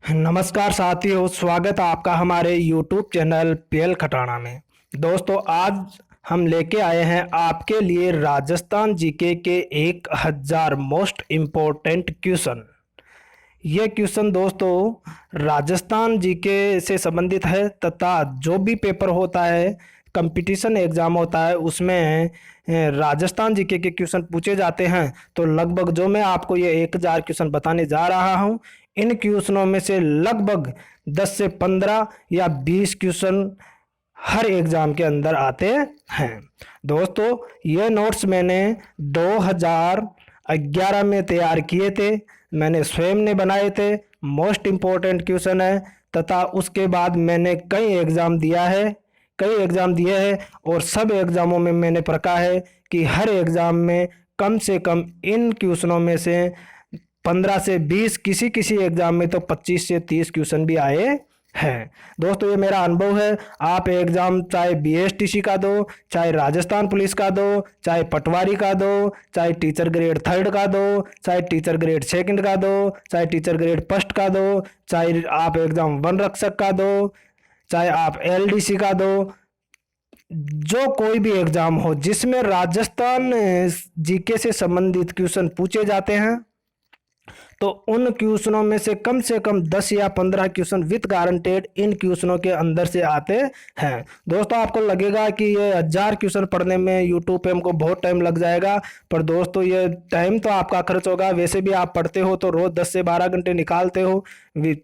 नमस्कार साथियों, स्वागत है आपका हमारे YouTube चैनल पीएल खटाना में। दोस्तों, आज हम लेके आए हैं आपके लिए राजस्थान जीके के 1000 मोस्ट इम्पोर्टेंट क्वेश्चन। ये क्वेश्चन दोस्तों राजस्थान जीके से संबंधित है तथा जो भी पेपर होता है, कंपटीशन एग्ज़ाम होता है, उसमें राजस्थान जीके के क्वेश्चन पूछे जाते हैं। तो लगभग जो मैं आपको ये 1000 क्वेश्चन बताने जा रहा हूँ, इन क्वेश्चनों में से लगभग 10 से 15 या 20 क्वेश्चन हर एग्ज़ाम के अंदर आते हैं। दोस्तों, ये नोट्स मैंने 2011 में तैयार किए थे, मैंने स्वयं ने बनाए थे। मोस्ट इम्पोर्टेंट क्वेश्चन है तथा उसके बाद मैंने कई एग्ज़ाम दिए हैं और सब एग्ज़ामों में मैंने परखा है कि हर एग्ज़ाम में कम से कम इन क्वेश्चनों में से 15 से 20, किसी एग्ज़ाम में तो 25 से 30 क्वेश्चन भी आए हैं। दोस्तों, ये मेरा अनुभव है। आप एग्ज़ाम चाहे बीएसटीसी का दो, चाहे राजस्थान पुलिस का दो, चाहे पटवारी का दो, चाहे टीचर ग्रेड 3 का दो, चाहे टीचर ग्रेड 2 का दो, चाहे टीचर ग्रेड 1 का दो, चाहे आप एग्ज़ाम वन रक्षक का दो, चाहे आप एलडीसी का दो, जो कोई भी एग्ज़ाम हो जिसमें राजस्थान जीके से संबंधित क्वेश्चन पूछे जाते हैं, तो उन क्वेश्चनों में से कम 10 या 15 क्वेश्चन विथ गारंटेड इन क्वेश्चनों के अंदर से आते हैं। दोस्तों, आपको लगेगा कि ये 1000 क्वेश्चन पढ़ने में यूट्यूब पे हमको बहुत टाइम लग जाएगा, पर दोस्तों ये टाइम तो आपका खर्च होगा। वैसे भी आप पढ़ते हो तो रोज़ 10 से 12 घंटे निकालते हो।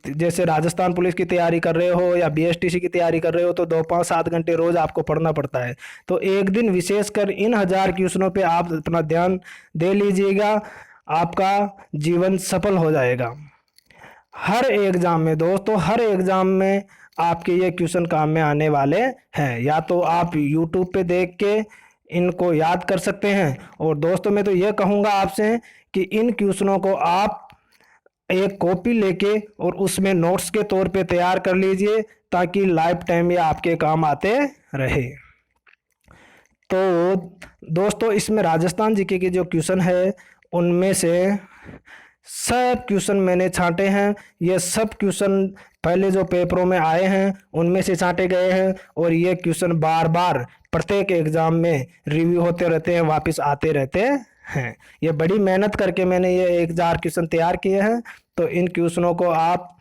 जैसे राजस्थान पुलिस की तैयारी कर रहे हो या बीएसटीसी की तैयारी कर रहे हो तो 2, 5, 7 घंटे रोज़ आपको पढ़ना पड़ता है। तो एक दिन विशेषकर इन 1000 क्वेश्चनों पर आप इतना ध्यान दे लीजिएगा, आपका जीवन सफल हो जाएगा। हर एग्ज़ाम में दोस्तों, हर एग्ज़ाम में आपके ये क्वेश्चन काम में आने वाले हैं। या तो आप यूट्यूब पे देख के इनको याद कर सकते हैं, और दोस्तों मैं तो ये कहूँगा आपसे कि इन क्वेश्चनों को आप एक कॉपी लेके और उसमें नोट्स के तौर पे तैयार कर लीजिए, ताकि लाइफ टाइम ये आपके काम आते रहे। तो दोस्तों, इसमें राजस्थान जीके के जो क्वेश्चन है उनमें से सब क्वेश्चन मैंने छांटे हैं। ये सब क्वेश्चन पहले जो पेपरों में आए हैं उनमें से छांटे गए हैं, और ये क्वेश्चन बार बार प्रत्येक एग्ज़ाम में रिव्यू होते रहते हैं, वापस आते रहते हैं। ये बड़ी मेहनत करके मैंने ये 1000 क्वेश्चन तैयार किए हैं। तो इन क्वेश्चनों को आप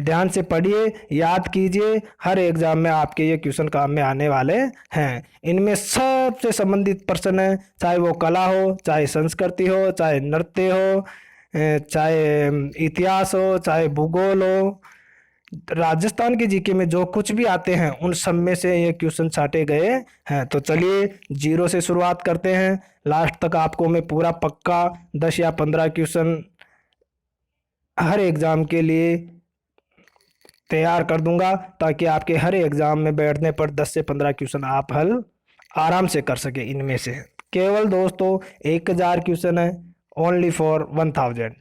ध्यान से पढ़िए, याद कीजिए। हर एग्ज़ाम में आपके ये क्वेश्चन काम में आने वाले हैं। इनमें सबसे संबंधित प्रश्न है, चाहे वो कला हो, चाहे संस्कृति हो, चाहे नृत्य हो, चाहे इतिहास हो, चाहे भूगोल हो। राजस्थान के जीके में जो कुछ भी आते हैं उन सब में से ये क्वेश्चन छाटे गए हैं। तो चलिए 0 से शुरुआत करते हैं। लास्ट तक आपको मैं पूरा पक्का 10 या 15 क्वेश्चन हर एग्ज़ाम के लिए तैयार कर दूंगा, ताकि आपके हर एग्ज़ाम में बैठने पर 10 से 15 क्वेश्चन आप हल आराम से कर सके। इनमें से केवल दोस्तों 1000 क्वेश्चन है, ओनली फॉर 1000।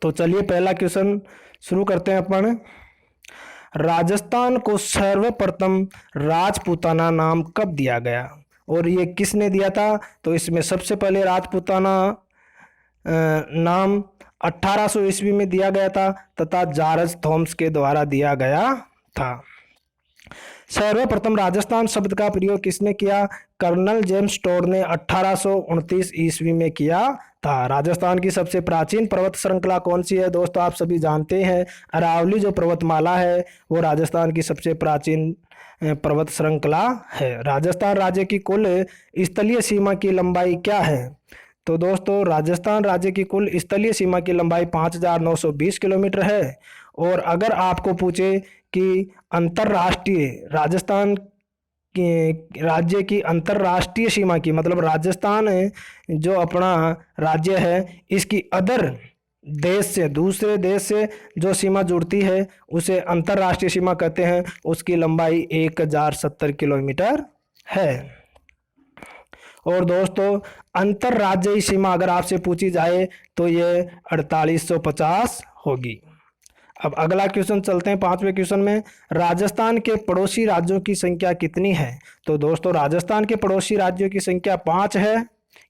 तो चलिए पहला क्वेश्चन शुरू करते हैं अपन। राजस्थान को सर्वप्रथम राजपूताना नाम कब दिया गया और ये किसने दिया था? तो इसमें सबसे पहले राजपूताना नाम 1800 ईस्वी में दिया गया था तथा जॉर्ज थॉमस के द्वारा दिया गया था। सर्वप्रथम राजस्थान शब्द का प्रयोग किसने किया? कर्नल जेम्स टोड ने 1829 ईस्वी में किया था। राजस्थान की सबसे प्राचीन पर्वत श्रृंखला कौन सी है? दोस्तों, आप सभी जानते हैं अरावली जो पर्वतमाला है वो राजस्थान की सबसे प्राचीन पर्वत श्रृंखला है। राजस्थान राज्य की कुल स्थलीय सीमा की लंबाई क्या है? तो दोस्तों, राजस्थान राज्य की कुल स्थलीय सीमा की लंबाई 5920 किलोमीटर है। और अगर आपको पूछे कि अंतर्राष्ट्रीय राजस्थान की राज्य की अंतर्राष्ट्रीय सीमा की, मतलब राजस्थान जो अपना राज्य है इसकी अदर देश से, दूसरे देश से जो सीमा जुड़ती है उसे अंतर्राष्ट्रीय सीमा कहते हैं। उसकी लंबाई 1070 किलोमीटर है। और दोस्तों, अंतर्राज्यीय सीमा अगर आपसे पूछी जाए तो ये 4850 होगी। अब अगला क्वेश्चन चलते हैं 5वें क्वेश्चन में। राजस्थान के पड़ोसी राज्यों की संख्या कितनी है? तो दोस्तों, राजस्थान के पड़ोसी राज्यों की संख्या 5 है।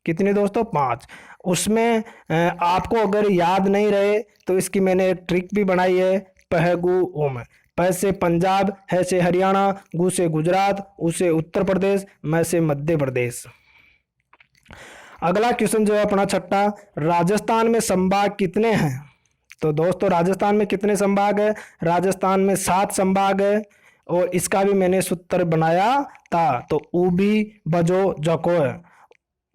कितने दोस्तों? 5। उसमें आपको अगर याद नहीं रहे तो इसकी मैंने एक ट्रिक भी बनाई है। पह गु ओम। प से पंजाब, है से हरियाणा, गु से गुजरात, उ से उत्तर प्रदेश, मैं से मध्य प्रदेश। अगला क्वेश्चन जो है अपना छठा, राजस्थान में संभाग कितने हैं? तो दोस्तों राजस्थान में कितने संभाग है? राजस्थान में 7 संभाग है और इसका भी मैंने सूत्र बनाया था। तो ऊबी, बजो, जकोय।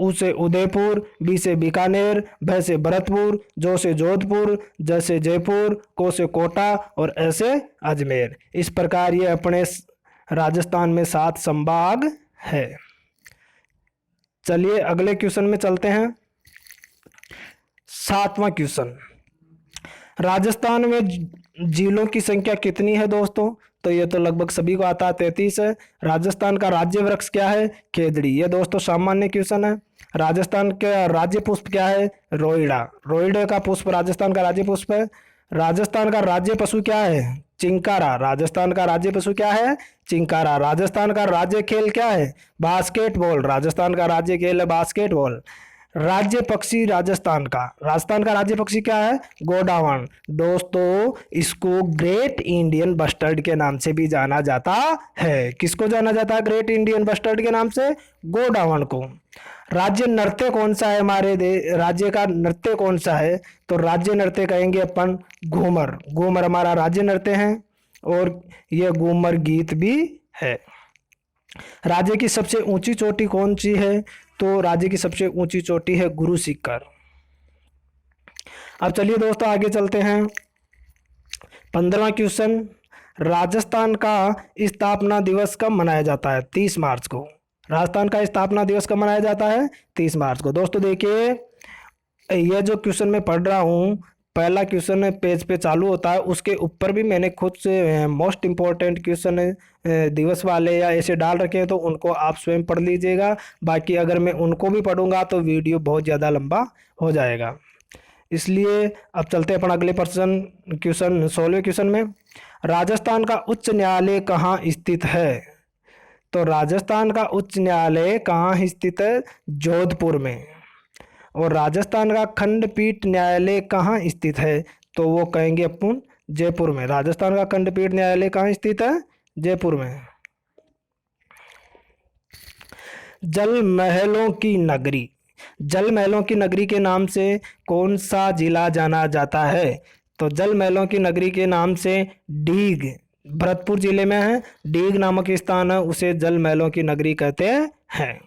उ से उदयपुर, बी से बीकानेर, भ से भरतपुर, जो से जोधपुर, ज से जयपुर, को से कोटा और ऐसे अजमेर। इस प्रकार ये अपने राजस्थान में 7 संभाग है। चलिए अगले क्वेश्चन में चलते हैं। 7वां क्वेश्चन, राजस्थान में जिलों की संख्या कितनी है दोस्तों? तो ये तो लगभग सभी को आता है, 33 है। राजस्थान का राज्य वृक्ष क्या है? खेजड़ी। ये दोस्तों सामान्य क्वेश्चन है। राजस्थान का राज्य पुष्प क्या है? रोइड़ा। रोइड़े का पुष्प राजस्थान का राज्य पुष्प है। राजस्थान का राज्य पशु क्या है? चिंकारा। राजस्थान का राज्य पशु क्या है? चिंकारा। राजस्थान का राज्य खेल क्या है? बास्केटबॉल। राजस्थान का राज्य खेल है बास्केटबॉल। राज्य पक्षी राजस्थान का राज्य पक्षी क्या है? गोडावण। दोस्तों इसको ग्रेट इंडियन बस्टर्ड के नाम से भी जाना जाता है। किसको जाना जाता है ग्रेट इंडियन बस्टर्ड के नाम से? गोडावण को। राज्य नृत्य कौन सा है हमारे राज्य का नृत्य कौन सा है? तो राज्य नृत्य कहेंगे अपन घूमर। घूमर हमारा राज्य नृत्य है और यह घूमर गीत भी है। राज्य की सबसे ऊंची चोटी कौन सी है? तो राज्य की सबसे ऊंची चोटी है गुरु शिखर। अब चलिए दोस्तों आगे चलते हैं। 15वां क्वेश्चन, राजस्थान का स्थापना दिवस कब मनाया जाता है? 30 मार्च को। राजस्थान का स्थापना दिवस कब मनाया जाता है? 30 मार्च को। दोस्तों देखिए यह जो क्वेश्चन मैं पढ़ रहा हूँ, पहला क्वेश्चन पेज पे चालू होता है, उसके ऊपर भी मैंने खुद से मोस्ट इम्पोर्टेंट क्वेश्चन दिवस वाले या ऐसे डाल रखे हैं, तो उनको आप स्वयं पढ़ लीजिएगा। बाकी अगर मैं उनको भी पढ़ूंगा तो वीडियो बहुत ज़्यादा लंबा हो जाएगा, इसलिए अब चलते हैं अपन अगले क्वेश्चन 16वें क्वेश्चन में। राजस्थान का उच्च न्यायालय कहाँ स्थित है? तो राजस्थान का उच्च न्यायालय कहाँ स्थित है? जोधपुर में। और राजस्थान का खंडपीठ न्यायालय कहाँ स्थित है? तो वो कहेंगे अपन जयपुर में। राजस्थान का खंडपीठ न्यायालय कहाँ स्थित है? जयपुर में। जल महलों की नगरी, जल महलों की नगरी के नाम से कौन सा जिला जाना जाता है? तो जल महलों की नगरी के नाम से डीग, भरतपुर जिले में है, डीग नामक स्थान है, उसे जल महलों की नगरी कहते हैं।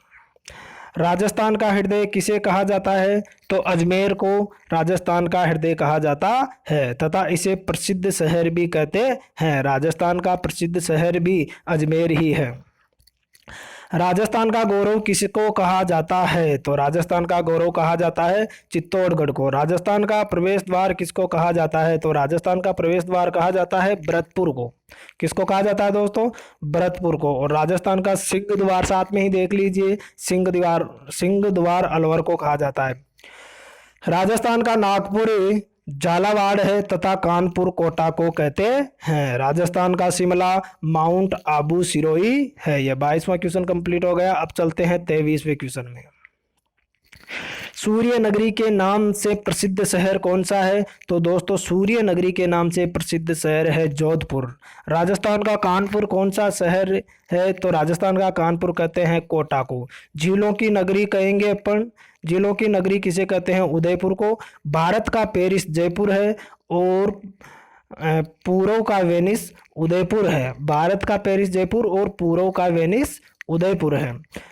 राजस्थान का हृदय किसे कहा जाता है? तो अजमेर को राजस्थान का हृदय कहा जाता है तथा इसे प्रसिद्ध शहर भी कहते हैं। राजस्थान का प्रसिद्ध शहर भी अजमेर ही है। राजस्थान का गौरव किसको कहा जाता है? तो राजस्थान का गौरव कहा जाता है चित्तौड़गढ़ को। राजस्थान का प्रवेश द्वार किसको कहा जाता है? तो राजस्थान का प्रवेश द्वार कहा जाता है भरतपुर को। किसको कहा जाता है दोस्तों? भरतपुर को। और राजस्थान का सिंह द्वार साथ में ही देख लीजिए, सिंह द्वार अलवर को कहा जाता है। राजस्थान का नागपुर झालावाड़ है तथा कानपुर कोटा को कहते हैं। राजस्थान का शिमला माउंट आबू सिरोही है। यह 22वां क्वेश्चन कंप्लीट हो गया। अब चलते हैं 23वें क्वेश्चन में। सूर्य नगरी के नाम से प्रसिद्ध शहर कौन सा है? तो दोस्तों सूर्य नगरी के नाम से प्रसिद्ध शहर है जोधपुर। राजस्थान का कानपुर कौन सा शहर है? तो राजस्थान का कानपुर कहते हैं कोटा को। झीलों की नगरी कहेंगे अपन, झीलों की नगरी किसे कहते हैं? उदयपुर को। भारत का पेरिस जयपुर है और पूर्व का वेनिस उदयपुर है। भारत का पेरिस जयपुर और पूर्व का वेनिस उदयपुर है।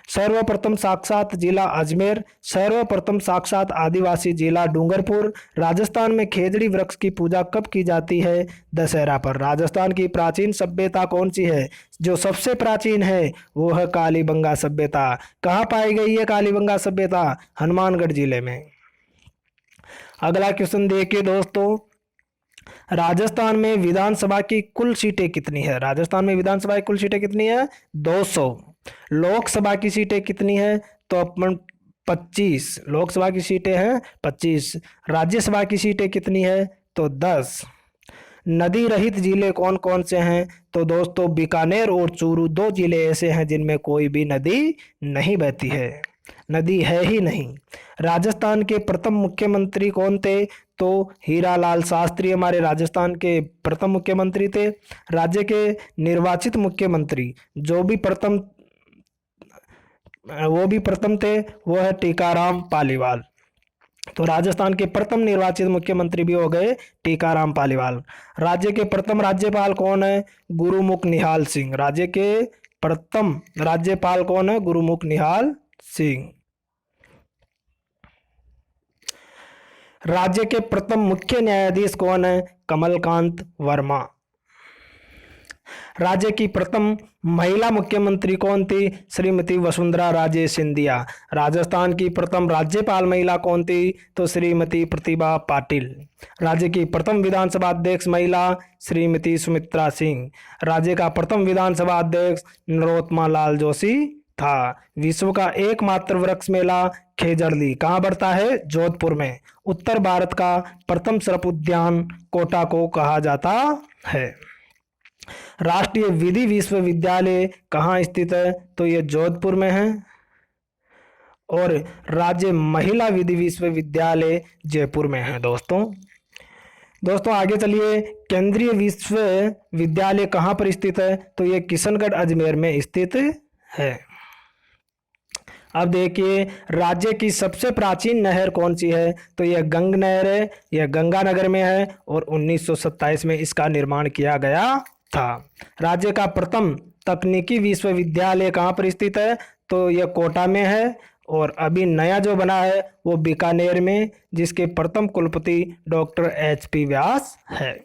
सर्वप्रथम साक्षात जिला अजमेर, सर्वप्रथम साक्षात आदिवासी जिला डूंगरपुर। राजस्थान में खेजड़ी वृक्ष की पूजा कब की जाती है? दशहरा पर। राजस्थान की प्राचीन सभ्यता कौन सी है? जो सबसे प्राचीन है वो है कालीबंगा सभ्यता। कहाँ पाई गई है कालीबंगा सभ्यता? हनुमानगढ़ जिले में। अगला क्वेश्चन देखिए दोस्तों, राजस्थान में विधानसभा की कुल सीटें कितनी है? राजस्थान में विधानसभा की कुल सीटें कितनी है? 200। लोकसभा की सीटें कितनी है? तो अपन 25 लोकसभा की सीटें हैं 25। राज्यसभा की सीटें कितनी है? तो 10। नदी रहित जिले कौन कौन से हैं? तो दोस्तों बीकानेर और चूरू 2 जिले ऐसे हैं जिनमें कोई भी नदी नहीं बहती है। नदी है ही नहीं। राजस्थान के प्रथम मुख्यमंत्री कौन थे? तो हीरालाल शास्त्री हमारे राजस्थान के प्रथम मुख्यमंत्री थे। राज्य के निर्वाचित मुख्यमंत्री वो भी प्रथम थे, वो है टीकाराम पालीवाल। तो राजस्थान के प्रथम निर्वाचित मुख्यमंत्री भी हो गए टीकाराम पालीवाल। राज्य के प्रथम राज्यपाल कौन है? गुरुमुख निहाल सिंह। राज्य के प्रथम राज्यपाल कौन है? गुरुमुख निहाल सिंह। राज्य के प्रथम मुख्य न्यायाधीश कौन है? कमलकांत वर्मा। राज्य की प्रथम महिला मुख्यमंत्री कौन थी? श्रीमती वसुंधरा राजे सिंधिया। राजस्थान की प्रथम राज्यपाल महिला कौन थी? तो श्रीमती प्रतिभा पाटिल। राज्य की प्रथम विधानसभा अध्यक्ष महिला श्रीमती सुमित्रा सिंह। राज्य का प्रथम विधानसभा अध्यक्ष नरोत्तमा लाल जोशी था। विश्व का एकमात्र वृक्ष मेला खेजड़ली कहाँ बढ़ता है? जोधपुर में। उत्तर भारत का प्रथम सर्प उद्यान कोटा को कहा जाता है। राष्ट्रीय विधि विश्वविद्यालय कहाँ स्थित है? तो ये जोधपुर में है। और राज्य महिला विधि विश्वविद्यालय जयपुर में है। दोस्तों आगे चलिए। केंद्रीय विश्वविद्यालय कहाँ पर स्थित है? तो ये किशनगढ़ अजमेर में स्थित है। अब देखिए, राज्य की सबसे प्राचीन नहर कौन सी है? तो यह गंग नहर है। यह गंगानगर में है और 1927 में इसका निर्माण किया गया था। राज्य का प्रथम तकनीकी विश्वविद्यालय कहाँ पर स्थित है? तो यह कोटा में है। और अभी नया जो बना है वो बीकानेर में, जिसके प्रथम कुलपति डॉक्टर HP व्यास है।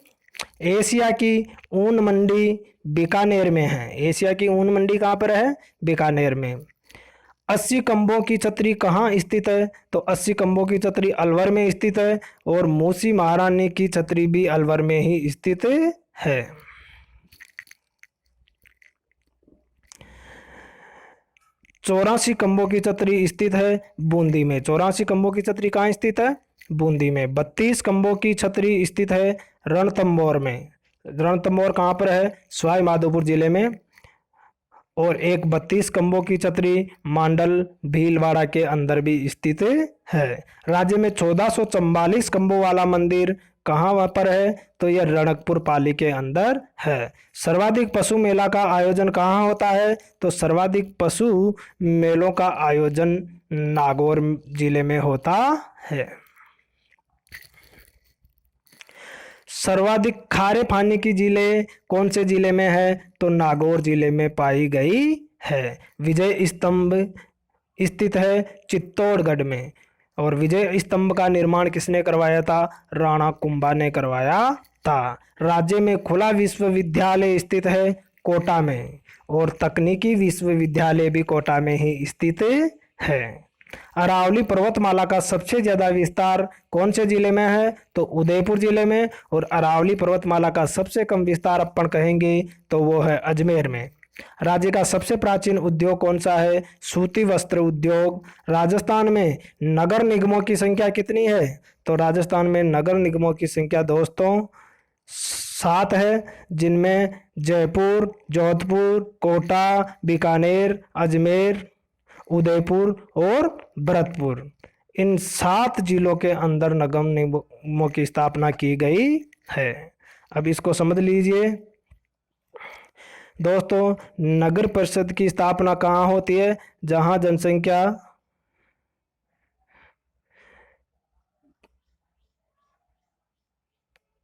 एशिया की ऊन मंडी बीकानेर में है। एशिया की ऊन मंडी कहाँ पर है? बीकानेर में। 80 खंभों की छतरी कहाँ स्थित है? तो 80 खंभों की छतरी अलवर में स्थित है। और मूसी महारानी की छतरी भी अलवर में ही स्थित है। 84 खंभों की छतरी स्थित है बूंदी में। 84 खंभों की छतरी कहाँ स्थित है? बूंदी में। 32 खंभों की छतरी स्थित है रणथंभौर में। रणथंभौर कहाँ पर है? सवाई माधोपुर जिले में। और एक 32 खंभों की छतरी मांडल भीलवाड़ा के अंदर भी स्थित है। राज्य में 1444 खंभों वाला मंदिर कहाँ पर है? तो यह रणकपुर पाली के अंदर है। सर्वाधिक पशु मेला का आयोजन कहाँ होता है? तो सर्वाधिक पशु मेलों का आयोजन नागौर जिले में होता है। सर्वाधिक खारे पानी की झीलें कौन से जिले में है? तो नागौर जिले में पाई गई है। विजय स्तंभ स्थित है चित्तौड़गढ़ में। और विजय स्तंभ का निर्माण किसने करवाया था? राणा कुंभा ने करवाया था। राज्य में खुला विश्वविद्यालय स्थित है कोटा में। और तकनीकी विश्वविद्यालय भी कोटा में ही स्थित है। अरावली पर्वतमाला का सबसे ज्यादा विस्तार कौन से जिले में है? तो उदयपुर जिले में। और अरावली पर्वतमाला का सबसे कम विस्तार अपन कहेंगे तो वो है अजमेर में। राज्य का सबसे प्राचीन उद्योग कौन सा है? सूती वस्त्र उद्योग। राजस्थान में नगर निगमों की संख्या कितनी है? तो राजस्थान में नगर निगमों की संख्या दोस्तों 7 है, जिनमें जयपुर, जोधपुर, कोटा, बीकानेर, अजमेर, उदयपुर और भरतपुर, इन 7 जिलों के अंदर नगर निगमों की स्थापना की गई है। अब इसको समझ लीजिए दोस्तों, नगर परिषद की स्थापना कहाँ होती है? जहां जनसंख्या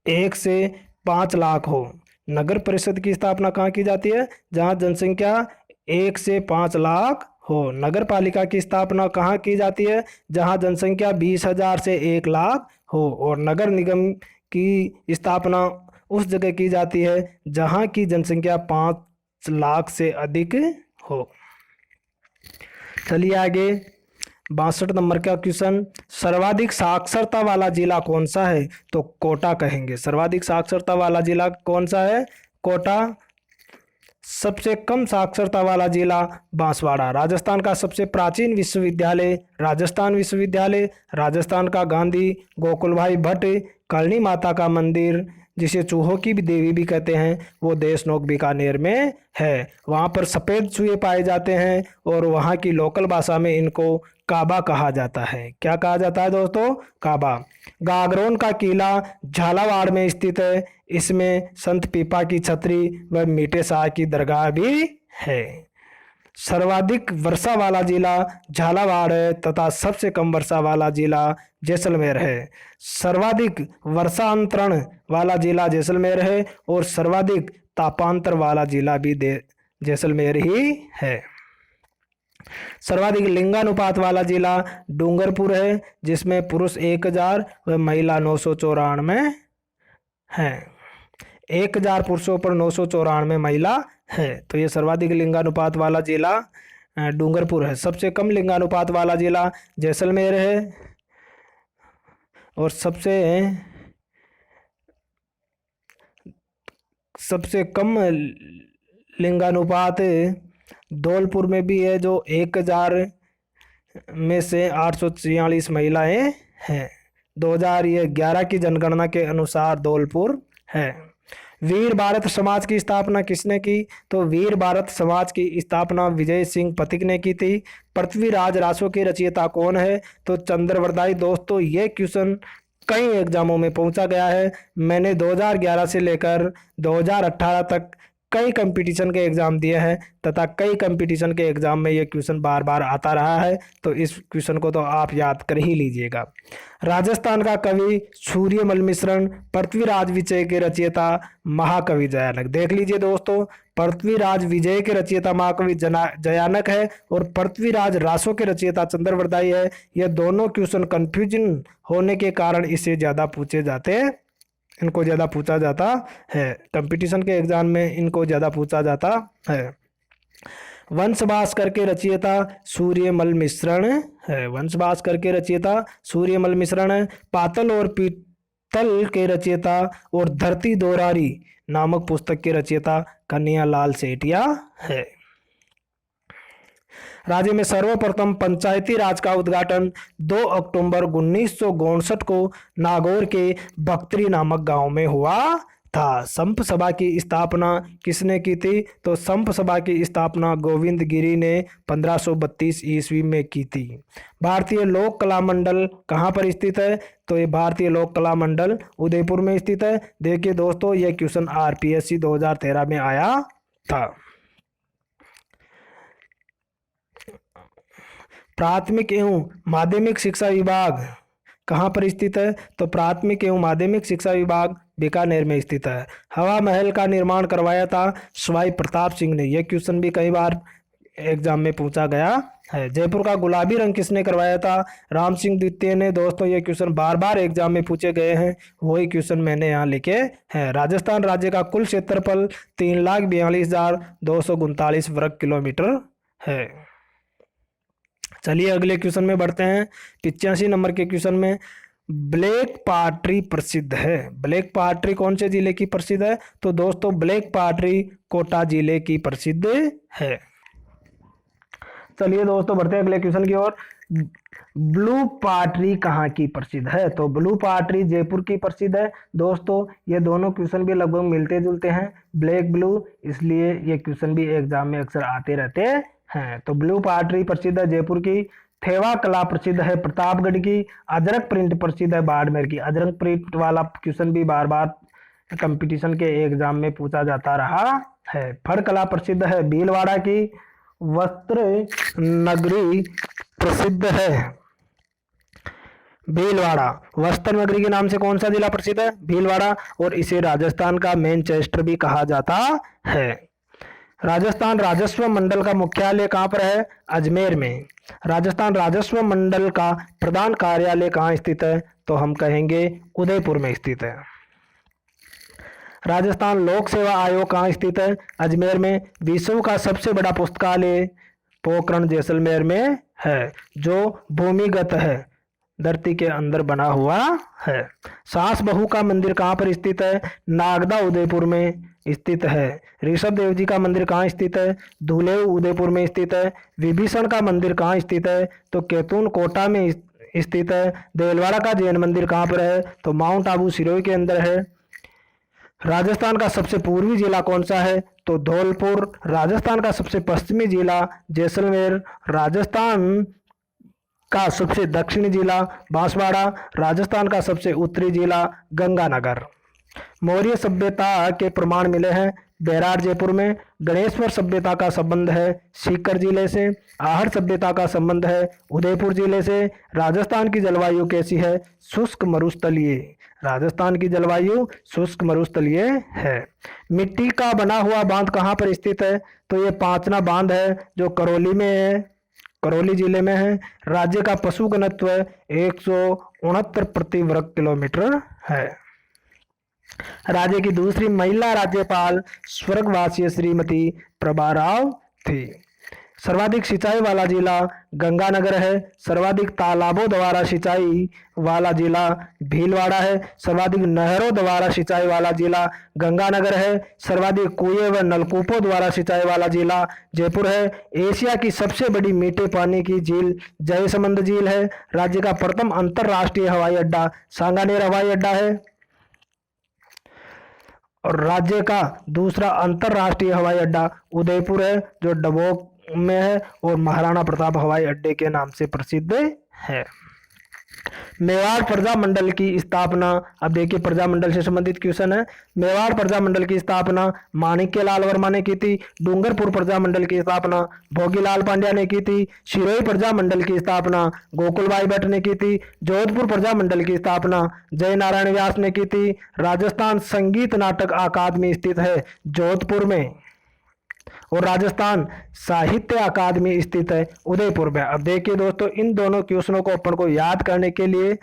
1 से 5 लाख हो। नगर परिषद की स्थापना कहाँ की जाती है? जहां जनसंख्या 1 से 5 लाख हो। नगर पालिका की स्थापना कहाँ की जाती है? जहां जनसंख्या 20,000 से 1 लाख हो। और नगर निगम की स्थापना उस जगह की जाती है जहां की जनसंख्या 5 लाख से अधिक हो। चलिए आगे 62 नंबर का क्वेश्चन, सर्वाधिक साक्षरता वाला जिला कौन सा है? तो कोटा कहेंगे। सर्वाधिक साक्षरता वाला जिला कौन सा है? कोटा। सबसे कम साक्षरता वाला जिला बांसवाड़ा। राजस्थान का सबसे प्राचीन विश्वविद्यालय राजस्थान विश्वविद्यालय। राजस्थान का गांधी गोकुल भाई भट्ट करणी माता का मंदिर जिसे चूहों की भी देवी भी कहते हैं, वो देशनोक बीकानेर में है। वहाँ पर सफ़ेद चूहे पाए जाते हैं और वहाँ की लोकल भाषा में इनको काबा कहा जाता है। क्या कहा जाता है दोस्तों? काबा। गागरोन का किला झालावाड़ में स्थित है। इसमें संत पीपा की छतरी व मीठे शाह की दरगाह भी है। सर्वाधिक वर्षा वाला जिला झालावाड़ है तथा सबसे कम वर्षा वाला जिला जैसलमेर है। सर्वाधिक वर्षांतरण वाला जिला जैसलमेर है और सर्वाधिक तापांतर वाला जिला भी जैसलमेर ही है। सर्वाधिक लिंगानुपात वाला जिला डूंगरपुर है, जिसमें पुरुष 1000 व महिला 994 है। 1000 पुरुषों पर 994 महिला है। तो ये सर्वाधिक लिंगानुपात वाला जिला डूंगरपुर है। सबसे कम लिंगानुपात वाला जिला जैसलमेर है और सबसे कम लिंगानुपात धौलपुर में भी है, जो 1000 में से 846 महिलाएं हैं। 2011 की जनगणना के अनुसार धौलपुर है। वीर भारत समाज की स्थापना किसने की? तो वीर भारत समाज की स्थापना विजय सिंह पथिक ने की थी। पृथ्वीराज रासो के रचयिता कौन है? तो चंद्रवरदाई। दोस्तों ये क्वेश्चन कई एग्जामों में पूछा गया है। मैंने 2011 से लेकर 2018 तक कई कंपटीशन के एग्ज़ाम दिए हैं तथा कई कंपटीशन के एग्ज़ाम में ये क्वेश्चन बार बार आता रहा है, तो इस क्वेश्चन को तो आप याद कर ही लीजिएगा। राजस्थान का कवि सूर्यमल मिश्रण, पृथ्वीराज विजय के रचयिता महाकवि जयानक। देख लीजिए दोस्तों, पृथ्वीराज विजय के रचयिता महाकवि जयानक है और पृथ्वीराज रासो के रचयिता चंद्रवरदाई है। ये दोनों क्वेश्चन कन्फ्यूजन होने के कारण इसे ज़्यादा पूछे जाते हैं, इनको ज़्यादा पूछा जाता है। कंपटीशन के एग्जाम में इनको ज़्यादा पूछा जाता है। वंश भास्कर के रचयिता सूर्यमल मिश्रण है। वंश भास्कर के रचयिता सूर्यमल मिश्रण है। पातल और पीतल के रचयिता और धरती दोरारी नामक पुस्तक के रचयिता कन्हैयालाल सेठिया है। राज्य में सर्वप्रथम पंचायती राज का उद्घाटन 2 अक्टूबर 1959 को नागौर के बख्तरी नामक गांव में हुआ था। संप सभा की स्थापना किसने की थी? तो संप सभा की स्थापना गोविंद गिरी ने 1532 ईस्वी में की थी। भारतीय लोक कला मंडल कहाँ पर स्थित है? तो ये भारतीय लोक कला मंडल उदयपुर में स्थित है। देखिए दोस्तों, ये क्वेश्चन आरपीएससी 2013 में आया था। प्राथमिक एवं माध्यमिक शिक्षा विभाग कहाँ पर स्थित है? तो प्राथमिक एवं माध्यमिक शिक्षा विभाग बीकानेर में स्थित है। हवा महल का निर्माण करवाया था सवाई प्रताप सिंह ने। यह क्वेश्चन भी कई बार एग्जाम में पूछा गया है। जयपुर का गुलाबी रंग किसने करवाया था? राम सिंह द्वितीय ने। दोस्तों ये क्वेश्चन बार बार एग्जाम में पूछे गए हैं, वही क्वेश्चन मैंने यहाँ लिखे हैं। राजस्थान राज्य का कुल क्षेत्रफल 3,42,239 वर्ग किलोमीटर है। चलिए अगले क्वेश्चन में बढ़ते हैं। 85 नंबर के क्वेश्चन में, ब्लैक पार्ट्री प्रसिद्ध है। ब्लैक पार्ट्री कौन से जिले की प्रसिद्ध है? तो दोस्तों ब्लैक पार्ट्री कोटा जिले की प्रसिद्ध है। चलिए दोस्तों बढ़ते हैं अगले क्वेश्चन की ओर। ब्लू पार्ट्री कहाँ की प्रसिद्ध है? तो ब्लू पार्ट्री जयपुर की प्रसिद्ध है। दोस्तों ये दोनों क्वेश्चन भी लगभग मिलते जुलते हैं, ब्लैक ब्लू, इसलिए ये क्वेश्चन भी एग्जाम में अक्सर आते रहते हैं। तो ब्लू पार्ट्री प्रसिद्ध है जयपुर की। थेवा कला प्रसिद्ध है प्रतापगढ़ की। अजरक प्रिंट प्रसिद्ध है बाड़मेर की। अजरक प्रिंट वाला क्वेश्चन भी बार बार कंपटीशन के एग्जाम में पूछा जाता रहा है। फड़ कला प्रसिद्ध है भीलवाड़ा की। वस्त्र नगरी प्रसिद्ध है भीलवाड़ा। वस्त्र नगरी के नाम से कौन सा जिला प्रसिद्ध है? भीलवाड़ा। और इसे राजस्थान का मैनचेस्टर भी कहा जाता है। राजस्थान राजस्व मंडल का मुख्यालय कहाँ पर है? अजमेर में। राजस्थान राजस्व मंडल का प्रधान कार्यालय कहाँ स्थित है? तो हम कहेंगे उदयपुर में स्थित है। राजस्थान लोक सेवा आयोग कहाँ स्थित है? अजमेर में। विश्व का सबसे बड़ा पुस्तकालय पोखरण जैसलमेर में है, जो भूमिगत है, धरती के अंदर बना हुआ है। सास बहू का मंदिर कहाँ पर स्थित है? नागदा उदयपुर में स्थित है। ऋषभ देव जी का मंदिर कहाँ स्थित है? धुलेव उदयपुर में स्थित है। विभीषण का मंदिर कहाँ स्थित है? तो कैथून कोटा में स्थित है। देलवाड़ा का जैन मंदिर कहाँ पर है? तो माउंट आबू सिरोही के अंदर है। राजस्थान का सबसे पूर्वी जिला कौन सा है? तो धौलपुर। राजस्थान का सबसे पश्चिमी जिला जैसलमेर। राजस्थान का सबसे दक्षिणी जिला बांसवाड़ा। राजस्थान का सबसे उत्तरी जिला गंगानगर। मौर्य सभ्यता के प्रमाण मिले हैं बैराड़ जयपुर में। गणेश्वर सभ्यता का संबंध है सीकर जिले से। आहट सभ्यता का संबंध है उदयपुर जिले से। राजस्थान की जलवायु कैसी है? शुष्क मरुस्थलीय। राजस्थान की जलवायु शुष्क मरुस्थलीय है। मिट्टी का बना हुआ बांध कहाँ पर स्थित है? तो ये पांचना बांध है जो करौली में है, करौली जिले में है। राज्य का पशु घनत्व 169 प्रति वर्ग किलोमीटर है। राज्य की दूसरी महिला राज्यपाल स्वर्गवासी श्रीमती प्रभा राव थी। सर्वाधिक सिंचाई वाला जिला गंगानगर है। सर्वाधिक तालाबों द्वारा सिंचाई वाला जिला भीलवाड़ा है। सर्वाधिक नहरों द्वारा सिंचाई वाला जिला गंगानगर है। सर्वाधिक कुएं व नलकूपों द्वारा सिंचाई वाला जिला जयपुर है। एशिया की सबसे बड़ी मीठे पानी की झील जयसमंद झील है। राज्य का प्रथम अंतर्राष्ट्रीय हवाई अड्डा सांगानेर हवाई अड्डा है। और राज्य का दूसरा अंतर्राष्ट्रीय हवाई अड्डा उदयपुर है जो डबोक में है और महाराणा प्रताप हवाई अड्डे के नाम से प्रसिद्ध है। मेवाड़ प्रजामंडल की स्थापना, अब देखिए प्रजामंडल से संबंधित क्वेश्चन है। मेवाड़ प्रजामंडल की स्थापना माणिक्यलाल वर्मा ने की थी। डूंगरपुर प्रजामंडल की स्थापना भोगीलाल पांड्या ने की थी। सिरोही प्रजामंडल की स्थापना गोकुलबाई भट्ट ने की थी। जोधपुर प्रजामंडल की स्थापना जय नारायण व्यास ने की थी। राजस्थान संगीत नाटक अकादमी स्थित है जोधपुर में और राजस्थान साहित्य अकादमी स्थित है उदयपुर में। अब देखिए दोस्तों, इन दोनों क्वेश्चनों को अपन को याद करने के लिए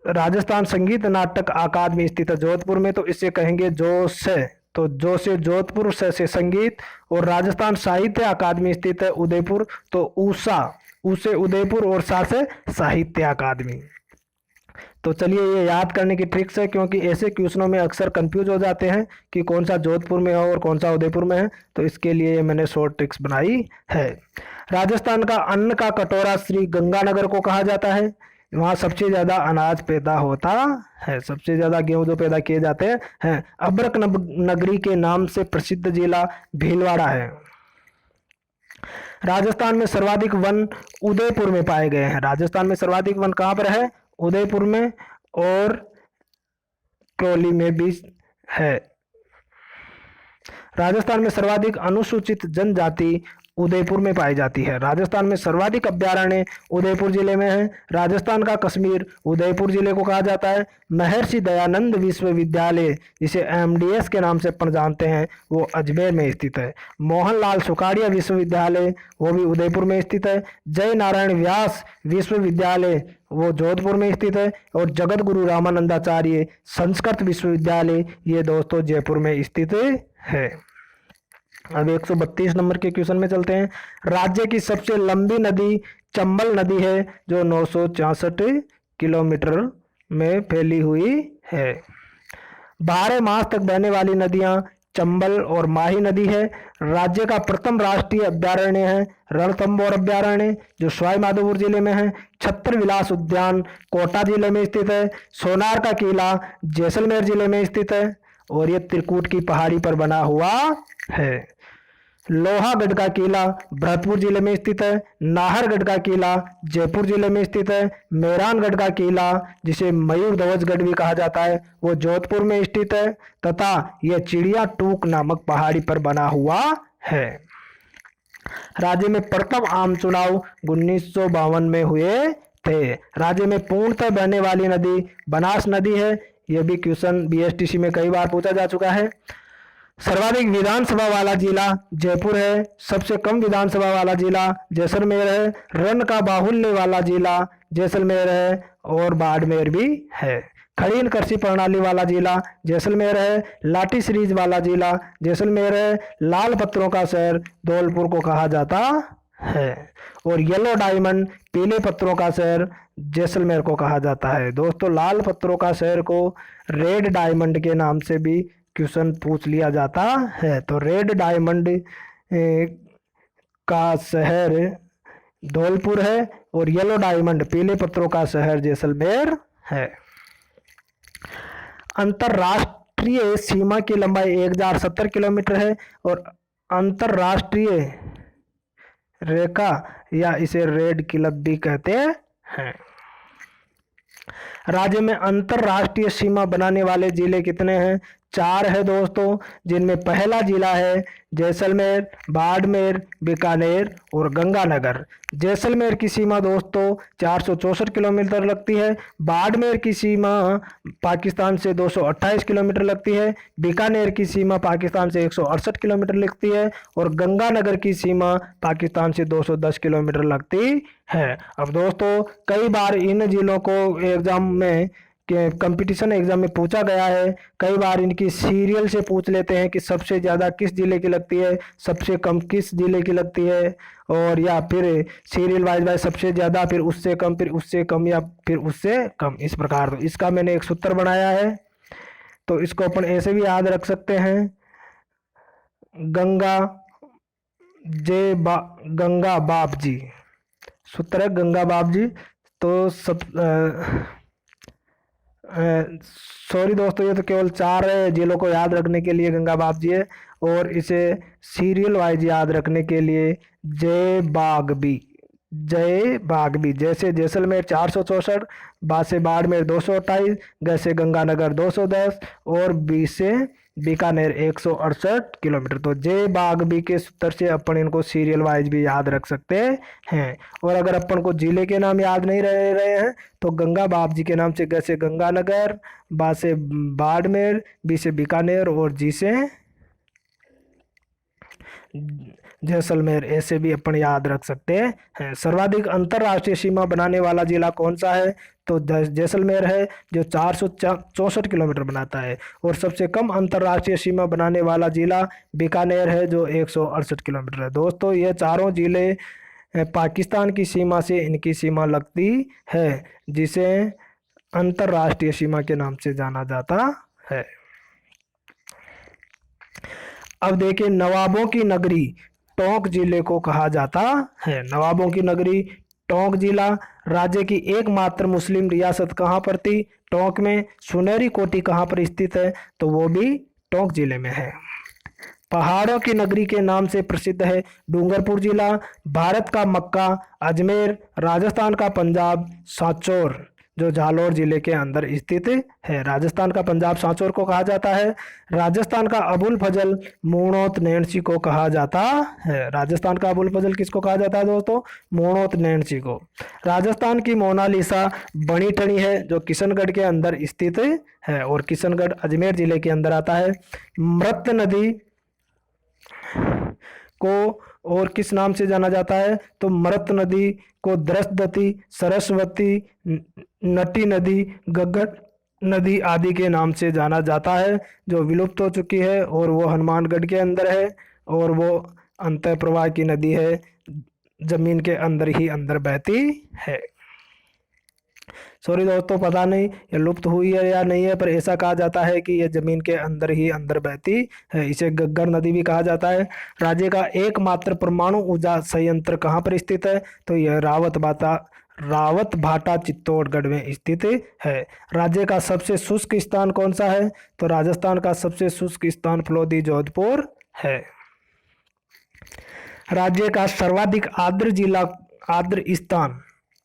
राजस्थान संगीत नाटक अकादमी स्थित है जोधपुर में, तो इसे कहेंगे जो से, तो जो से जोधपुर, से संगीत, और राजस्थान साहित्य अकादमी स्थित है उदयपुर, तो ऊषा, उसे उदयपुर और सा से साहित्य अकादमी। तो चलिए ये याद करने की ट्रिक्स है, क्योंकि ऐसे क्वेश्चनों में अक्सर कंफ्यूज हो जाते हैं कि कौन सा जोधपुर में है और कौन सा उदयपुर में है, तो इसके लिए मैंने शॉर्ट ट्रिक्स बनाई है। राजस्थान का अन्न का कटोरा श्री गंगानगर को कहा जाता है। वहाँ सबसे ज़्यादा अनाज पैदा होता है, सबसे ज़्यादा गेहूँ जो पैदा किए जाते हैं। अब्रक नगरी के नाम से प्रसिद्ध जिला भीलवाड़ा है। राजस्थान में सर्वाधिक वन उदयपुर में पाए गए हैं। राजस्थान में सर्वाधिक वन कहाँ पर है? उदयपुर में और करौली में भी है। राजस्थान में सर्वाधिक अनुसूचित जनजाति उदयपुर में पाई जाती है। राजस्थान में सर्वाधिक अभ्यारण्य उदयपुर जिले में है। राजस्थान का कश्मीर उदयपुर जिले को कहा जाता है। महर्षि दयानंद विश्वविद्यालय, जिसे एमडीएस के नाम से अपन जानते हैं, वो अजमेर में स्थित है। मोहनलाल सुखाड़िया विश्वविद्यालय वो भी उदयपुर में स्थित है। जय नारायण व्यास विश्वविद्यालय वो जोधपुर में स्थित है। और जगत गुरु रामानंदाचार्य संस्कृत विश्वविद्यालय ये दोस्तों जयपुर में स्थित है। अब 132 नंबर के क्वेश्चन में चलते हैं। राज्य की सबसे लंबी नदी चंबल नदी है जो 964 किलोमीटर में फैली हुई है। 12 मास तक बहने वाली नदियां चंबल और माही नदी है। राज्य का प्रथम राष्ट्रीय अभ्यारण्य है रणथंभौर अभ्यारण्य जो सवाई माधोपुर जिले में है। छत्र विलास उद्यान कोटा जिले में स्थित है। सोनार का किला जैसलमेर जिले में स्थित है और ये त्रिकूट की पहाड़ी पर बना हुआ है। लोहागढ़ का किला भरतपुर जिले में स्थित है। नाहरगढ़ का किला जयपुर जिले में स्थित है। मेहरानगढ़ का किला जिसे मयूर ध्वजगढ़ भी कहा जाता है वो जोधपुर में स्थित है तथा यह चिड़िया टूक नामक पहाड़ी पर बना हुआ है। राज्य में प्रथम आम चुनाव 1952 में हुए थे। राज्य में पूर्णतः बहने वाली नदी बनास नदी है। यह भी क्वेश्चन बीएसटीसी में कई बार पूछा जा चुका है। सर्वाधिक विधानसभा वाला जिला जयपुर है। सबसे कम विधानसभा वाला जिला जैसलमेर है। रण का बाहुल्य वाला जिला जैसलमेर है और बाड़मेर भी है। खड़ीन कृषि प्रणाली वाला जिला जैसलमेर है। लाठी सीरीज वाला जिला जैसलमेर है। लाल पत्थरों का शहर धौलपुर को कहा जाता है और येलो डायमंड पीले पत्थरों का शहर जैसलमेर को कहा जाता है। दोस्तों लाल पत्थरों का शहर को रेड डायमंड के नाम से भी क्वेश्चन पूछ लिया जाता है। तो रेड डायमंड का शहर धौलपुर है और येलो डायमंड पीले पत्थरों का शहर जैसलमेर है। अंतर्राष्ट्रीय सीमा की लंबाई 1070 किलोमीटर है और अंतर्राष्ट्रीय रेखा या इसे रेड क्लिफ भी कहते हैं। राज्य में अंतर्राष्ट्रीय सीमा बनाने वाले जिले कितने हैं? 4 है दोस्तों, जिनमें पहला जिला है जैसलमेर, बाड़मेर, बीकानेर और गंगानगर। जैसलमेर की सीमा दोस्तों 464 किलोमीटर लगती है, बाड़मेर की सीमा पाकिस्तान से 228 किलोमीटर लगती है, बीकानेर की सीमा पाकिस्तान से 168 किलोमीटर लगती है और गंगानगर की सीमा पाकिस्तान से 210 किलोमीटर लगती है। अब दोस्तों कई बार इन जिलों को एग्जाम में कंपटीशन एग्जाम में पूछा गया है, कई बार इनकी सीरियल से पूछ लेते हैं कि सबसे ज़्यादा किस जिले की लगती है, सबसे कम किस जिले की लगती है, और या फिर सीरियल वाइज सबसे ज़्यादा, फिर उससे कम, फिर उससे कम, या फिर उससे कम, इस प्रकार। तो इसका मैंने एक सूत्र बनाया है, तो इसको अपन ऐसे भी याद रख सकते हैं, गंगा गंगा बाप जी, सूत्र है गंगा बाप जी। तो सॉरी दोस्तों, ये तो केवल 4 जिलों को याद रखने के लिए गंगा बाप जी है, और इसे सीरियल वाइज याद रखने के लिए जय बाग बी, जैसे जैसलमेर 464, बा से बाड़मेर 228, ग से गंगानगर 210 और बी से बीकानेर 168 किलोमीटर। तो जय बाग बी के सूत्र से अपन इनको सीरियल वाइज भी याद रख सकते हैं। और अगर अपन को जिले के नाम याद नहीं रहे हैं तो गंगा बाप जी के नाम से ग से गंगानगर, बा से बाड़मेर, बी से बीकानेर और जी से जैसलमेर, ऐसे भी अपन याद रख सकते हैं। सर्वाधिक अंतर्राष्ट्रीय सीमा बनाने वाला जिला कौन सा है? तो जैसलमेर है, जो 464 किलोमीटर बनाता है, और सबसे कम अंतर्राष्ट्रीय सीमा बनाने वाला जिला बीकानेर है, जो 168 किलोमीटर है। दोस्तों ये चारों जिले पाकिस्तान की सीमा से इनकी सीमा लगती है, जिसे अंतर्राष्ट्रीय सीमा के नाम से जाना जाता है। अब देखिए, नवाबों की नगरी टोंक जिले को कहा जाता है। नवाबों की नगरी टोंक जिला राज्य की एकमात्र मुस्लिम रियासत कहाँ पर थी? टोंक में। सुनहरी कोठी कहाँ पर स्थित है? तो वो भी टोंक जिले में है। पहाड़ों की नगरी के नाम से प्रसिद्ध है डूंगरपुर जिला। भारत का मक्का अजमेर, राजस्थान का पंजाब सांचौर, जो जालौर जिले के अंदर स्थित है। राजस्थान का पंजाब सांचौर को कहा जाता है। राजस्थान का अबुल फजल मूणौत नैणसी को कहा जाता है। राजस्थान का अबुल फजल किसको कहा जाता है दोस्तों? मूणौत नैणसी को। राजस्थान की मोनालिसा बनी ठनी है, जो किशनगढ़ के अंदर स्थित है, और किशनगढ़ अजमेर जिले के अंदर आता है। मृत नदी को और किस नाम से जाना जाता है? तो मृत नदी को द्रष्टदती, सरस्वती, नटी नदी, गग्गट नदी आदि के नाम से जाना जाता है, जो विलुप्त हो चुकी है, और वो हनुमानगढ़ के अंदर है, और वो अंतः प्रवाह की नदी है, जमीन के अंदर ही अंदर बहती है। सॉरी दोस्तों, पता नहीं ये लुप्त हुई है या नहीं है, पर ऐसा कहा जाता है कि ये जमीन के अंदर ही अंदर बहती है। इसे गग्गर नदी भी कहा जाता है। राज्य का एकमात्र परमाणु ऊर्जा संयंत्र कहाँ पर स्थित है? तो यह रावत भाटा चित्तौड़गढ़ में स्थित है। राज्य का सबसे शुष्क स्थान कौन सा है? तो राजस्थान का सबसे शुष्क स्थान फलोदी जोधपुर है। राज्य का सर्वाधिक आर्द्र स्थान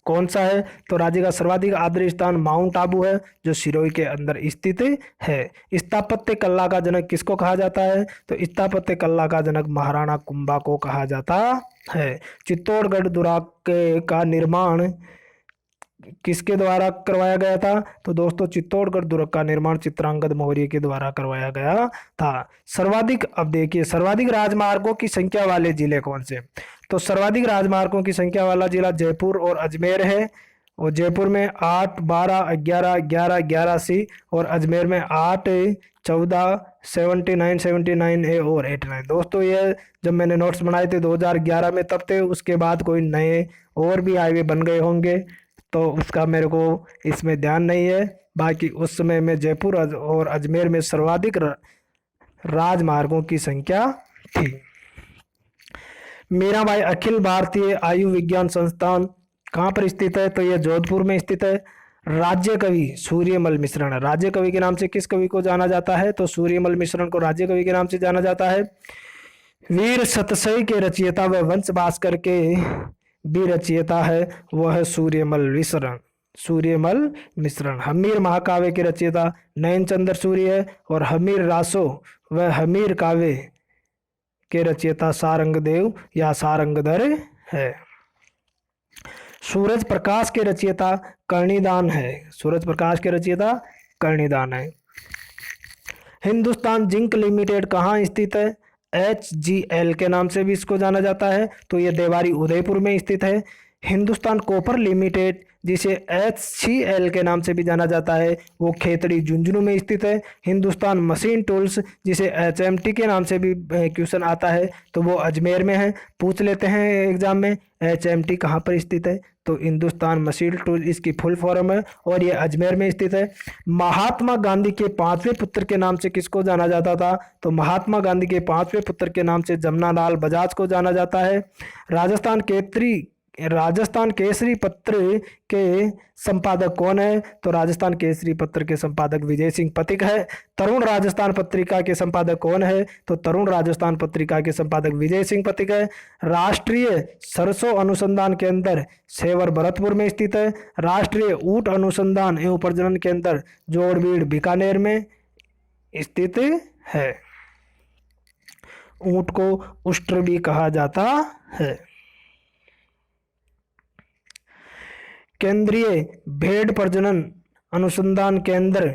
कौन सा है? तो राज्य का सर्वाधिक आर्द्र स्थान माउंट आबू है, जो सिरोही के अंदर स्थित है। स्थापत्य कला का जनक किसको कहा जाता है? तो स्थापत्य कला का जनक महाराणा कुंभा को कहा जाता है। चित्तौड़गढ़ दुर्ग का निर्माण किसके द्वारा करवाया गया था? तो दोस्तों चित्तौड़गढ़ दुर्ग का निर्माण चित्रांगद मौर्य के द्वारा करवाया गया था। सर्वाधिक, अब देखिए, सर्वाधिक राजमार्गों की संख्या वाले जिले कौन से? तो सर्वाधिक राजमार्गों की संख्या वाला जिला जयपुर और अजमेर है, और जयपुर में 8, 12, 11, 11, 11 सी, और अजमेर में 8, 14, 79, 79 ए और 89। दोस्तों ये जब मैंने नोट्स बनाए थे 2011 में तब थे, उसके बाद कोई नए और भी हाईवे बन गए होंगे, तो उसका मेरे को इसमें ध्यान नहीं है। बाकी उस समय में जयपुर और अजमेर में सर्वाधिक राजमार्गों की संख्या थी। मीराबाई अखिल भारतीय आयुर्विज्ञान संस्थान कहाँ पर स्थित है? तो यह जोधपुर में स्थित है। राज्य कवि सूर्यमल मिश्रण। राज्य कवि के नाम से किस कवि को जाना जाता है? तो सूर्यमल मिश्रण को राज्य कवि के नाम से जाना जाता है। वीर सतसई के रचयिता व वंश भास्कर के भी रचयिता है, वह है सूर्यमल मिश्रण। सूर्यमल मिश्रण। हमीर महाकाव्य के रचयिता नयनचंद्र सूर्य है, और हमीर रासो व हमीर काव्य के रचयिता सारंगदेव या सारंगधर है। सूरज प्रकाश के रचयिता कर्णिदान है। सूरज प्रकाश के रचयिता कर्णिदान है। हिंदुस्तान जिंक लिमिटेड कहाँ स्थित है? HGL के नाम से भी इसको जाना जाता है, तो ये देवारी उदयपुर में स्थित है। हिंदुस्तान कॉपर लिमिटेड जिसे HCL के नाम से भी जाना जाता है, वो खेतड़ी झुंझुनू में स्थित है। हिंदुस्तान मशीन टूल्स जिसे HMT के नाम से भी क्वेश्चन आता है, तो वो अजमेर में है। पूछ लेते हैं एग्जाम में HMT कहाँ पर स्थित है, तो हिंदुस्तान मशीन टूल इसकी फुल फॉर्म है, और ये अजमेर में स्थित है। महात्मा गांधी के पांचवें पुत्र के नाम से किसको जाना जाता था? तो महात्मा गांधी के पांचवें पुत्र के नाम से जमनालाल बजाज को जाना जाता है। राजस्थान केसरी पत्र के संपादक कौन है? तो राजस्थान केसरी पत्र के संपादक विजय सिंह पथिक है। तरुण राजस्थान पत्रिका के संपादक कौन है? तो तरुण राजस्थान पत्रिका के संपादक विजय सिंह पथिक है। राष्ट्रीय सरसों अनुसंधान केंद्र सेवर भरतपुर में स्थित है। राष्ट्रीय ऊंट अनुसंधान एवं प्रजनन केंद्र जोड़बीड़ बीकानेर में स्थित है। ऊंट को उष्ट्र भी कहा जाता है। केंद्रीय भेड़ प्रजनन अनुसंधान केंद्र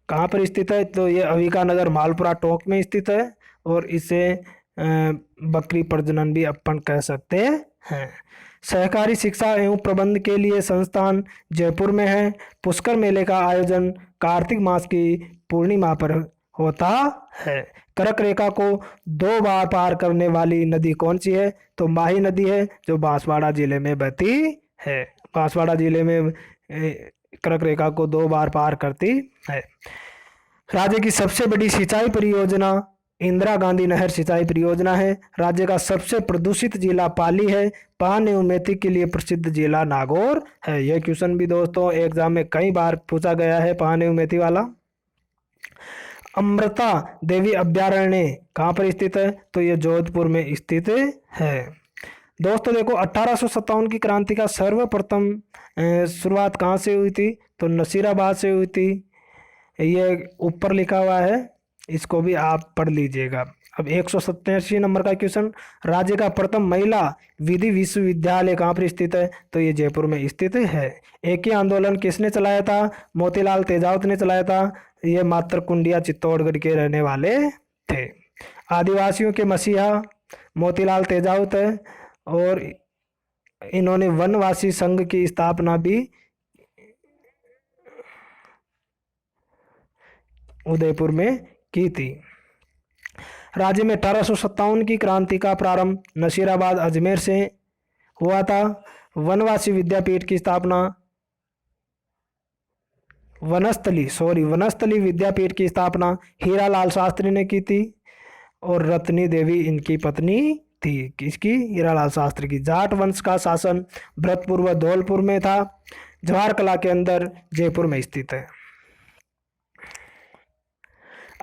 कहाँ पर स्थित है? तो ये अविका नगर मालपुरा टोंक में स्थित है, और इसे बकरी प्रजनन भी अपन कह सकते हैं। सहकारी शिक्षा एवं प्रबंध के लिए संस्थान जयपुर में है। पुष्कर मेले का आयोजन कार्तिक मास की पूर्णिमा पर होता है। कर्क रेखा को 2 बार पार करने वाली नदी कौन सी है? तो माही नदी है, जो बांसवाड़ा जिले में बहती है। बांसवाड़ा जिले में कर्क रेखा को 2 बार पार करती है। राज्य की सबसे बड़ी सिंचाई परियोजना इंदिरा गांधी नहर सिंचाई परियोजना है। राज्य का सबसे प्रदूषित जिला पाली है। पान एवं मेथी के लिए प्रसिद्ध जिला नागौर है। यह क्वेश्चन भी दोस्तों एग्जाम में कई बार पूछा गया है, पान एवं मेथी वाला। अमृता देवी अभ्यारण्य कहाँ पर स्थित है? तो यह जोधपुर में स्थित है। दोस्तों देखो, 1857 की क्रांति का सर्वप्रथम शुरुआत कहाँ से हुई थी? तो नसीराबाद से हुई थी। ये ऊपर लिखा हुआ है, इसको भी आप पढ़ लीजिएगा। अब 187 नंबर का क्वेश्चन, राज्य का प्रथम महिला विधि विश्वविद्यालय कहाँ पर स्थित है? तो ये जयपुर में स्थित है। एक ही आंदोलन किसने चलाया था? मोतीलाल तेजावत ने चलाया था। ये मातरकुंडिया चित्तौड़गढ़ के रहने वाले थे। आदिवासियों के मसीहा मोतीलाल तेजावत है, और इन्होंने वनवासी संघ की स्थापना भी उदयपुर में की थी। राज्य में 1857 की क्रांति का प्रारंभ नसीराबाद अजमेर से हुआ था। वनवासी विद्यापीठ की स्थापना वनस्थली विद्यापीठ की स्थापना हीरालाल शास्त्री ने की थी, और रत्नी देवी इनकी पत्नी थी। किसकी? हीरालाल शास्त्री की। जाट वंश का शासन भरतपुर व धौलपुर में था। जवाहर कला के अंदर जयपुर में स्थित है।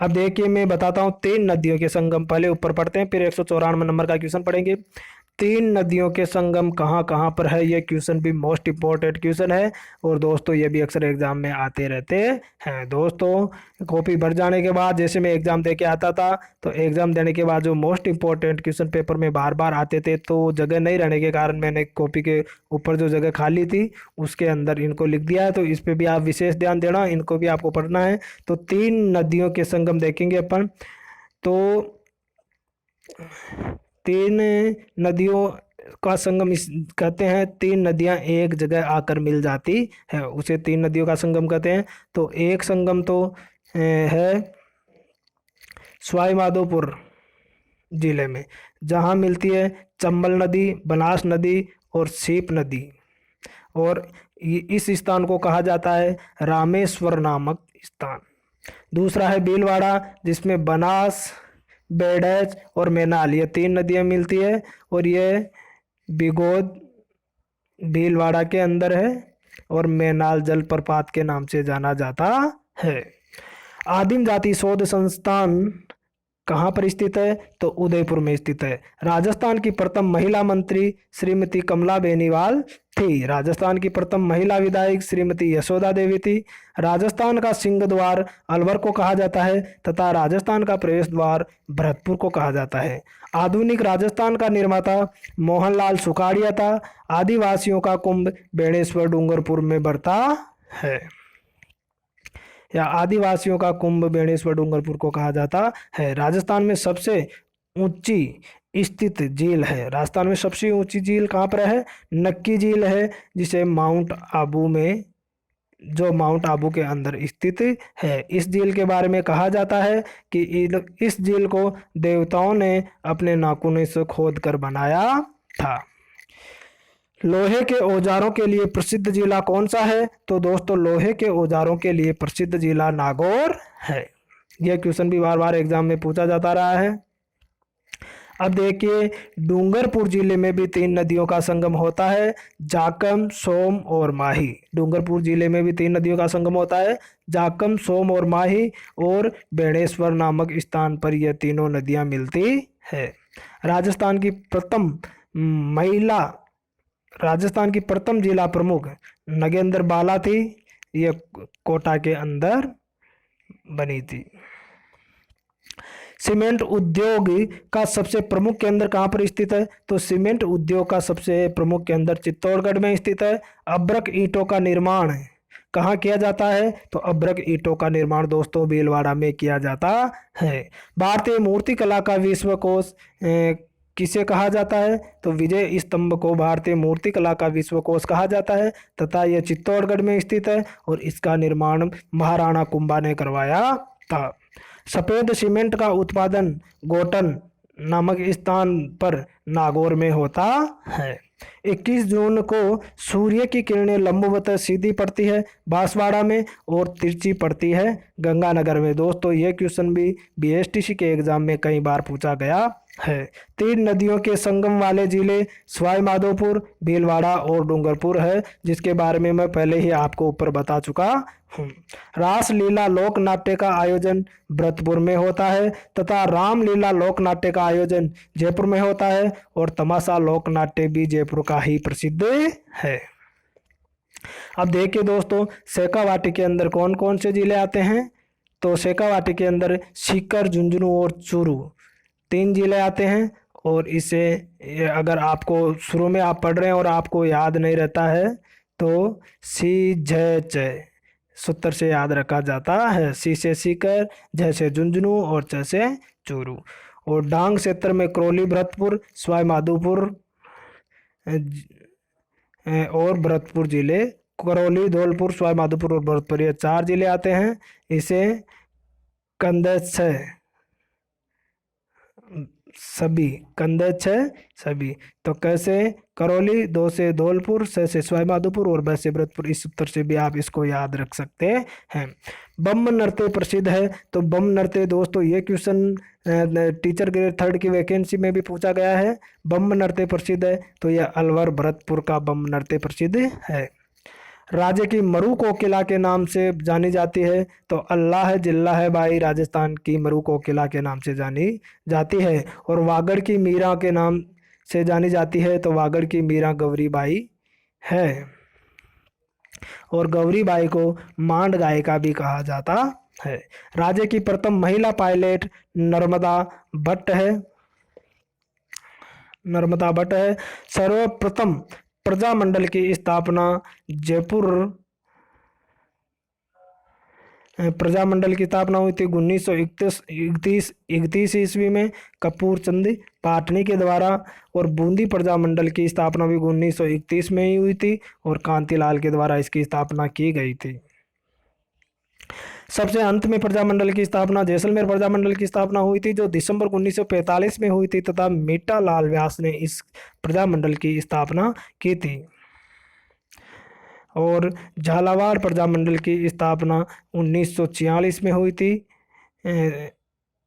अब देखिए मैं बताता हूँ 3 नदियों के संगम, पहले ऊपर पढ़ते हैं फिर 194 नंबर का क्वेश्चन पढ़ेंगे। 3 नदियों के संगम कहाँ कहाँ पर है? ये क्वेश्चन भी मोस्ट इम्पोर्टेंट क्वेश्चन है, और दोस्तों ये भी अक्सर एग्जाम में आते रहते हैं। दोस्तों कॉपी भर जाने के बाद, जैसे मैं एग्जाम दे के आता था, तो एग्जाम देने के बाद जो मोस्ट इम्पोर्टेंट क्वेश्चन पेपर में बार बार आते थे, तो जगह नहीं रहने के कारण मैंने कॉपी के ऊपर जो जगह खाली थी उसके अंदर इनको लिख दिया है। तो इस पर भी आप विशेष ध्यान देना, इनको भी आपको पढ़ना है। तो 3 नदियों के संगम देखेंगे अपन। तो 3 नदियों का संगम कहते हैं, 3 नदियां एक जगह आकर मिल जाती है, उसे 3 नदियों का संगम कहते हैं। तो एक संगम तो है सवाई माधोपुर जिले में, जहां मिलती है चंबल नदी, बनास नदी और सीप नदी, और इस स्थान को कहा जाता है रामेश्वर नामक स्थान। दूसरा है भीलवाड़ा, जिसमें बनास, बेडैच और मैनाल ये 3 नदियां मिलती है, और ये बिगोद भीलवाड़ा के अंदर है और मैनाल जलप्रपात के नाम से जाना जाता है। आदिम जाति शोध संस्थान कहाँ पर स्थित है? तो उदयपुर में स्थित है। राजस्थान की प्रथम महिला मंत्री श्रीमती कमला बेनीवाल थी। राजस्थान की प्रथम महिला विधायक श्रीमती यशोदा देवी थी। राजस्थान का सिंह द्वार अलवर को कहा जाता है तथा राजस्थान का प्रवेश द्वार भरतपुर को कहा जाता है। आधुनिक राजस्थान का निर्माता मोहनलाल सुखाड़िया था। आदिवासियों का कुंभ बेणेश्वर डूंगरपुर में बढ़ता है, या आदिवासियों का कुंभ बेणेश्वर डूंगरपुर को कहा जाता है। राजस्थान में सबसे ऊंची स्थित झील है। राजस्थान में सबसे ऊंची झील कहाँ पर है? नक्की झील है, जिसे माउंट आबू में, जो माउंट आबू के अंदर स्थित है। इस झील के बारे में कहा जाता है कि इस झील को देवताओं ने अपने नाखूनों से खोद कर बनाया था। लोहे के औजारों के लिए प्रसिद्ध जिला कौन सा है? तो दोस्तों लोहे के औजारों के लिए प्रसिद्ध जिला नागौर है। यह क्वेश्चन भी बार बार एग्जाम में पूछा जाता रहा है। अब देखिए, डूंगरपुर जिले में भी 3 नदियों का संगम होता है, जाकम, सोम और माही। डूंगरपुर जिले में भी 3 नदियों का संगम होता है, जाकम, सोम और माही, और बेणेश्वर नामक स्थान पर यह तीनों नदियां मिलती है। राजस्थान की प्रथम जिला प्रमुख नगेंद्र बाला थी। यह कोटा के अंदर बनी थी। सीमेंट उद्योग का सबसे प्रमुख केंद्र कहाँ पर स्थित है? तो सीमेंट उद्योग का सबसे प्रमुख केंद्र चित्तौड़गढ़ में स्थित है। अभ्रक ईंटों का निर्माण कहाँ किया जाता है? तो अभ्रक ईंटों का निर्माण दोस्तों भीलवाड़ा में किया जाता है। भारतीय मूर्तिकला का विश्वकोश किसे कहा जाता है? तो विजय स्तंभ को भारतीय मूर्तिकला का विश्वकोश कहा जाता है तथा यह चित्तौड़गढ़ में स्थित है और इसका निर्माण महाराणा कुंभा ने करवाया था। सफेद सीमेंट का उत्पादन गोटन नामक स्थान पर नागौर में होता है। 21 जून को सूर्य की किरणें लंबवत सीधी पड़ती है बांसवाड़ा में और तिरछी पड़ती है गंगानगर में। दोस्तों ये क्वेश्चन भी बीएसटीसी के एग्जाम में कई बार पूछा गया है। 3 नदियों के संगम वाले जिले सवाई माधोपुर, भीलवाड़ा और डूंगरपुर है, जिसके बारे में मैं पहले ही आपको ऊपर बता चुका हूँ। रासलीला लोक नाट्य का आयोजन भरतपुर में होता है तथा रामलीला लोक नाट्य का आयोजन जयपुर में होता है और तमाशा लोक नाट्य भी जयपुर का ही प्रसिद्ध है। अब देखिए दोस्तों, शेखावाटी के अंदर कौन कौन से जिले आते हैं? तो शेखावाटी के अंदर सीकर, झुंझुनू और चूरू 3 जिले आते हैं। और इसे अगर आपको शुरू में आप पढ़ रहे हैं और आपको याद नहीं रहता है तो सी झ च सूत्र से याद रखा जाता है। सी से सीकर, झ से झुंझुनू और च से चूरू। और डांग क्षेत्र में करौली, भरतपुर, सवाई माधोपुर और भरतपुर जिले, करौली, धौलपुर, सवाई माधोपुर और भरतपुर, ये 4 जिले आते हैं। इसे कंदच सभी। तो कैसे? करौली, 2 से धौलपुर, से सवाई माधोपुर और ब से भरतपुर। इस सूत्र से भी आप इसको याद रख सकते हैं। बम नृत्य प्रसिद्ध है। तो बम नृत्य दोस्तों ये क्वेश्चन टीचर ग्रेड 3 की वैकेंसी में भी पूछा गया है। बम नृत्य प्रसिद्ध है तो यह अलवर भरतपुर का बम नृत्य प्रसिद्ध है। राज्य की मरु कोकिला के नाम से जानी जाती है। तो अल्लाह जिल्ला है भाई, राजस्थान की मरु कोकिला के नाम से जानी जाती है। और वागड़ की मीरा के नाम से जानी जाती है। तो वागड़ की मीरा गौरी बाई है। और गौरी बाई को मांड गायिका भी कहा जाता है। राज्य की प्रथम महिला पायलट नर्मदा भट्ट है। सर्वप्रथम प्रजामंडल की स्थापना हुई थी 1931 ईस्वी में कपूर चंद पाटनी के द्वारा। और बूंदी प्रजामंडल की स्थापना भी 1931 में ही हुई थी और कांतिलाल के द्वारा इसकी स्थापना की गई थी। सबसे अंत में प्रजामंडल की स्थापना जैसलमेर प्रजामंडल की स्थापना हुई थी जो दिसंबर 1945 में हुई थी तथा मीठा लाल व्यास ने इस प्रजामंडल की स्थापना की थी। और झालावाड़ प्रजामंडल की स्थापना 1946 में हुई थी।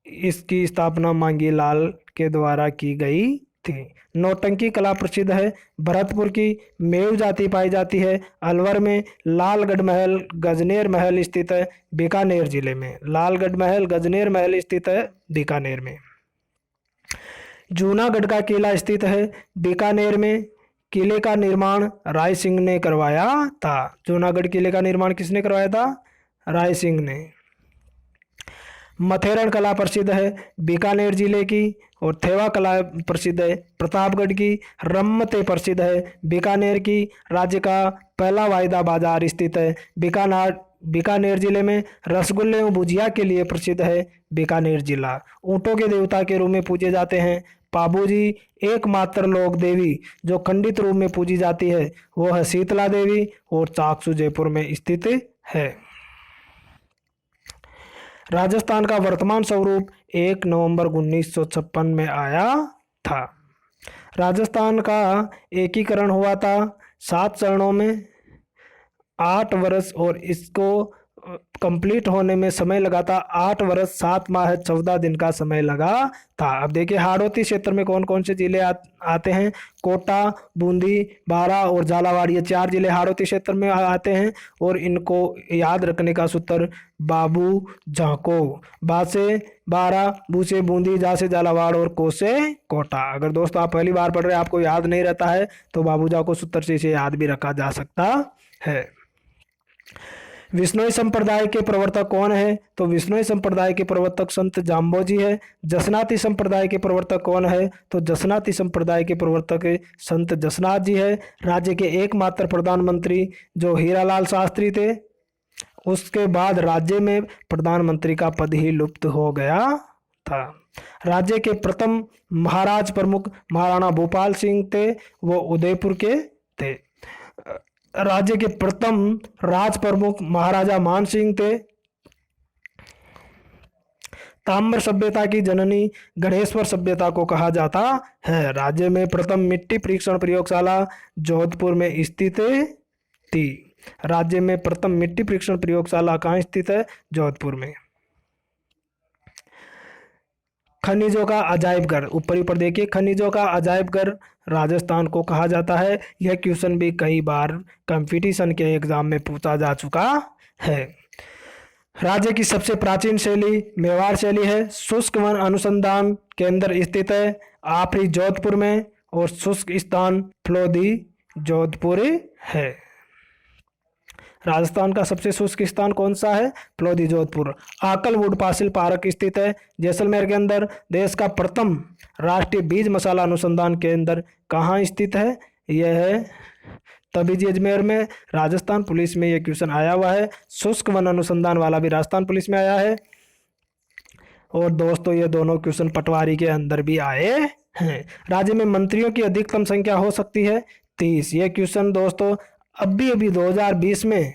इसकी स्थापना मांगी लाल के द्वारा की गई थी। नौटंकी कला प्रसिद्ध है। भरतपुर की मेव जाति पाई जाती है। अलवर में लालगढ़ महल गजनेर महल स्थित है बीकानेर जिले में। लालगढ़ महल गजनेर महल स्थित है बीकानेर में। जूनागढ़ का किला स्थित है बीकानेर में। किले का निर्माण राय सिंह ने करवाया था। जूनागढ़ किले का निर्माण किसने करवाया था? राय सिंह ने। मथेरण कला प्रसिद्ध है बीकानेर जिले की। और थेवा कला प्रसिद्ध है प्रतापगढ़ की। रम्मते प्रसिद्ध है बीकानेर की। राज्य का पहला वायदा बाजार स्थित है बीकानेर जिले में। रसगुल्ले और भुजिया के लिए प्रसिद्ध है बीकानेर जिला। ऊँटों के देवता के रूप में पूजे जाते हैं पाबूजी। एकमात्र लोक देवी जो खंडित रूप में पूजी जाती है वो है शीतला देवी और चाकसू जयपुर में स्थित है। राजस्थान का वर्तमान स्वरूप 1 नवंबर 1956 में आया था। राजस्थान का एकीकरण हुआ था 7 चरणों में 8 वर्ष और इसको कंप्लीट होने में समय लगा था 8 वर्ष 7 माह 14 दिन का समय लगा था। अब देखिए हाड़ौती क्षेत्र में कौन कौन से जिले आते हैं। कोटा, बूंदी, बारा और झालावाड़, ये 4 जिले हाड़ौती क्षेत्र में आते हैं। और इनको याद रखने का सूत्र बाबू झाको। बा से बारा, बू से बूंदी, जा से झालावाड़ और को से कोटा। अगर दोस्तों आप पहली बार पढ़ रहे हैं आपको याद नहीं रहता है तो बाबू झाको सूत्र से इसे याद भी रखा जा सकता है। विश्नोई संप्रदाय के प्रवर्तक कौन है? तो विश्नोई संप्रदाय के प्रवर्तक संत जाम्बोजी है। जसनाती संप्रदाय के प्रवर्तक कौन है? तो जसनाती संप्रदाय के प्रवर्तक संत जसनाथ जी है। राज्य के एकमात्र प्रधानमंत्री जो हीरालाल शास्त्री थे। उसके बाद राज्य में प्रधानमंत्री का पद ही लुप्त हो गया था। राज्य के प्रथम महाराज प्रमुख महाराणा भूपाल सिंह थे, वो उदयपुर के थे। राज्य के प्रथम राज प्रमुख महाराजा मान सिंह थे। ताम्र सभ्यता की जननी गणेश्वर सभ्यता को कहा जाता है। राज्य में प्रथम मिट्टी परीक्षण प्रयोगशाला जोधपुर में स्थित थी। राज्य में प्रथम मिट्टी परीक्षण प्रयोगशाला कहाँ स्थित है? जोधपुर में। खनिजों का अजायब घर, ऊपर देखिए, खनिजों का अजायब घर राजस्थान को कहा जाता है। यह क्वेश्चन भी कई बार कंपटीशन के एग्जाम में पूछा जा चुका है। राज्य की सबसे प्राचीन शैली मेवाड़ शैली है। शुष्क वन अनुसंधान केंद्र स्थित है आफरी जोधपुर में और शुष्क स्थान फ्लोदी जोधपुर है। राजस्थान का सबसे शुष्क स्थान कौन सा है? फ्लोदी जोधपुर। आकलवुड पासिल पार्क स्थित है जैसलमेर के अंदर। देश का प्रथम राष्ट्रीय बीज मसाला अनुसंधान केंद्र कहाँ स्थित है? यह है तबीजी अजमेर में। राजस्थान पुलिस में यह क्वेश्चन आया हुआ है। शुष्क वन अनुसंधान वाला भी राजस्थान पुलिस में आया है। और दोस्तों ये दोनों क्वेश्चन पटवारी के अंदर भी आए हैं। राज्य में मंत्रियों की अधिकतम संख्या हो सकती है 30। यह क्वेश्चन दोस्तों अभी 2020 में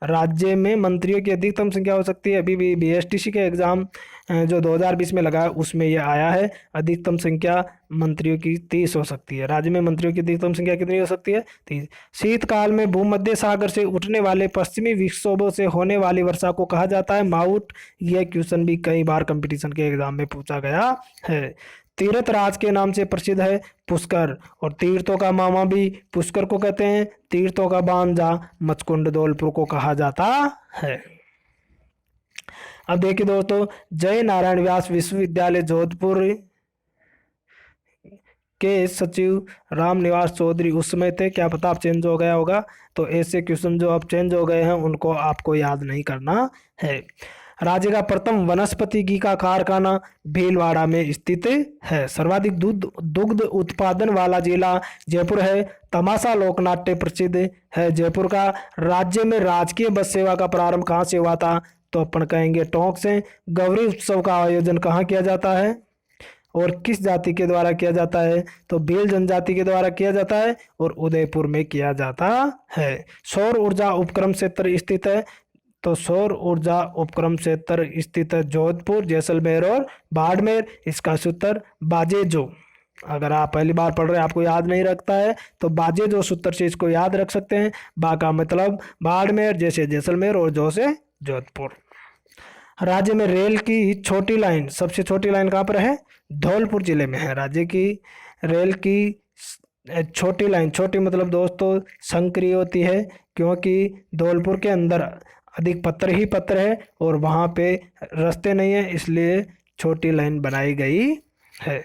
राज्य में मंत्रियों की अधिकतम संख्या हो सकती है। अभी भी बीएसटीसी के एग्जाम जो 2020 में लगा है उसमें यह आया है। अधिकतम संख्या मंत्रियों की 30 हो सकती है। राज्य में मंत्रियों की अधिकतम संख्या कितनी हो सकती है? 30। शीतकाल में भूमध्य सागर से उठने वाले पश्चिमी विक्षोभों से होने वाली वर्षा को कहा जाता है माउट। यह क्वेश्चन भी कई बार कंपटीशन के एग्जाम में पूछा गया है। तीर्थ राज के नाम से प्रसिद्ध है पुष्कर और तीर्थों का मामा भी पुष्कर को कहते हैं। तीर्थों का बांजा मचकुंड धौलपुर को कहा जाता है। अब देखिए दोस्तों, जय नारायण व्यास विश्वविद्यालय जोधपुर के सचिव रामनिवास चौधरी उस समय थे। क्या पता आप चेंज हो गया होगा। तो ऐसे क्वेश्चन जो अब चेंज हो गए हैं उनको आपको याद नहीं करना है। राज्य का प्रथम वनस्पति घी का कारखाना भीलवाड़ा में स्थित है। सर्वाधिक दुग्ध उत्पादन वाला जिला जयपुर है। तमाशा लोकनाट्य प्रसिद्ध है जयपुर का। राज्य में राजकीय बस सेवा का प्रारंभ कहाँ से हुआ था? तो अपन कहेंगे टोंक से। गौरी उत्सव का आयोजन कहाँ किया जाता है और किस जाति के द्वारा किया जाता है? तो भील जनजाति के द्वारा किया जाता है और उदयपुर में किया जाता है। सौर ऊर्जा उपक्रम क्षेत्र स्थित है। तो सौर ऊर्जा उपक्रम क्षेत्र स्थित है जोधपुर, जैसलमेर और बाड़मेर। इसका सूत्र बाजेजो। अगर आप पहली बार पढ़ रहे हैं आपको याद नहीं रखता है तो बाजेजो सूत्र से इसको याद रख सकते हैं। बा का मतलब बाड़मेर, जैसे जैसलमेर और जो से जोधपुर। राज्य में रेल की छोटी लाइन, सबसे छोटी लाइन कहाँ पर है? धौलपुर जिले में है। राज्य की रेल की छोटी लाइन, छोटी मतलब दोस्तों संकरी होती है, क्योंकि धौलपुर के अंदर अधिक पत्थर ही पत्थर है और वहाँ पे रास्ते नहीं है, इसलिए छोटी लाइन बनाई गई है।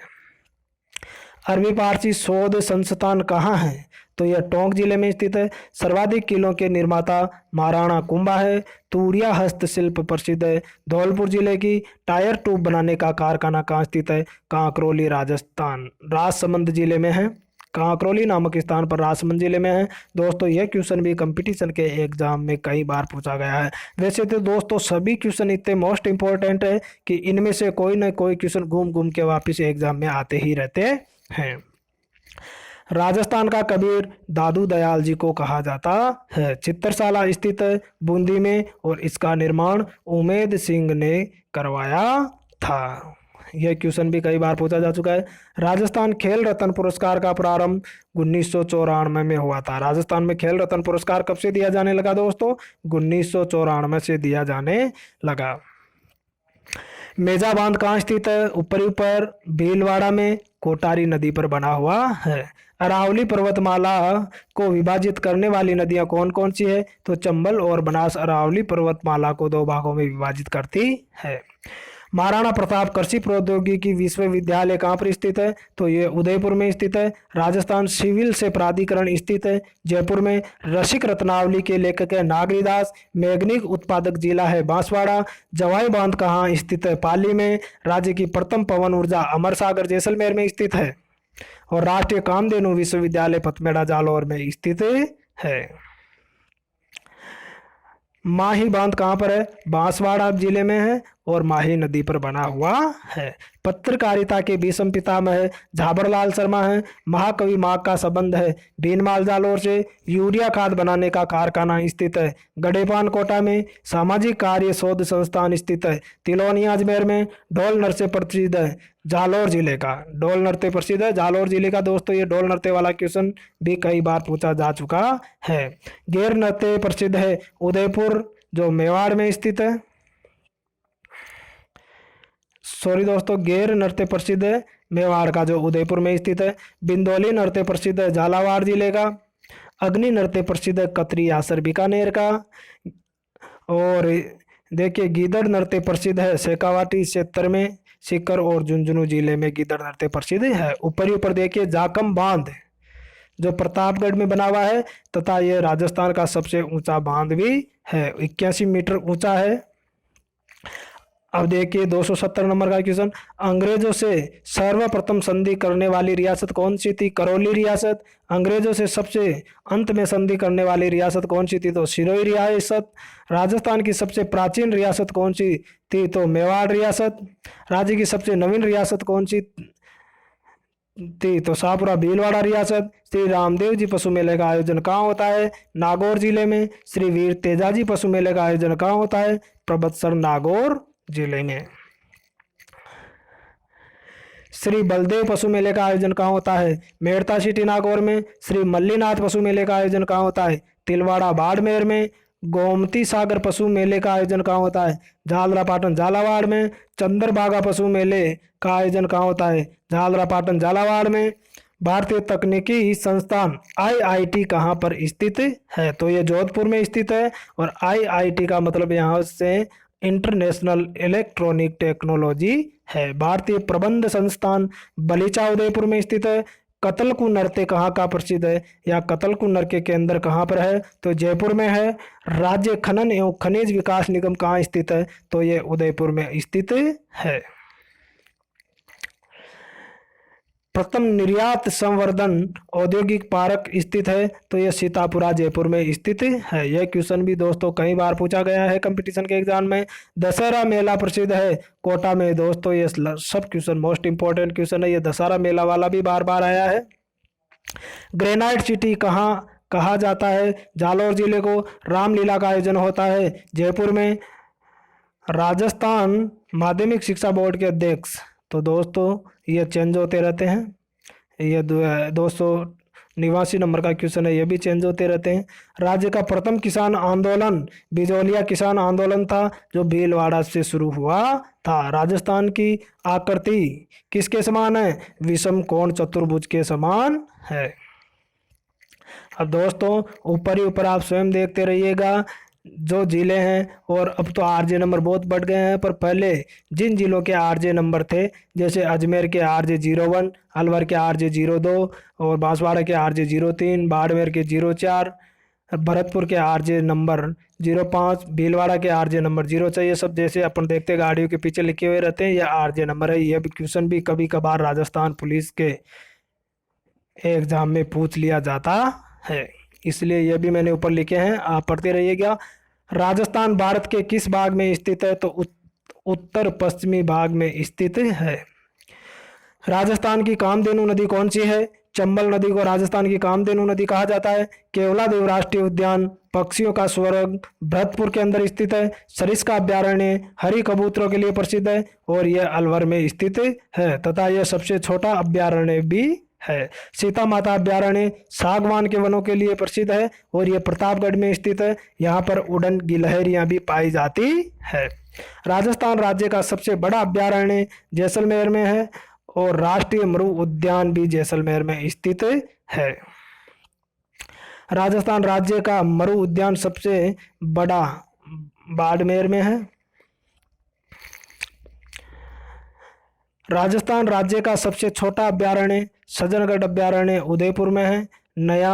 अरबी फारसी शोध संस्थान कहाँ है? तो यह टोंक जिले में स्थित है। सर्वाधिक किलों के निर्माता महाराणा कुंभा है। तूरिया हस्तशिल्प प्रसिद्ध है। धौलपुर जिले की टायर ट्यूब बनाने का कारखाना कहाँ स्थित है? कांकरोली राजस्थान, राजसमंद जिले में है। कांकरोली नामक स्थान पर राजसमंद जिले में है। दोस्तों यह क्वेश्चन भी कंपटीशन के एग्जाम में कई बार पूछा गया है। वैसे तो दोस्तों सभी क्वेश्चन इतने मोस्ट इंपॉर्टेंट है कि इनमें से कोई ना कोई क्वेश्चन घूम घूम के वापस एग्जाम में आते ही रहते हैं। राजस्थान का कबीर दादू दयाल जी को कहा जाता है। चित्रशाला स्थित है बूंदी में और इसका निर्माण उमेद सिंह ने करवाया था। यह क्वेश्चन भी कई बार पूछा जा चुका है। राजस्थान खेल रत्न पुरस्कार का प्रारंभ 1994 में हुआ था। राजस्थान में खेल रत्न पुरस्कार कब से दिया जाने लगा दोस्तों? 1994 से दिया जाने लगा। मेजा बांध कहाँ स्थित है? ऊपर भीलवाड़ा में कोटारी नदी पर बना हुआ है। अरावली पर्वतमाला को विभाजित करने वाली नदियां कौन कौन सी है? तो चंबल और बनास अरावली पर्वतमाला को दो भागों में विभाजित करती है। महाराणा प्रताप कृषि प्रौद्योगिकी विश्वविद्यालय कहाँ पर स्थित है? तो ये उदयपुर में स्थित है। राजस्थान सिविल से प्राधिकरण स्थित है जयपुर में। रसिक रत्नावली के लेखक है नागरीदास। मैग्नीक उत्पादक जिला है बांसवाड़ा। जवाई बांध कहाँ स्थित है? पाली में। राज्य की प्रथम पवन ऊर्जा अमर सागर जैसलमेर में स्थित है। और राष्ट्रीय कामधेनु विश्वविद्यालय पथमेड़ा जालौर में स्थित है। माही बांध कहाँ पर है? बांसवाड़ा जिले में है और माही नदी पर बना हुआ है। पत्रकारिता के भीषम पितामह झाबरलाल शर्मा है। महाकवि माघ का संबंध है भीनमाल जालोर से। यूरिया खाद बनाने का कारखाना स्थित है गड़ेपान कोटा में। सामाजिक कार्य शोध संस्थान स्थित है तिलोनिया अजमेर में। ढोल नृत्य प्रसिद्ध है जालोर जिले का। ढोल नृत्य प्रसिद्ध है जालोर जिले का। दोस्तों ये ढोल नृत्य वाला क्वेश्चन भी कई बार पूछा जा चुका है। गैर नृत्य प्रसिद्ध है उदयपुर जो मेवाड़ में स्थित है। सॉरी दोस्तों, गैर नृत्य प्रसिद्ध है मेवाड़ का जो उदयपुर में स्थित है। बिंदौली नृत्य प्रसिद्ध है झालावाड़ जिले का। अग्नि नृत्य प्रसिद्ध है कतरी आसर बीकानेर का। और देखिए गीदड़ नृत्य प्रसिद्ध है शेखावाटी क्षेत्र में। सीकर और झुंझुनू जिले में गीदड़ नृत्य प्रसिद्ध है। ऊपर देखिए जाकम बांध जो प्रतापगढ़ में बना हुआ है तथा यह राजस्थान का सबसे ऊंचा बांध भी है, 81 मीटर ऊंचा है। अब देखिए 270 नंबर का क्वेश्चन, अंग्रेजों से सर्वप्रथम संधि करने वाली रियासत कौन सी थी? करौली रियासत। अंग्रेजों से सबसे अंत में संधि करने वाली रियासत कौन सी थी? तो सिरोही रियासत। राजस्थान की सबसे प्राचीन रियासत कौन सी थी? तो मेवाड़ रियासत। राज्य की सबसे नवीन रियासत कौन सी थी? तो शाहपुरा भीलवाड़ा रियासत। श्री रामदेव जी पशु मेले का आयोजन कहाँ होता है? नागौर जिले में। श्री वीर तेजाजी पशु मेले का आयोजन कहाँ होता है? प्रबत्सर नागौर जिले में। श्री बलदेव पशु मेले का आयोजन कहाँ होता है? मेड़ता सिटी नागौर में। श्री मल्लीनाथ पशु मेले का आयोजन कहाँ होता है? तिलवाड़ा बाड़मेर में। गोमती सागर पशु मेले का आयोजन कहाँ होता है? झालरापाटन झालावाड़ में। चंद्रभागा पशु मेले का आयोजन कहाँ होता है? झालरापाटन झालावाड़ में। भारतीय तकनीकी संस्थान IIT कहाँ पर स्थित है? तो ये जोधपुर में स्थित है। और IIT का मतलब यहाँ से इंटरनेशनल इलेक्ट्रॉनिक टेक्नोलॉजी है। भारतीय प्रबंध संस्थान बलीचा उदयपुर में स्थित है। कतलकु नृत्य कहाँ का प्रसिद्ध है या कतलकु नृत्य के अंदर कहाँ पर है? तो जयपुर में है। राज्य खनन एवं खनिज विकास निगम कहाँ स्थित है? तो ये उदयपुर में स्थित है। प्रथम निर्यात संवर्धन औद्योगिक पार्क स्थित है? तो यह सीतापुरा जयपुर में स्थित है। यह क्वेश्चन भी दोस्तों कई बार पूछा गया है कंपटीशन के एग्जाम में। दशहरा मेला प्रसिद्ध है कोटा में। दोस्तों ये सब क्वेश्चन मोस्ट इंपॉर्टेंट क्वेश्चन है। ये दशहरा मेला वाला भी बार बार आया है। ग्रेनाइट सिटी कहाँ कहा जाता है? जालौर जिले को। रामलीला का आयोजन होता है जयपुर में। राजस्थान माध्यमिक शिक्षा बोर्ड के अध्यक्ष, तो दोस्तों ये चेंज होते रहते हैं। ये दोस्तों 89 नंबर का क्वेश्चन है, ये भी चेंज होते रहते हैं। राज्य का प्रथम किसान आंदोलन बिजोलिया किसान आंदोलन था, जो भीलवाड़ा से शुरू हुआ था। राजस्थान की आकृति किसके समान है? विषम कोण चतुर्भुज के समान है। अब दोस्तों ऊपर ही ऊपर आप स्वयं देखते रहिएगा जो जिले हैं, और अब तो आरजे नंबर बहुत बढ़ गए हैं, पर पहले जिन जिलों के आरजे नंबर थे, जैसे अजमेर के आरजे 01, अलवर के आरजे 02, और बांसवाड़ा के आरजे 03, बाड़मेर के 04, भरतपुर के आरजे नंबर 05, भीलवाड़ा के आरजे नंबर 06, ये सब जैसे अपन देखते गाड़ियों के पीछे लिखे हुए रहते हैं, ये आरजे नंबर है। ये भी क्वेश्चन भी कभी कभार राजस्थान पुलिस के एग्जाम में पूछ लिया जाता है, इसलिए ये भी मैंने ऊपर लिखे हैं, आप पढ़ते रहिएगा। राजस्थान भारत के किस भाग में स्थित है? तो उत्तर पश्चिमी भाग में स्थित है। राजस्थान की कामधेनु नदी कौन सी है? चंबल नदी को राजस्थान की कामधेनु नदी कहा जाता है। केवलादेव राष्ट्रीय उद्यान पक्षियों का स्वर्ग भरतपुर के अंदर स्थित है। सरिस्का अभ्यारण्य हरी कबूतरों के लिए प्रसिद्ध है, और यह अलवर में स्थित है, तथा यह सबसे छोटा अभ्यारण्य भी है। सीता माता अभ्यारण्य सागवान के वनों के लिए प्रसिद्ध है, और यह प्रतापगढ़ में स्थित है। यहाँ पर उड़न गिलहरियां भी पाई जाती है। राजस्थान राज्य का सबसे बड़ा अभ्यारण्य जैसलमेर में है, और राष्ट्रीय मरु उद्यान भी जैसलमेर में स्थित है। राजस्थान राज्य का मरु उद्यान सबसे बड़ा बाड़मेर में है। राजस्थान राज्य का सबसे छोटा अभ्यारण्य सज्जनगढ़ अभ्यारण्य उदयपुर में है। नया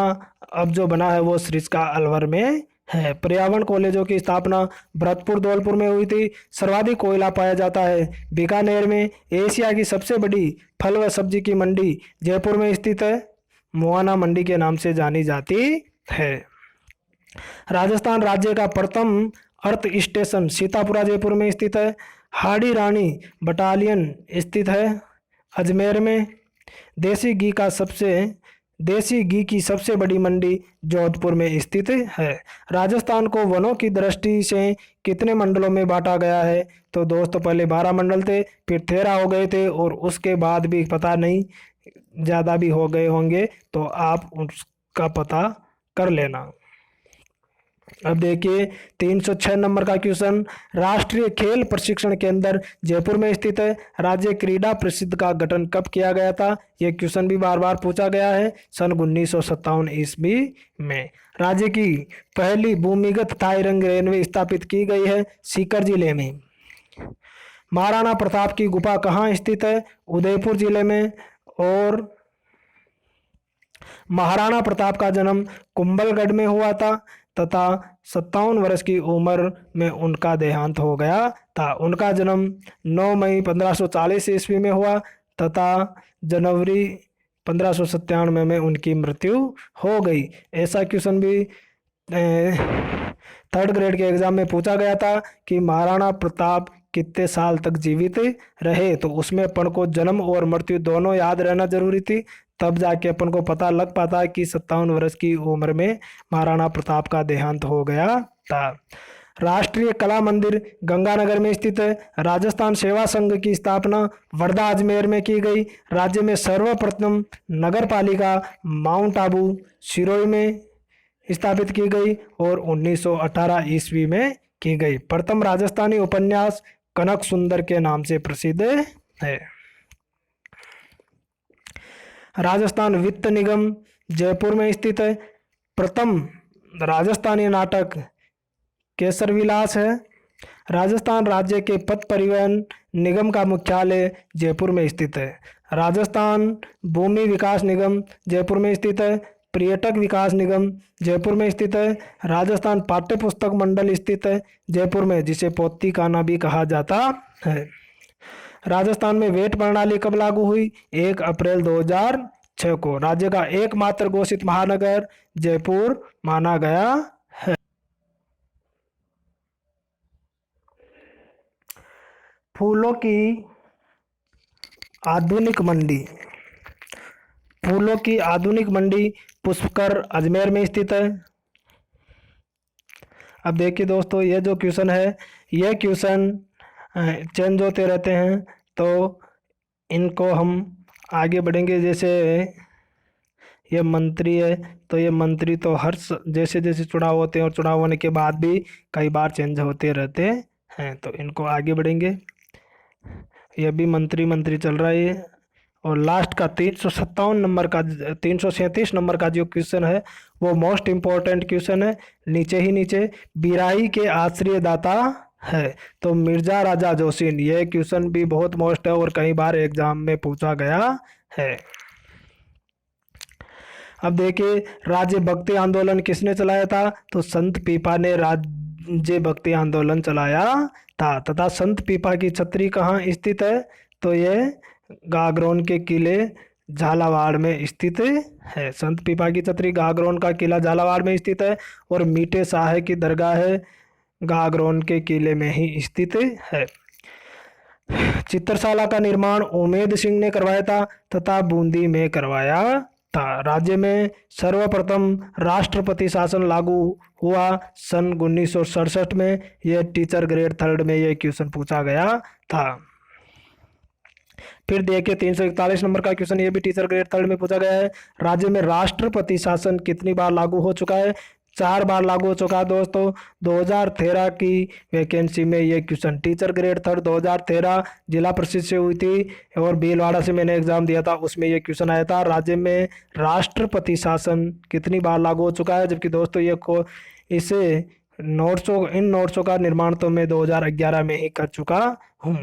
अब जो बना है वो सरिस्का अलवर में है। पर्यावरण कॉलेजों की स्थापना भरतपुर धौलपुर में हुई थी। सर्वाधिक कोयला पाया जाता है बीकानेर में। एशिया की सबसे बड़ी फल व सब्जी की मंडी जयपुर में स्थित है, मुआना मंडी के नाम से जानी जाती है। राजस्थान राज्य का प्रथम अर्थ स्टेशन सीतापुरा जयपुर में स्थित है। हाड़ी रानी बटालियन स्थित है अजमेर में। देसी घी की सबसे बड़ी मंडी जोधपुर में स्थित है। राजस्थान को वनों की दृष्टि से कितने मंडलों में बांटा गया है? तो दोस्तों पहले 12 मंडल थे, फिर 13 हो गए थे, और उसके बाद भी पता नहीं ज़्यादा भी हो गए होंगे, तो आप उसका पता कर लेना। अब देखिए 306 नंबर का क्वेश्चन, राष्ट्रीय खेल प्रशिक्षण केंद्र जयपुर में स्थित है। राज्य क्रीड़ा परिषद का गठन कब किया गया था? यह क्वेश्चन भी बार बार पूछा गया है, सन 1957 ईस्वी में। राज्य की पहली भूमिगत टाई रंग रेलवे स्थापित की गई है सीकर जिले में। महाराणा प्रताप की गुफा कहाँ स्थित है? उदयपुर जिले में। और महाराणा प्रताप का जन्म कुंभलगढ़ में हुआ था, तथा 57 वर्ष की उम्र में उनका देहांत हो गया था। उनका जन्म 9 मई 1540 ईस्वी में हुआ, तथा जनवरी 1597 में उनकी मृत्यु हो गई। ऐसा क्वेश्चन भी 3rd ग्रेड के एग्जाम में पूछा गया था कि महाराणा प्रताप कितने साल तक जीवित रहे, तो उसमें अपन को जन्म और मृत्यु दोनों याद रहना जरूरी थी, तब जाके अपन को पता लग पाता है कि 57 वर्ष की उम्र में महाराणा प्रताप का देहांत हो गया था। राष्ट्रीय कला मंदिर गंगानगर में स्थित है। राजस्थान सेवा संघ की स्थापना वर्धा अजमेर में की गई। राज्य में सर्वप्रथम नगर पालिका माउंट आबू सिरोही में स्थापित की गई और 1918 ईस्वी में की गई। प्रथम राजस्थानी उपन्यास कनक सुंदर के नाम से प्रसिद्ध है। राजस्थान वित्त निगम जयपुर में स्थित है। प्रथम राजस्थानी नाटक केसर विलास है। राजस्थान राज्य के पथ परिवहन निगम का मुख्यालय जयपुर में स्थित है। राजस्थान भूमि विकास निगम जयपुर में स्थित है। पर्यटक विकास निगम जयपुर में स्थित है। राजस्थान पाठ्य पुस्तक मंडल स्थित है जयपुर में, जिसे पोतीखाना भी कहा जाता है। राजस्थान में वेट प्रणाली कब लागू हुई? 1 अप्रैल 2006 को। राज्य का एकमात्र घोषित महानगर जयपुर माना गया है। फूलों की आधुनिक मंडी। फूलों की आधुनिक मंडी पुष्कर अजमेर में स्थित है। अब देखिए दोस्तों, यह जो क्वेश्चन है, यह क्वेश्चन चेंज होते रहते हैं, तो इनको हम आगे बढ़ेंगे। जैसे ये मंत्री है, तो ये मंत्री तो जैसे जैसे चुनाव होते हैं और चुनाव होने के बाद भी कई बार चेंज होते रहते हैं, तो इनको आगे बढ़ेंगे। ये भी मंत्री मंत्री चल रहा है ये। और लास्ट का 357 नंबर का 337 नंबर का जो क्वेश्चन है वो मोस्ट इम्पोर्टेंट क्वेश्चन है, नीचे ही नीचे, बिराई के आश्रय दाता है। तो मिर्जा राजा जोशीन, ये क्वेश्चन भी बहुत मोस्ट है और कई बार एग्जाम में पूछा गया है। अब देखिए, राज्य भक्ति आंदोलन किसने चलाया था? तो संत पीपा ने राज्य भक्ति आंदोलन चलाया था। तथा संत पीपा की छतरी कहाँ स्थित है? तो ये गागरोन के किले झालावाड़ में स्थित है। संत पीपा की छतरी गागरोन का किला झालावाड़ में स्थित है। और मीठे शाह की दरगाह है गागरोन के किले में ही स्थित है। चित्रशाला का निर्माण उमेद सिंह ने करवाया था तथा बूंदी में करवाया था। राज्य में सर्वप्रथम राष्ट्रपति शासन लागू हुआ सन 1967 में। यह टीचर ग्रेड 3 में यह क्वेश्चन पूछा गया था। फिर देखिए 341 नंबर का क्वेश्चन, ये भी टीचर ग्रेड 3 में पूछा गया है। राज्य में राष्ट्रपति शासन कितनी बार लागू हो चुका है? 4 बार लागू हो चुका है दोस्तों। 2013 की वैकेंसी में ये क्वेश्चन टीचर ग्रेड 3 2013 जिला परिषद से हुई थी और भीलवाड़ा से मैंने एग्जाम दिया था, उसमें ये क्वेश्चन आया था। राज्य में राष्ट्रपति शासन कितनी बार लागू हो चुका है? जबकि दोस्तों इन नोट्सों का निर्माण तो मैं 2011 में ही कर चुका हूँ।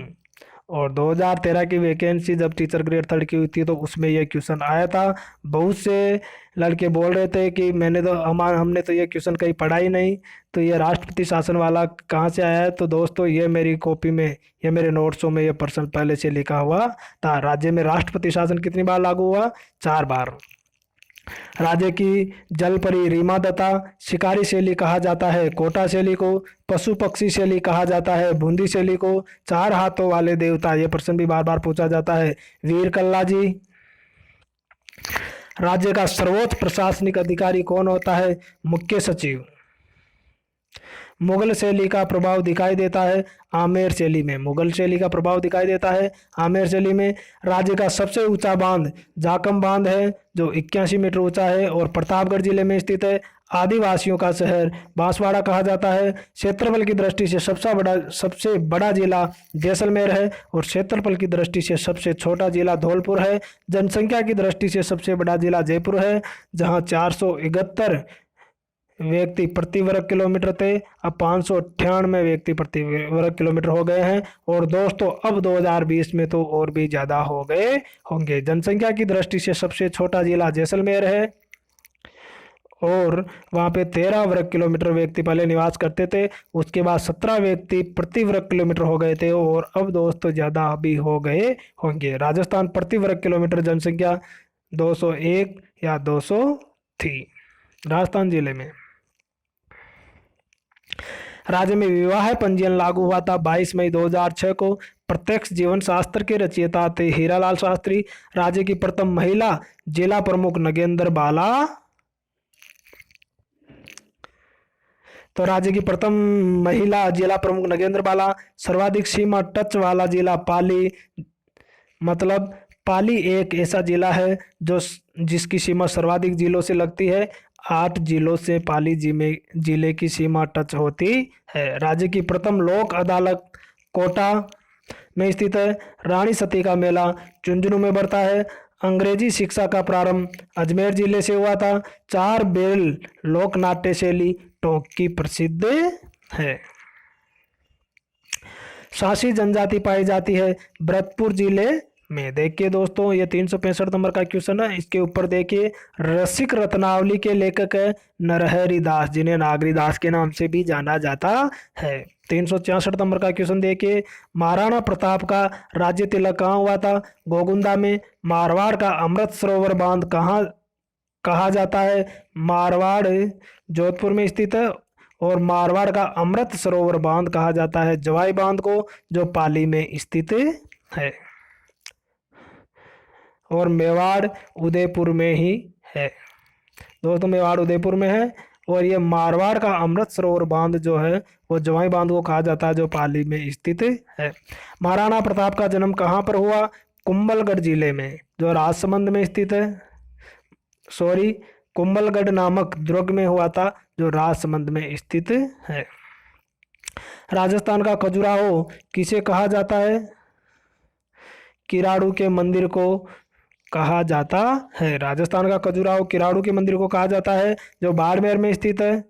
और 2013 की वैकेंसी जब टीचर ग्रेड 3 की हुई थी तो उसमें यह क्वेश्चन आया था। बहुत से लड़के बोल रहे थे कि हमने तो ये क्वेश्चन कहीं पढ़ा ही नहीं, तो ये राष्ट्रपति शासन वाला कहाँ से आया है? तो दोस्तों ये मेरी कॉपी में, ये मेरे नोट्सों में ये प्रश्न पहले से लिखा हुआ था। राज्य में राष्ट्रपति शासन कितनी बार लागू हुआ? 4 बार। राज्य की जलपरी रीमा दत्ता, शिकारी शैली कहा जाता है कोटा शैली को, पशु पक्षी शैली कहा जाता है बूंदी शैली को, 4 हाथों वाले देवता, ये प्रश्न भी बार बार पूछा जाता है वीर कल्ला जी। राज्य का सर्वोच्च प्रशासनिक अधिकारी कौन होता है? मुख्य सचिव। मुगल शैली का प्रभाव दिखाई देता है आमेर शैली में, मुगल शैली का प्रभाव दिखाई देता है आमेर शैली में। राज्य का सबसे ऊंचा बांध जाकम बांध है जो 81 मीटर ऊंचा है और प्रतापगढ़ जिले में स्थित है। आदिवासियों का शहर बांसवाड़ा कहा जाता है। क्षेत्रफल की दृष्टि से सबसे बड़ा जिला जैसलमेर है और क्षेत्रफल की दृष्टि से सबसे छोटा जिला धौलपुर है। जनसंख्या की दृष्टि से सबसे बड़ा जिला जयपुर है जहां 471 व्यक्ति प्रति वर्ग किलोमीटर थे, अब 598 व्यक्ति प्रति वर्ग किलोमीटर हो गए हैं। और दोस्तों अब 2020 में तो और भी ज़्यादा हो गए होंगे। जनसंख्या की दृष्टि से सबसे छोटा जिला जैसलमेर है और वहाँ पे 13 वर्ग किलोमीटर व्यक्ति पहले निवास करते थे, उसके बाद 17 व्यक्ति प्रति वर्ग किलोमीटर हो गए थे और अब दोस्तों ज़्यादा भी हो गए होंगे। राजस्थान प्रति वर्ग किलोमीटर जनसंख्या 201 या 200 थी राजस्थान जिले में। राज्य में विवाह पंजीयन लागू हुआ था 22 मई 2006 को। प्रत्यक्ष जीवन शास्त्र के रचयिता थे हीरालाल शास्त्री। राज्य की प्रथम महिला जिला प्रमुख नगेंद्र बाला। तो राज्य की प्रथम महिला जिला प्रमुख नगेंद्र बाला। सर्वाधिक सीमा टच वाला जिला पाली, मतलब पाली एक ऐसा जिला है जिसकी सीमा सर्वाधिक जिलों से लगती है। 8 जिलों से पाली जिले की सीमा टच होती है। राज्य की प्रथम लोक अदालत कोटा में स्थित है। रानी सती का मेला झुंझुनू में बढ़ता है। अंग्रेजी शिक्षा का प्रारंभ अजमेर जिले से हुआ था। 4 बेल लोक नाट्य शैली टोंक की प्रसिद्ध है। शासी जनजाति पाई जाती है भरतपुर जिले में। देखिए दोस्तों ये 365 नंबर का क्वेश्चन है। इसके ऊपर देखिए रसिक रत्नावली के लेखक है नरहरि दास, जिन्हें नागरी दास के नाम से भी जाना जाता है। 366 नंबर का क्वेश्चन देखिए, महाराणा प्रताप का राज्य तिलक कहाँ हुआ था? गोगुंदा में। मारवाड़ का अमृत सरोवर बांध कहाँ कहा जाता है? मारवाड़ जोधपुर में स्थित है और मारवाड़ का अमृत सरोवर बांध कहा जाता है जवाई बांध को, जो पाली में स्थित है। और मेवाड़ उदयपुर में ही है दोस्तों, मेवाड़ उदयपुर में है। और ये मारवाड़ का अमृत सरोवर बांध जो है वो जवाई बांध को कहा जाता है जो पाली में स्थित है। महाराणा प्रताप का जन्म कहाँ पर हुआ? कुंभलगढ़ जिले में जो राजसमंद में स्थित है। सॉरी कुंभलगढ़ नामक दुर्ग में हुआ था, जो राजसमंद में स्थित है। राजस्थान का खजुराहो किसे कहा जाता है? किराड़ू के मंदिर को कहा जाता है। राजस्थान का खजुराहो किराड़ू के मंदिर को कहा जाता है, जो बाड़मेर में स्थित है।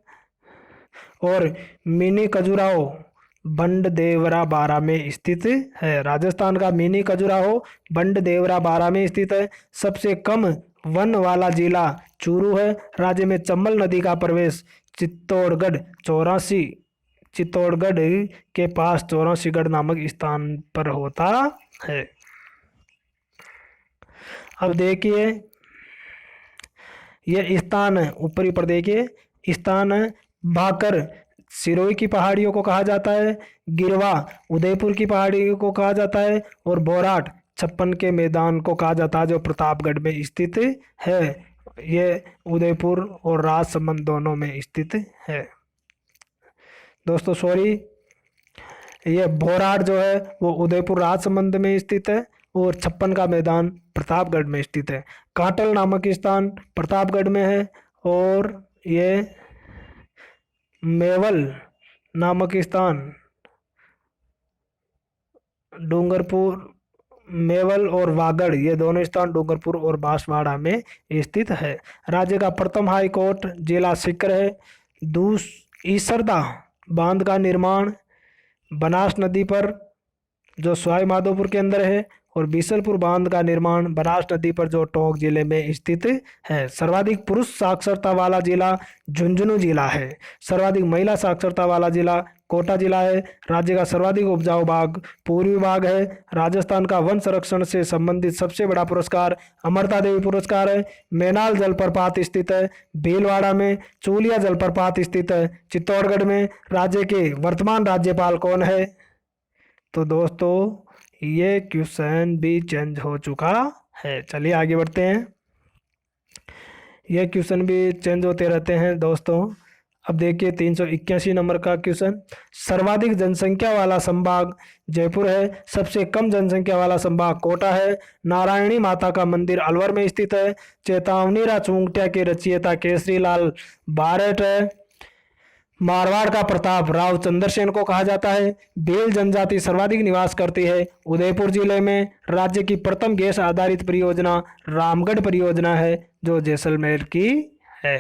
और मिनी खजुराहो बंडदेवरा बारा में स्थित है। राजस्थान का मिनी खजुराहो बंडदेवरा बारा में स्थित है। सबसे कम वन वाला जिला चूरू है। राज्य में चंबल नदी का प्रवेश चित्तौड़गढ़ के पास चौरासीगढ़ नामक स्थान पर होता है। अब देखिए ये स्थान ऊपरी पर देखिए, स्थान भाकर सिरोही की पहाड़ियों को कहा जाता है, गिरवा उदयपुर की पहाड़ियों को कहा जाता है, और बोराट छप्पन के मैदान को कहा जाता है, जो प्रतापगढ़ में स्थित है। ये उदयपुर और राजसमंद दोनों में स्थित है। दोस्तों सॉरी, ये बोराट जो है वो उदयपुर राजसमंद में स्थित है, और छप्पन का मैदान प्रतापगढ़ में स्थित है। काटल नामक स्थान प्रतापगढ़ में है, और ये मेवल नामक स्थान डूंगरपुर, मेवल और वागड़ ये दोनों स्थान डूंगरपुर और बांसवाड़ा में स्थित है। राज्य का प्रथम हाई कोर्ट जिला सीकर है। ईसरदा बांध का निर्माण बनास नदी पर, जो सवाई माधोपुर के अंदर है, और बीसलपुर बांध का निर्माण बनास नदी पर, जो टोंक जिले में स्थित है। सर्वाधिक पुरुष साक्षरता वाला जिला झुंझुनू जिला है। सर्वाधिक महिला साक्षरता वाला जिला कोटा जिला है। राज्य का सर्वाधिक उपजाऊ भाग पूर्वी भाग है। राजस्थान का वन संरक्षण से संबंधित सबसे बड़ा पुरस्कार अमरता देवी पुरस्कार है। मैनाल जलप्रपात स्थित है भीलवाड़ा में। चूलिया जलप्रपात स्थित है चित्तौड़गढ़ में। राज्य के वर्तमान राज्यपाल कौन है? तो दोस्तों ये क्वेश्चन भी चेंज हो चुका है। चलिए आगे बढ़ते हैं। ये क्वेश्चन भी चेंज होते रहते हैं दोस्तों। अब देखिए 381 नंबर का क्वेश्चन। सर्वाधिक जनसंख्या वाला संभाग जयपुर है। सबसे कम जनसंख्या वाला संभाग कोटा है। नारायणी माता का मंदिर अलवर में स्थित है। चेतावनी रा चूंगटिया के रचयिता केसरी लाल बारेट है। मारवाड़ का प्रताप राव चंद्रसेन को कहा जाता है। भील जनजाति सर्वाधिक निवास करती है उदयपुर जिले में। राज्य की प्रथम गैस आधारित परियोजना रामगढ़ परियोजना है, जो जैसलमेर की है।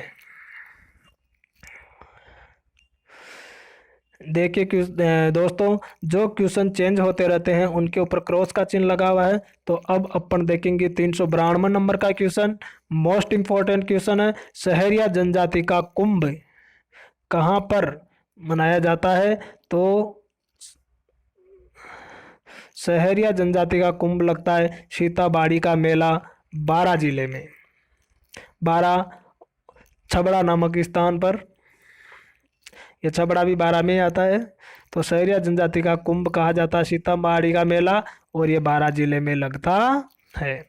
देखिए दोस्तों, जो क्वेश्चन चेंज होते रहते हैं उनके ऊपर क्रॉस का चिन्ह लगा हुआ है। तो अब अपन देखेंगे 352 नंबर का क्वेश्चन। मोस्ट इंपॉर्टेंट क्वेश्चन है। सहरिया जनजाति का कुंभ कहाँ पर मनाया जाता है? तो सहरिया जनजाति का कुंभ लगता है सीताबाड़ी का मेला बारा जिले में, बारा छबड़ा नामक स्थान पर। यह छबड़ा भी बारा में आता है। तो सहरिया जनजाति का कुंभ कहा जाता है सीताबाड़ी का मेला, और ये बारा जिले में लगता है।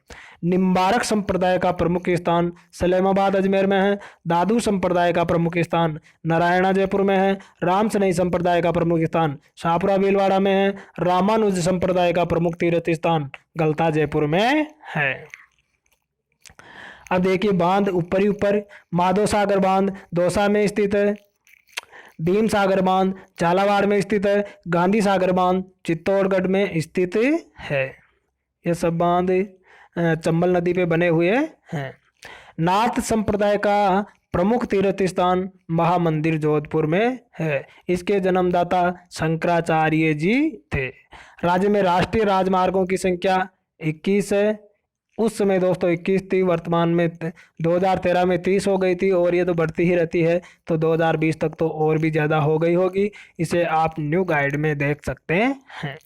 निम्बारक संप्रदाय का प्रमुख स्थान सलेमाबाद अजमेर में है। दादू संप्रदाय का प्रमुख स्थान नारायणा जयपुर में है। राम सनई संप्रदाय का प्रमुख स्थान शाहपुरा भीलवाड़ा में है। रामानुज संप्रदाय का प्रमुख तीर्थ स्थान गलता जयपुर में है। अब देखिए बांध ऊपर माधो सागर बांध दौसा में स्थित है। भीम सागर बांध झालावाड़ में स्थित है। गांधी सागर बांध चित्तौड़गढ़ में स्थित है। ये सब बांध चंबल नदी पे बने हुए हैं। नाथ संप्रदाय का प्रमुख तीर्थ स्थान महामंदिर जोधपुर में है। इसके जन्मदाता शंकराचार्य जी थे। राज्य में राष्ट्रीय राजमार्गों की संख्या 21 है। उस समय दोस्तों 21 थी, वर्तमान में 2013 में 30 हो गई थी, और ये तो बढ़ती ही रहती है। तो 2020 तक तो और भी ज़्यादा हो गई होगी। इसे आप न्यू गाइड में देख सकते हैं।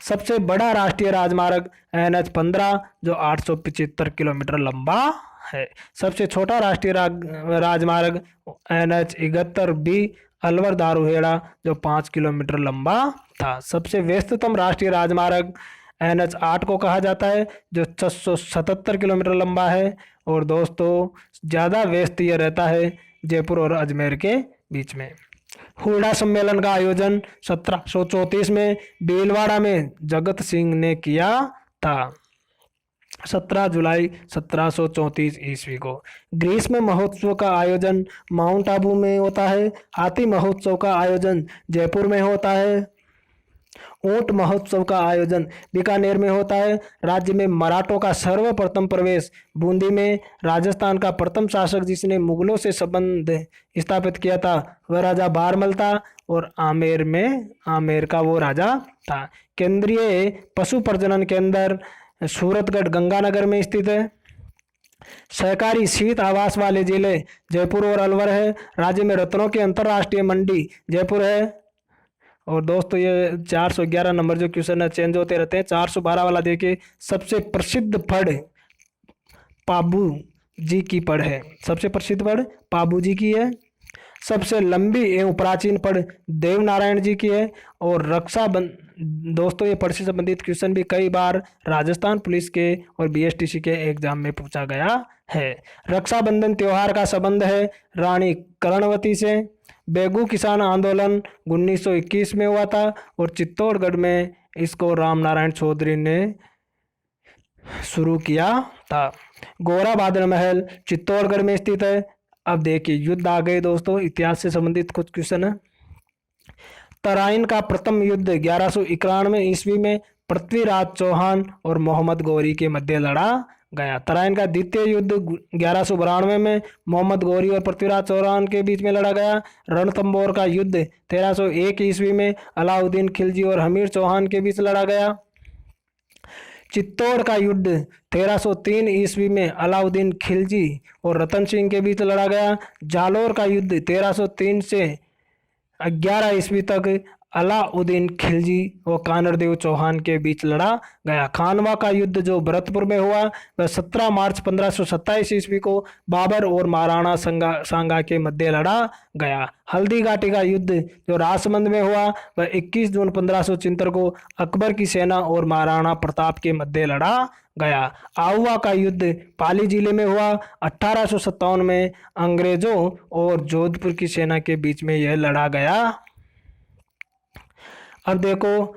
सबसे बड़ा राष्ट्रीय राजमार्ग NH-15 जो 875 किलोमीटर लंबा है। सबसे छोटा राष्ट्रीय राजमार्ग NH-71B अलवर दारूहेड़ा जो 5 किलोमीटर लंबा था। सबसे व्यस्ततम राष्ट्रीय राजमार्ग NH-8 को कहा जाता है, जो 677 किलोमीटर लंबा है। और दोस्तों ज़्यादा व्यस्त यह रहता है जयपुर और अजमेर के बीच में। हुड़ा सम्मेलन का आयोजन 1734 में भीलवाड़ा में जगत सिंह ने किया था। 17 जुलाई 1734 ईस्वी को। ग्रीष्म महोत्सव का आयोजन माउंट आबू में होता है। हाथी महोत्सव का आयोजन जयपुर में होता है। ऊंट महोत्सव का आयोजन बीकानेर में होता है। राज्य में मराठों का सर्वप्रथम प्रवेश बूंदी में। राजस्थान का प्रथम शासक जिसने मुगलों से संबंध स्थापित किया था वह राजा बारमल था, और आमेर का वो राजा था। केंद्रीय पशु प्रजनन केंद्र सूरतगढ़ गंगानगर में स्थित है। सहकारी शीत आवास वाले जिले जयपुर और अलवर है। राज्य में रत्नों की अंतर्राष्ट्रीय मंडी जयपुर है। और दोस्तों ये 411 नंबर जो क्वेश्चन है चेंज होते रहते हैं। 412 वाला देखिए, सबसे प्रसिद्ध फड़ पाबू जी की पढ़ है। सबसे प्रसिद्ध पढ़ पाबू जी की है। सबसे लंबी एवं प्राचीन पढ़ देवनारायण जी की है। और दोस्तों ये पढ़ से संबंधित क्वेश्चन भी कई बार राजस्थान पुलिस के और बीएसटीसी के एग्जाम में पूछा गया है। रक्षाबंधन त्योहार का संबंध है रानी कर्णवती से। बेगू किसान आंदोलन 1921 में हुआ था, और चित्तौड़गढ़ में इसको रामनारायण चौधरी ने शुरू किया था। गोरा बादल महल चित्तौड़गढ़ में स्थित है। अब देखिए युद्ध आ गए दोस्तों, इतिहास से संबंधित कुछ क्वेश्चन है। तराइन का प्रथम युद्ध 1191 ईस्वी में पृथ्वीराज चौहान और मोहम्मद गौरी के मध्य लड़ा गया। तराइन का द्वितीय युद्ध 1192 में मोहम्मद गौरी और पृथ्वीराज चौहान के बीच में लड़ा गया। रणथंबोर का युद्ध 1301 ईस्वी में अलाउद्दीन खिलजी और हमीर चौहान के बीच लड़ा गया। चित्तौड़ का युद्ध 1303 ईस्वी में अलाउद्दीन खिलजी और रतन सिंह के बीच लड़ा गया। जालोर का युद्ध 1303 से 11 ईस्वी तक अलाउद्दीन खिलजी और कानरदेव चौहान के बीच लड़ा गया। खानवा का युद्ध जो भरतपुर में हुआ वह 17 मार्च 1527 ईस्वी को बाबर और महाराणा सांगा के मध्य लड़ा गया। हल्दी घाटी का युद्ध जो राजसमंद में हुआ वह 21 जून 1576 को अकबर की सेना और महाराणा प्रताप के मध्य लड़ा गया। आहुआ का युद्ध पाली जिले में हुआ 1857 में अंग्रेजों और जोधपुर की सेना के बीच में यह लड़ा गया। अब देखो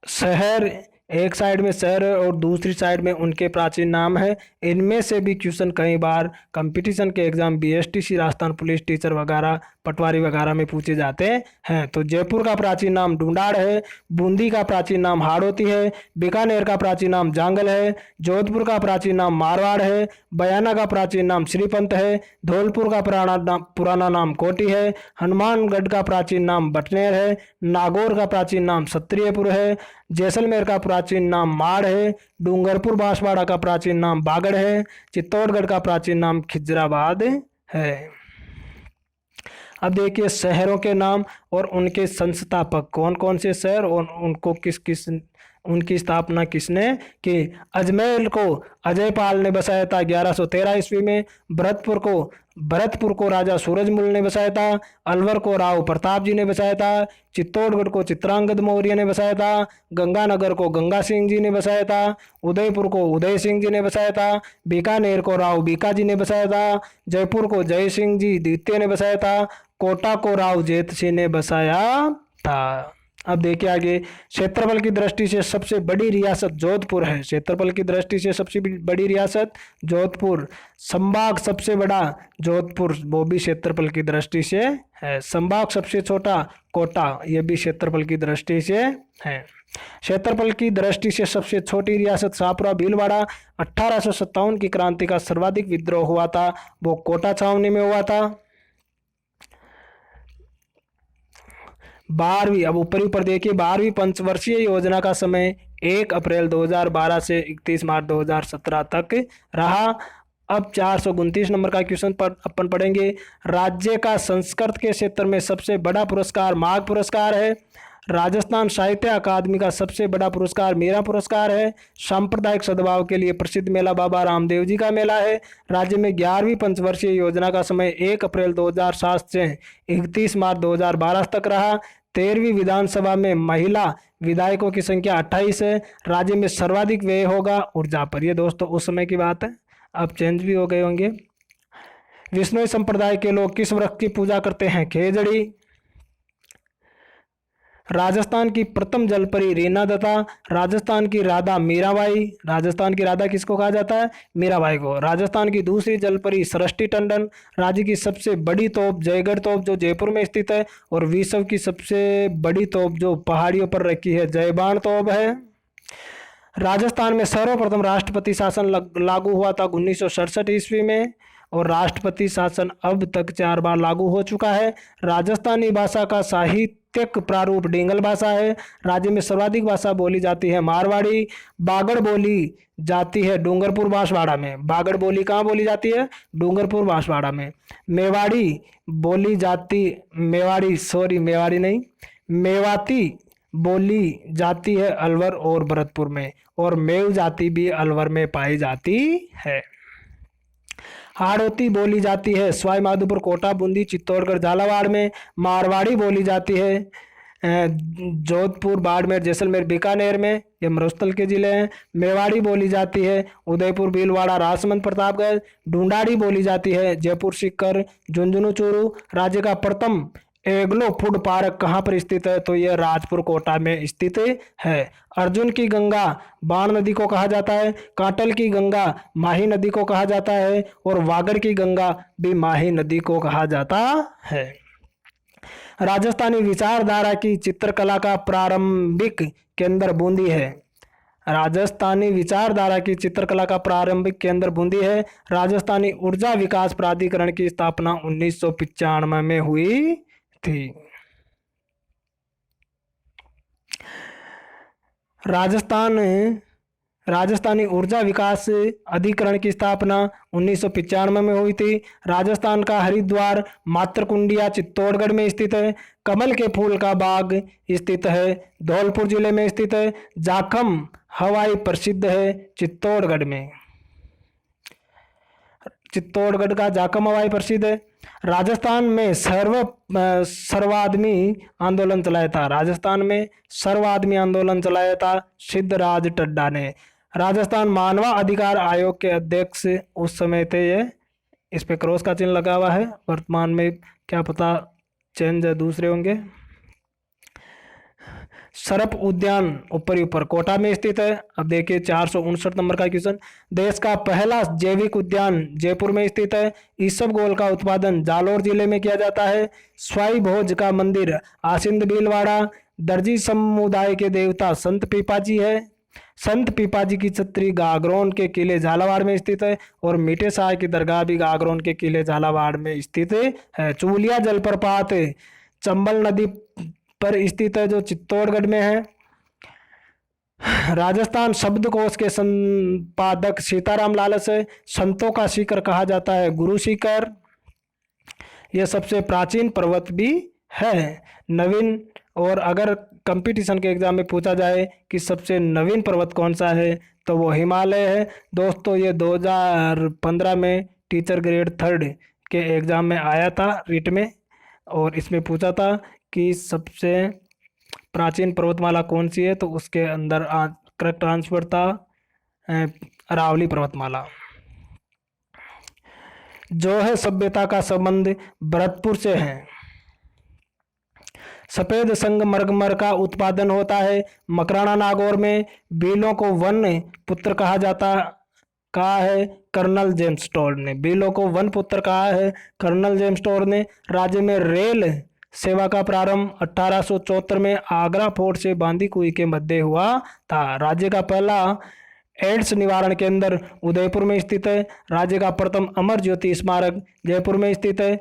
शहर, एक साइड में शहर है और दूसरी साइड में उनके प्राचीन नाम है। इनमें से भी क्वेश्चन कई बार कंपटीशन के exam BSTC, Rajasthan police teacher वगैरह, पटवारी वगैरह में पूछे जाते हैं। तो जयपुर का प्राचीन नाम ढूंढाड़ है। बूंदी का प्राचीन नाम हाड़ौती है। बीकानेर का प्राचीन नाम जांगल है। जोधपुर का प्राचीन नाम मारवाड़ है। बयाना का प्राचीन नाम श्रीपंत है। धौलपुर का पुराना नाम कोटी है। हनुमानगढ़ का प्राचीन नाम बटनेर है। नागौर का प्राचीन नाम क्षत्रियपुर है। जैसलमेर का प्राचीन नाम माड़ है। डूंगरपुर बांसवाड़ा का प्राचीन नाम बागड़ है। चित्तौड़गढ़ का प्राचीन नाम खिजराबाद है। अब देखिए शहरों के नाम और उनके संस्थापक कौन कौन से शहर और उनको उनकी स्थापना किसने की। अजमेर को अजयपाल ने बसाया था 1113 ईस्वी में। भरतपुर को राजा सूरजमल ने बसाया था। अलवर को राव प्रताप जी ने बसाया था। चित्तौड़गढ़ को चित्रांगद मौर्य ने बसाया था। गंगानगर को गंगा सिंह जी ने बसाया था। उदयपुर को उदय सिंह जी ने बसाया था। बीकानेर को राव बीका जी ने बसाया था। जयपुर को जय सिंह जी द्वितीय ने बसाया था। कोटा को राव जेत सिंह ने बसाया था। अब देखिए आगे, क्षेत्रफल की दृष्टि से सबसे बड़ी रियासत जोधपुर है। क्षेत्रफल की दृष्टि से सबसे बड़ी रियासत जोधपुर। संभाग सबसे बड़ा जोधपुर, वो भी क्षेत्रफल की दृष्टि से है। संभाग सबसे छोटा कोटा, यह भी क्षेत्रफल की दृष्टि से है। क्षेत्रफल की दृष्टि से सबसे छोटी रियासत शाहपुरा भीलवाड़ा। 1857 की क्रांति का सर्वाधिक विद्रोह हुआ था, वो कोटा छावनी में हुआ था। 12वीं, अब ऊपर देखिए, 12वीं पंचवर्षीय योजना का समय 1 अप्रैल 2012 से 31 मार्च 2017 तक रहा। अब 429 नंबर का क्वेश्चन पर अपन पढ़ेंगे। राज्य का संस्कृत के क्षेत्र में सबसे बड़ा पुरस्कार माघ पुरस्कार है। राजस्थान साहित्य अकादमी का सबसे बड़ा पुरस्कार मीरा पुरस्कार है। सांप्रदायिक सद्भाव के लिए प्रसिद्ध मेला बाबा रामदेव जी का मेला है। राज्य में 11वीं पंचवर्षीय योजना का समय 1 अप्रैल 2007 से 31 मार्च 2012 तक रहा। 13वीं विधानसभा में महिला विधायकों की संख्या 28 है। राज्य में सर्वाधिक व्यय होगा ऊर्जा पर। ये दोस्तों उस समय की बात है, अब चेंज भी हो गए होंगे। विष्णु संप्रदाय के लोग किस वृक्ष की पूजा करते हैं? खेजड़ी। राजस्थान की प्रथम जलपरी रीना दत्ता, राजस्थान की राधा मीराबाई, राजस्थान की राधा किसको कहा जाता है? मीराबाई को। राजस्थान की दूसरी जलपरी सृष्टि टंडन, राज्य की सबसे बड़ी तोप जयगढ़ तोप जो जयपुर में स्थित है, और विश्व की सबसे बड़ी तोप जो पहाड़ियों पर रखी है जयबान तोप है। राजस्थान में सर्वप्रथम राष्ट्रपति शासन लागू हुआ था 1967 ईस्वी में, और राष्ट्रपति शासन अब तक 4 बार लागू हो चुका है। राजस्थानी भाषा का साहित्यिक प्रारूप डिंगल भाषा है। राज्य में सर्वाधिक भाषा बोली जाती है मारवाड़ी। बागड़ बोली जाती है डूंगरपुर बांसवाड़ा में। बागड़ बोली कहाँ बोली जाती है? डूंगरपुर बांसवाड़ा में। मेवाड़ी बोली जाती, मेवाड़ी नहीं, मेवाती बोली जाती है अलवर और भरतपुर में, और मेव जाति भी अलवर में पाई जाती है। हाड़ौती बोली जाती है सवाई माधोपुर, कोटा, बूंदी, चित्तौड़गढ़, झालावाड़ में। मारवाड़ी बोली जाती है जोधपुर, बाड़मेर, जैसलमेर, बीकानेर में, ये मरुस्थल के जिले हैं। मेवाड़ी बोली जाती है उदयपुर, भीलवाड़ा, राजसमंद, प्रतापगढ़। ढूंढाड़ी बोली जाती है जयपुर, सीकर, झुंझुनू, चूरू। राज्य का प्रथम एग्लो फूड पार्क कहाँ पर स्थित है? तो यह राजपुर कोटा में स्थित है। अर्जुन की गंगा बाण नदी को कहा जाता है। काटल की गंगा माही नदी को कहा जाता है, और वागड़ की गंगा भी माही नदी को कहा जाता है। राजस्थानी विचारधारा की चित्रकला का प्रारंभिक केंद्र बूंदी है। राजस्थानी विचारधारा की चित्रकला का प्रारंभिक केंद्र बूंदी है। राजस्थानी ऊर्जा विकास प्राधिकरण की स्थापना 1995 में हुई थी। राजस्थानी ऊर्जा विकास अधिकरण की स्थापना 1995 में हुई थी। राजस्थान का हरिद्वार मातृकुंडिया चित्तौड़गढ़ में स्थित है। कमल के फूल का बाग स्थित है धौलपुर जिले में स्थित है। जाखम हवाई प्रसिद्ध है चित्तौड़गढ़ में। चित्तौड़गढ़ का जाखम हवाई प्रसिद्ध है। राजस्थान में सर्वादमी आंदोलन चलाया था। राजस्थान में सर्वादमी आंदोलन चलाया था सिद्धराज टड्डा ने। राजस्थान मानव अधिकार आयोग के अध्यक्ष उस समय थे ये, इस पे क्रॉस का चिन्ह लगा हुआ है। वर्तमान में क्या पता चेंज दूसरे होंगे। सरप उद्यान ऊपर कोटा में स्थित है। अब देखिए 459 नंबर का क्वेश्चन। देश का पहला जैविक उद्यान जयपुर में स्थित है। इसबगोल का उत्पादन जालोर जिले में किया जाता है। स्वाई भोज का मंदिर आसिंद भीलवाड़ा। दर्जी समुदाय के देवता संत पीपाजी है। संत पीपाजी की छत्री गागरोन के किले झालावाड़ में स्थित है, और मीठे शाह की दरगाह भी गागरोन के किले झालावाड़ में स्थित है। चूलिया जलप्रपात चंबल नदी पर स्थित है जो चित्तौड़गढ़ में है। राजस्थान शब्दकोश के संपादक सीताराम लालस है। संतों का शिखर कहा जाता है गुरु शिखर। यह सबसे प्राचीन पर्वत भी है। नवीन, और अगर कंपटीशन के एग्जाम में पूछा जाए कि सबसे नवीन पर्वत कौन सा है तो वो हिमालय है। दोस्तों ये 2015 में टीचर ग्रेड 3 के एग्जाम में आया था रीट में, और इसमें पूछा था कि सबसे प्राचीन पर्वतमाला कौन सी है, तो उसके अंदर करेक्ट आंसर था अरावली पर्वतमाला। जो है सभ्यता का संबंध भरतपुर से है। सफेद संगमरमर का उत्पादन होता है मकराना नागौर में। बीलों को वन पुत्र कहा है कर्नल जेम्स टोड ने। बीलों को वन पुत्र कहा है कर्नल जेम्स टोड ने। राज्य में रेल सेवा का प्रारंभ 1874 में आगरा फोर्ट से बांदीकुई के मध्य हुआ था। राज्य का पहला एड्स निवारण केंद्र उदयपुर में स्थित है। राज्य का प्रथम अमर ज्योति स्मारक जयपुर में स्थित है,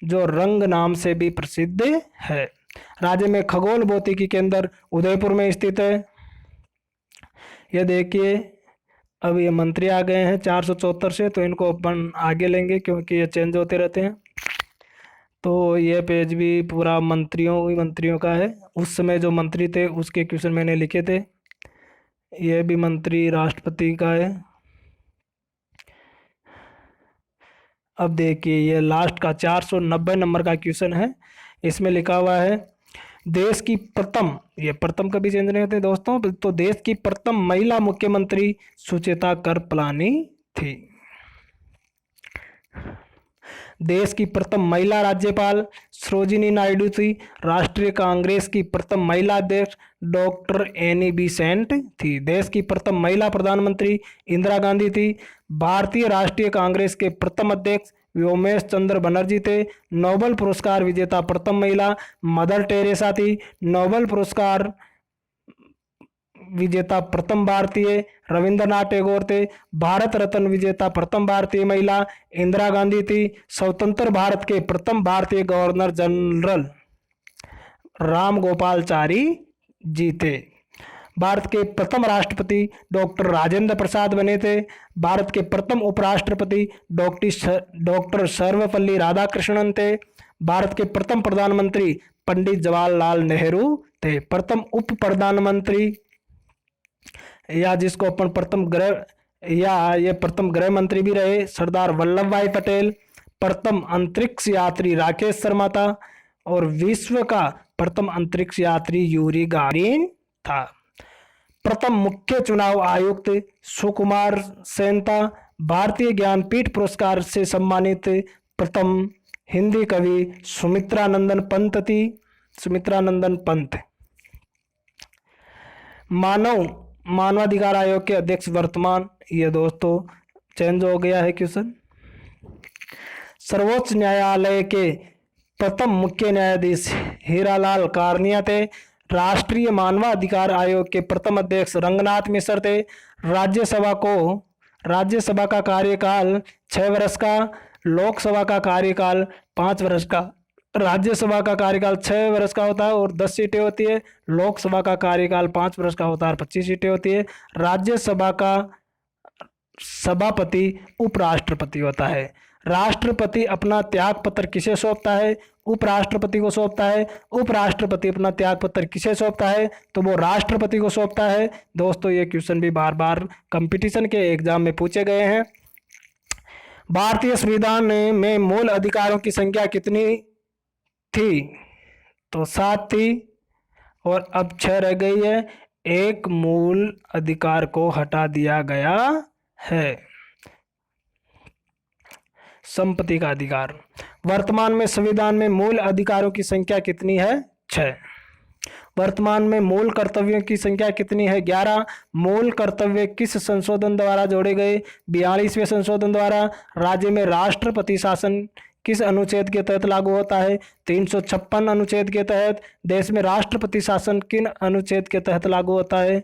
जो रंग नाम से भी प्रसिद्ध है। राज्य में खगोल भौतिकी केंद्र उदयपुर में स्थित है। यह देखिए अब ये मंत्री आ गए हैं 474 से, तो इनको अपन आगे लेंगे क्योंकि ये चेंज होते रहते हैं। तो ये पेज भी पूरा मंत्रियों का है। उस समय जो मंत्री थे उसके क्वेश्चन मैंने लिखे थे। ये भी मंत्री राष्ट्रपति का है। अब देखिए ये लास्ट का 490 नंबर का क्वेश्चन है। इसमें लिखा हुआ है देश की प्रथम, ये प्रथम कभी चेंज नहीं होते दोस्तों, तो देश की प्रथम महिला मुख्यमंत्री सुचेता करपलानी थी। देश की प्रथम महिला राज्यपाल सरोजिनी नायडू थी। राष्ट्रीय कांग्रेस की प्रथम महिला अध्यक्ष डॉक्टर एनी बेसेंट थी। देश की प्रथम महिला प्रधानमंत्री इंदिरा गांधी थी। भारतीय राष्ट्रीय कांग्रेस के प्रथम अध्यक्ष व्योमेश चंद्र बनर्जी थे। नोबेल पुरस्कार विजेता प्रथम महिला मदर टेरेसा थी। नोबेल पुरस्कार विजेता प्रथम भारतीय रविंद्रनाथ टैगोर थे। भारत रत्न विजेता प्रथम भारतीय महिला इंदिरा गांधी थी। स्वतंत्र भारत के प्रथम भारतीय गवर्नर जनरल राम गोपालचारी जी थे। भारत के प्रथम राष्ट्रपति डॉक्टर राजेंद्र प्रसाद बने थे। भारत के प्रथम उपराष्ट्रपति डॉक्टर सर्वपल्ली राधाकृष्णन थे। भारत के प्रथम प्रधानमंत्री पंडित जवाहरलाल नेहरू थे। प्रथम उप प्रधानमंत्री या जिसको अपन प्रथम गृह मंत्री भी रहे सरदार वल्लभ भाई पटेल। प्रथम अंतरिक्ष यात्री राकेश शर्मा था और विश्व का प्रथम अंतरिक्ष यात्री यूरी गागारिन था। प्रथम मुख्य चुनाव आयुक्त सुकुमार सेन था। भारतीय ज्ञानपीठ पुरस्कार से सम्मानित प्रथम हिंदी कवि सुमित्रानंदन पंत। मानवाधिकार आयोग के अध्यक्ष वर्तमान, ये दोस्तों चेंज हो गया है क्वेश्चन। सर्वोच्च न्यायालय के प्रथम मुख्य न्यायाधीश हीरालाल कार्निया थे। राष्ट्रीय मानवाधिकार आयोग के प्रथम अध्यक्ष रंगनाथ मिश्र थे। राज्यसभा का कार्यकाल 6 वर्ष का, लोकसभा का कार्यकाल 5 वर्ष का। राज्यसभा का कार्यकाल 6 वर्ष का होता है और 10 सीटें होती है। लोकसभा का कार्यकाल 5 वर्ष का होता है और 25 सीटें होती है। राज्यसभा का सभापति उपराष्ट्रपति होता है। राष्ट्रपति अपना त्याग पत्र किसे सौंपता है? उपराष्ट्रपति को सौंपता है। उपराष्ट्रपति अपना त्याग पत्र किसे सौंपता है? तो वो राष्ट्रपति को सौंपता है। दोस्तों ये क्वेश्चन भी बार बार कंपटीशन के एग्जाम में पूछे गए हैं। भारतीय संविधान में मूल अधिकारों की संख्या कितनी थी? तो 7 थी और अब 6 रह गई है। एक मूल अधिकार को हटा दिया गया है, संपत्ति का अधिकार। वर्तमान में संविधान में मूल अधिकारों की संख्या कितनी है? 6। वर्तमान में मूल कर्तव्यों की संख्या कितनी है? 11। मूल कर्तव्य किस संशोधन द्वारा जोड़े गए? 42वें संशोधन द्वारा। राज्य में राष्ट्रपति शासन किस अनुच्छेद के तहत लागू होता है? 356 अनुच्छेद के तहत। देश में राष्ट्रपति शासन किन अनुच्छेद के तहत लागू होता है?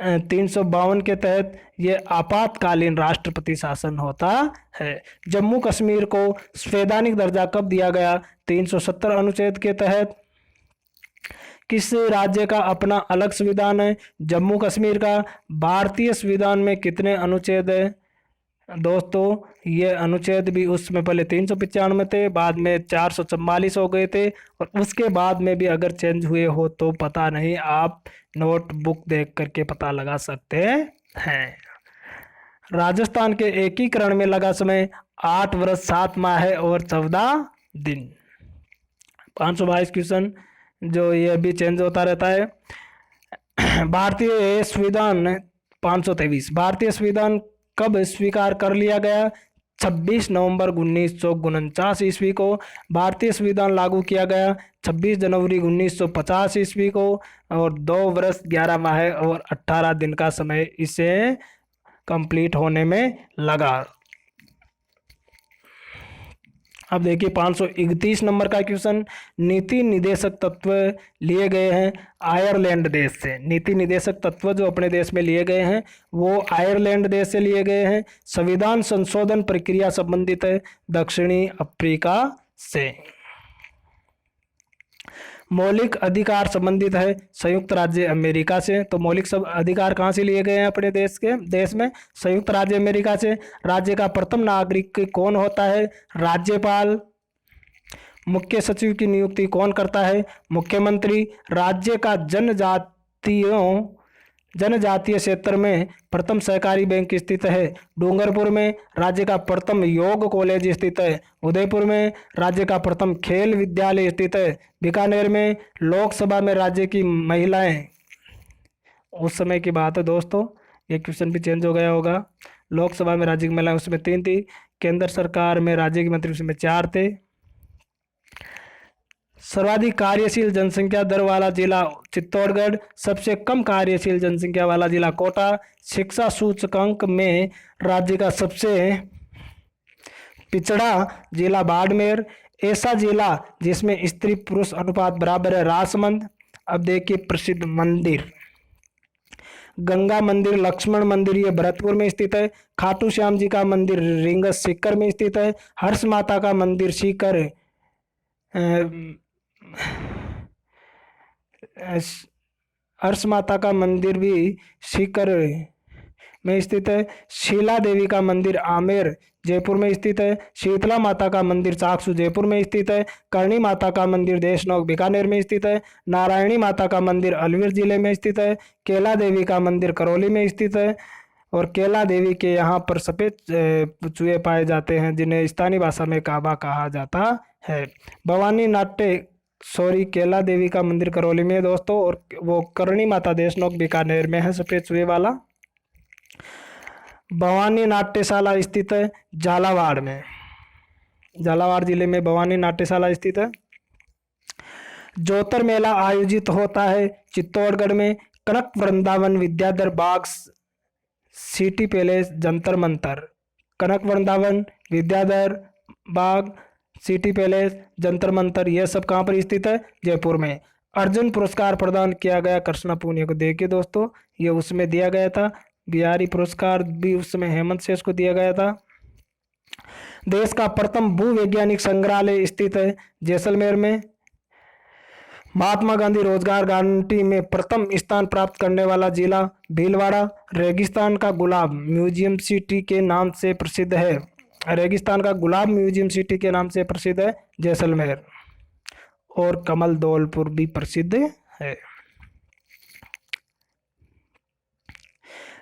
352 के तहत। ये आपातकालीन राष्ट्रपति शासन होता है। जम्मू कश्मीर को संवैधानिक दर्जा कब दिया गया? 370 अनुच्छेद के तहत। किस राज्य का अपना अलग संविधान है? जम्मू कश्मीर का। भारतीय संविधान में कितने अनुच्छेद है? दोस्तों ये अनुच्छेद भी उसमें पहले 395 थे, बाद में 444 हो गए थे और उसके बाद में भी अगर चेंज हुए हो तो पता नहीं, आप नोटबुक देख करके पता लगा सकते हैं। राजस्थान के एकीकरण में लगा समय 8 वर्ष 7 माह है और 14 दिन। 522 क्वेश्चन जो ये भी चेंज होता रहता है। भारतीय संविधान 523। भारतीय संविधान कब स्वीकार कर लिया गया? 26 नवंबर 1949 ईस्वी को। भारतीय संविधान लागू किया गया 26 जनवरी 1950 ईस्वी को और 2 वर्ष 11 माह और 18 दिन का समय इसे कंप्लीट होने में लगा। अब देखिए 531 नंबर का क्वेश्चन। नीति निदेशक तत्व लिए गए हैं आयरलैंड देश से। नीति निदेशक तत्व जो अपने देश में लिए गए हैं वो आयरलैंड देश से लिए गए हैं। संविधान संशोधन प्रक्रिया संबंधित है दक्षिणी अफ्रीका से। मौलिक अधिकार संबंधित है संयुक्त राज्य अमेरिका से। तो मौलिक सब अधिकार कहाँ से लिए गए हैं अपने देश में? संयुक्त राज्य अमेरिका से। राज्य का प्रथम नागरिक कौन होता है? राज्यपाल। मुख्य सचिव की नियुक्ति कौन करता है? मुख्यमंत्री। राज्य का जनजातीय क्षेत्र में प्रथम सहकारी बैंक स्थित है डूंगरपुर में। राज्य का प्रथम योग कॉलेज स्थित है उदयपुर में। राज्य का प्रथम खेल विद्यालय स्थित है बीकानेर में। लोकसभा में राज्य की महिलाएं, उस समय की बात है दोस्तों, ये क्वेश्चन भी चेंज हो गया होगा। लोकसभा में राज्य की महिलाएं उसमें 3 थी, केंद्र सरकार में राज्य के मंत्री उसमें 4 थे। सर्वाधिक कार्यशील जनसंख्या दर वाला जिला चित्तौड़गढ़, सबसे कम कार्यशील जनसंख्या वाला जिला कोटा। शिक्षा सूचकांक में राज्य का सबसे पिछड़ा जिला बाड़मेर। ऐसा जिला जिसमें स्त्री पुरुष अनुपात बराबर है, राजसमंद। अब देखिए प्रसिद्ध मंदिर, गंगा मंदिर, लक्ष्मण मंदिर ये भरतपुर में स्थित है। खाटू श्याम जी का मंदिर रींगस सीकर में स्थित है। हर्ष माता का मंदिर सीकर हर्ष माता का मंदिर भी सीकर में स्थित है। शीला देवी का मंदिर आमेर जयपुर में स्थित है। शीतला माता का मंदिर चाकसू जयपुर में स्थित है। करणी माता का मंदिर देशनोक बीकानेर में स्थित है। नारायणी माता का मंदिर अलवर जिले में स्थित है। केला देवी का मंदिर करौली में स्थित है। और केला देवी के यहाँ पर सफ़ेद चूहे पाए जाते हैं जिन्हें स्थानीय भाषा में काबा कहा जाता है। भवानी नाट्य सॉरी केला देवी का मंदिर करौली में है दोस्तों, और वो करणी माता देशनोक बीकानेर में है सफ़ेद चूहे वाला। भवानी नाट्यशाला स्थित है झालावाड़ में, झालावाड़ जिले में भवानी नाट्यशाला स्थित है। ज्योतिर मेला आयोजित होता है चित्तौड़गढ़ में। कनक वृंदावन विद्याधर बाग सिटी पैलेस जंतर मंतर। कनक वृंदावन विद्याधर बाग सिटी पैलेस जंतर मंतर यह सब कहाँ पर स्थित है, जयपुर में। अर्जुन पुरस्कार प्रदान किया गया कृष्णा पूनिया को, देखिए दोस्तों ये उसमें दिया गया था। बिहारी पुरस्कार भी उस समय हेमंत शेष को दिया गया था। देश का प्रथम भूवैज्ञानिक संग्रहालय स्थित है जैसलमेर में। महात्मा गांधी रोजगार गारंटी में प्रथम स्थान प्राप्त करने वाला जिला भीलवाड़ा। रेगिस्तान का गुलाब म्यूजियम सिटी के नाम से प्रसिद्ध है। रेगिस्तान का गुलाब म्यूजियम सिटी के नाम से प्रसिद्ध है जैसलमेर। और कमल दौलपुर भी प्रसिद्ध है।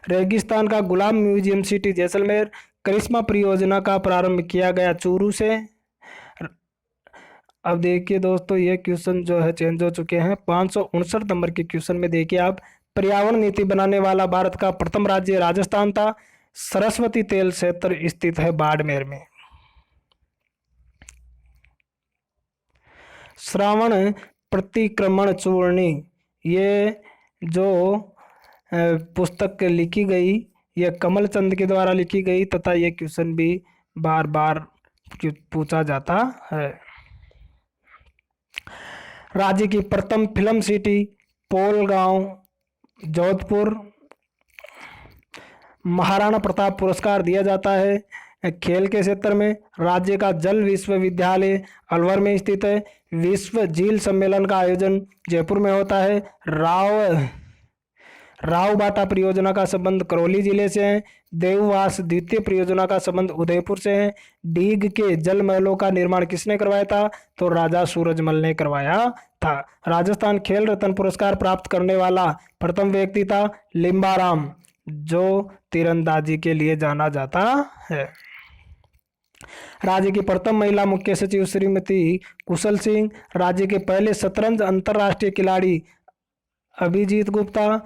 रेगिस्तान का गुलाब म्यूजियम सिटी जैसलमेर। करिश्मा परियोजना का प्रारंभ किया गया चूरू से। अब देखिए दोस्तों ये क्वेश्चन जो है चेंज हो चुके हैं। 559 नंबर के क्वेश्चन में देखिए आप, पर्यावरण नीति बनाने वाला भारत का प्रथम राज्य राजस्थान था। सरस्वती तेल क्षेत्र स्थित है बाड़मेर में। श्रावण प्रतिक्रमण चूर्णी ये जो पुस्तक लिखी गई यह कमल चंद के द्वारा लिखी गई तथा ये क्वेश्चन भी बार बार पूछा जाता है। राज्य की प्रथम फिल्म सिटी पोलगांव जोधपुर। महाराणा प्रताप पुरस्कार दिया जाता है खेल के क्षेत्र में। राज्य का जल विश्वविद्यालय अलवर में स्थित है। विश्व झील सम्मेलन का आयोजन जयपुर में होता है। राव बाटा परियोजना का संबंध करौली जिले से है। देववास द्वितीय परियोजना का संबंध उदयपुर से है। डीग के जल महलों का निर्माण किसने करवाया था, तो राजा सूरजमल ने करवाया था। राजस्थान खेल रत्न पुरस्कार प्राप्त करने वाला प्रथम व्यक्ति था लिम्बाराम, जो तीरंदाजी के लिए जाना जाता है। राज्य की प्रथम महिला मुख्य सचिव श्रीमती कुशल सिंह। राज्य के पहले शतरंज अंतर्राष्ट्रीय खिलाड़ी अभिजीत गुप्ता।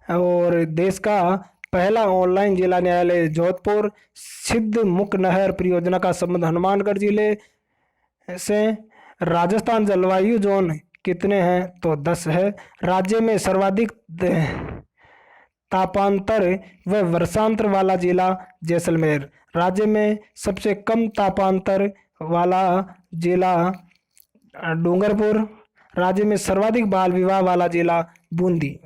और देश का पहला ऑनलाइन जिला न्यायालय जोधपुर। सिद्ध मुख नहर परियोजना का संबंध हनुमानगढ़ जिले से। राजस्थान जलवायु जोन कितने हैं, तो 10 है। राज्य में सर्वाधिक तापांतर व वर्षांतर वाला जिला जैसलमेर। राज्य में सबसे कम तापांतर वाला जिला डूंगरपुर। राज्य में सर्वाधिक बाल विवाह वाला जिला बूंदी।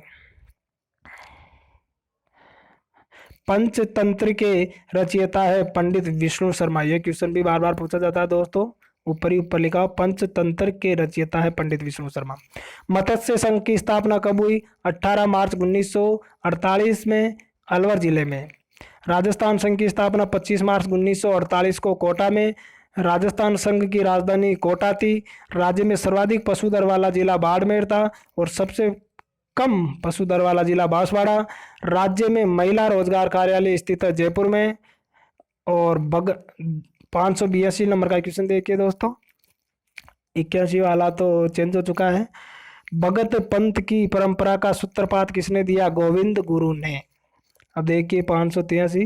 पंचतंत्र के रचयिता है पंडित विष्णु शर्मा। यह क्वेश्चन भी बार बार पूछा जाता है दोस्तों, ऊपर ही ऊपर लिखा हो, पंचतंत्र के रचयिता है पंडित विष्णु शर्मा। मत्स्य संघ की स्थापना कब हुई, 18 मार्च 1948 में अलवर जिले में। राजस्थान संघ की स्थापना 25 मार्च 1948 को कोटा में। राजस्थान संघ की राजधानी कोटा थी। राज्य में सर्वाधिक पशुधन वाला जिला बाड़मेर था और सबसे कम पशुधन वाला जिला बांसवाड़ा। राज्य में महिला रोजगार कार्यालय स्थित है जयपुर में। और 582 नंबर का क्वेश्चन देखिए दोस्तों, 81 वाला तो चेंज हो चुका है। भगत पंथ की परंपरा का सूत्रपात किसने दिया, गोविंद गुरु ने। अब देखिए 583,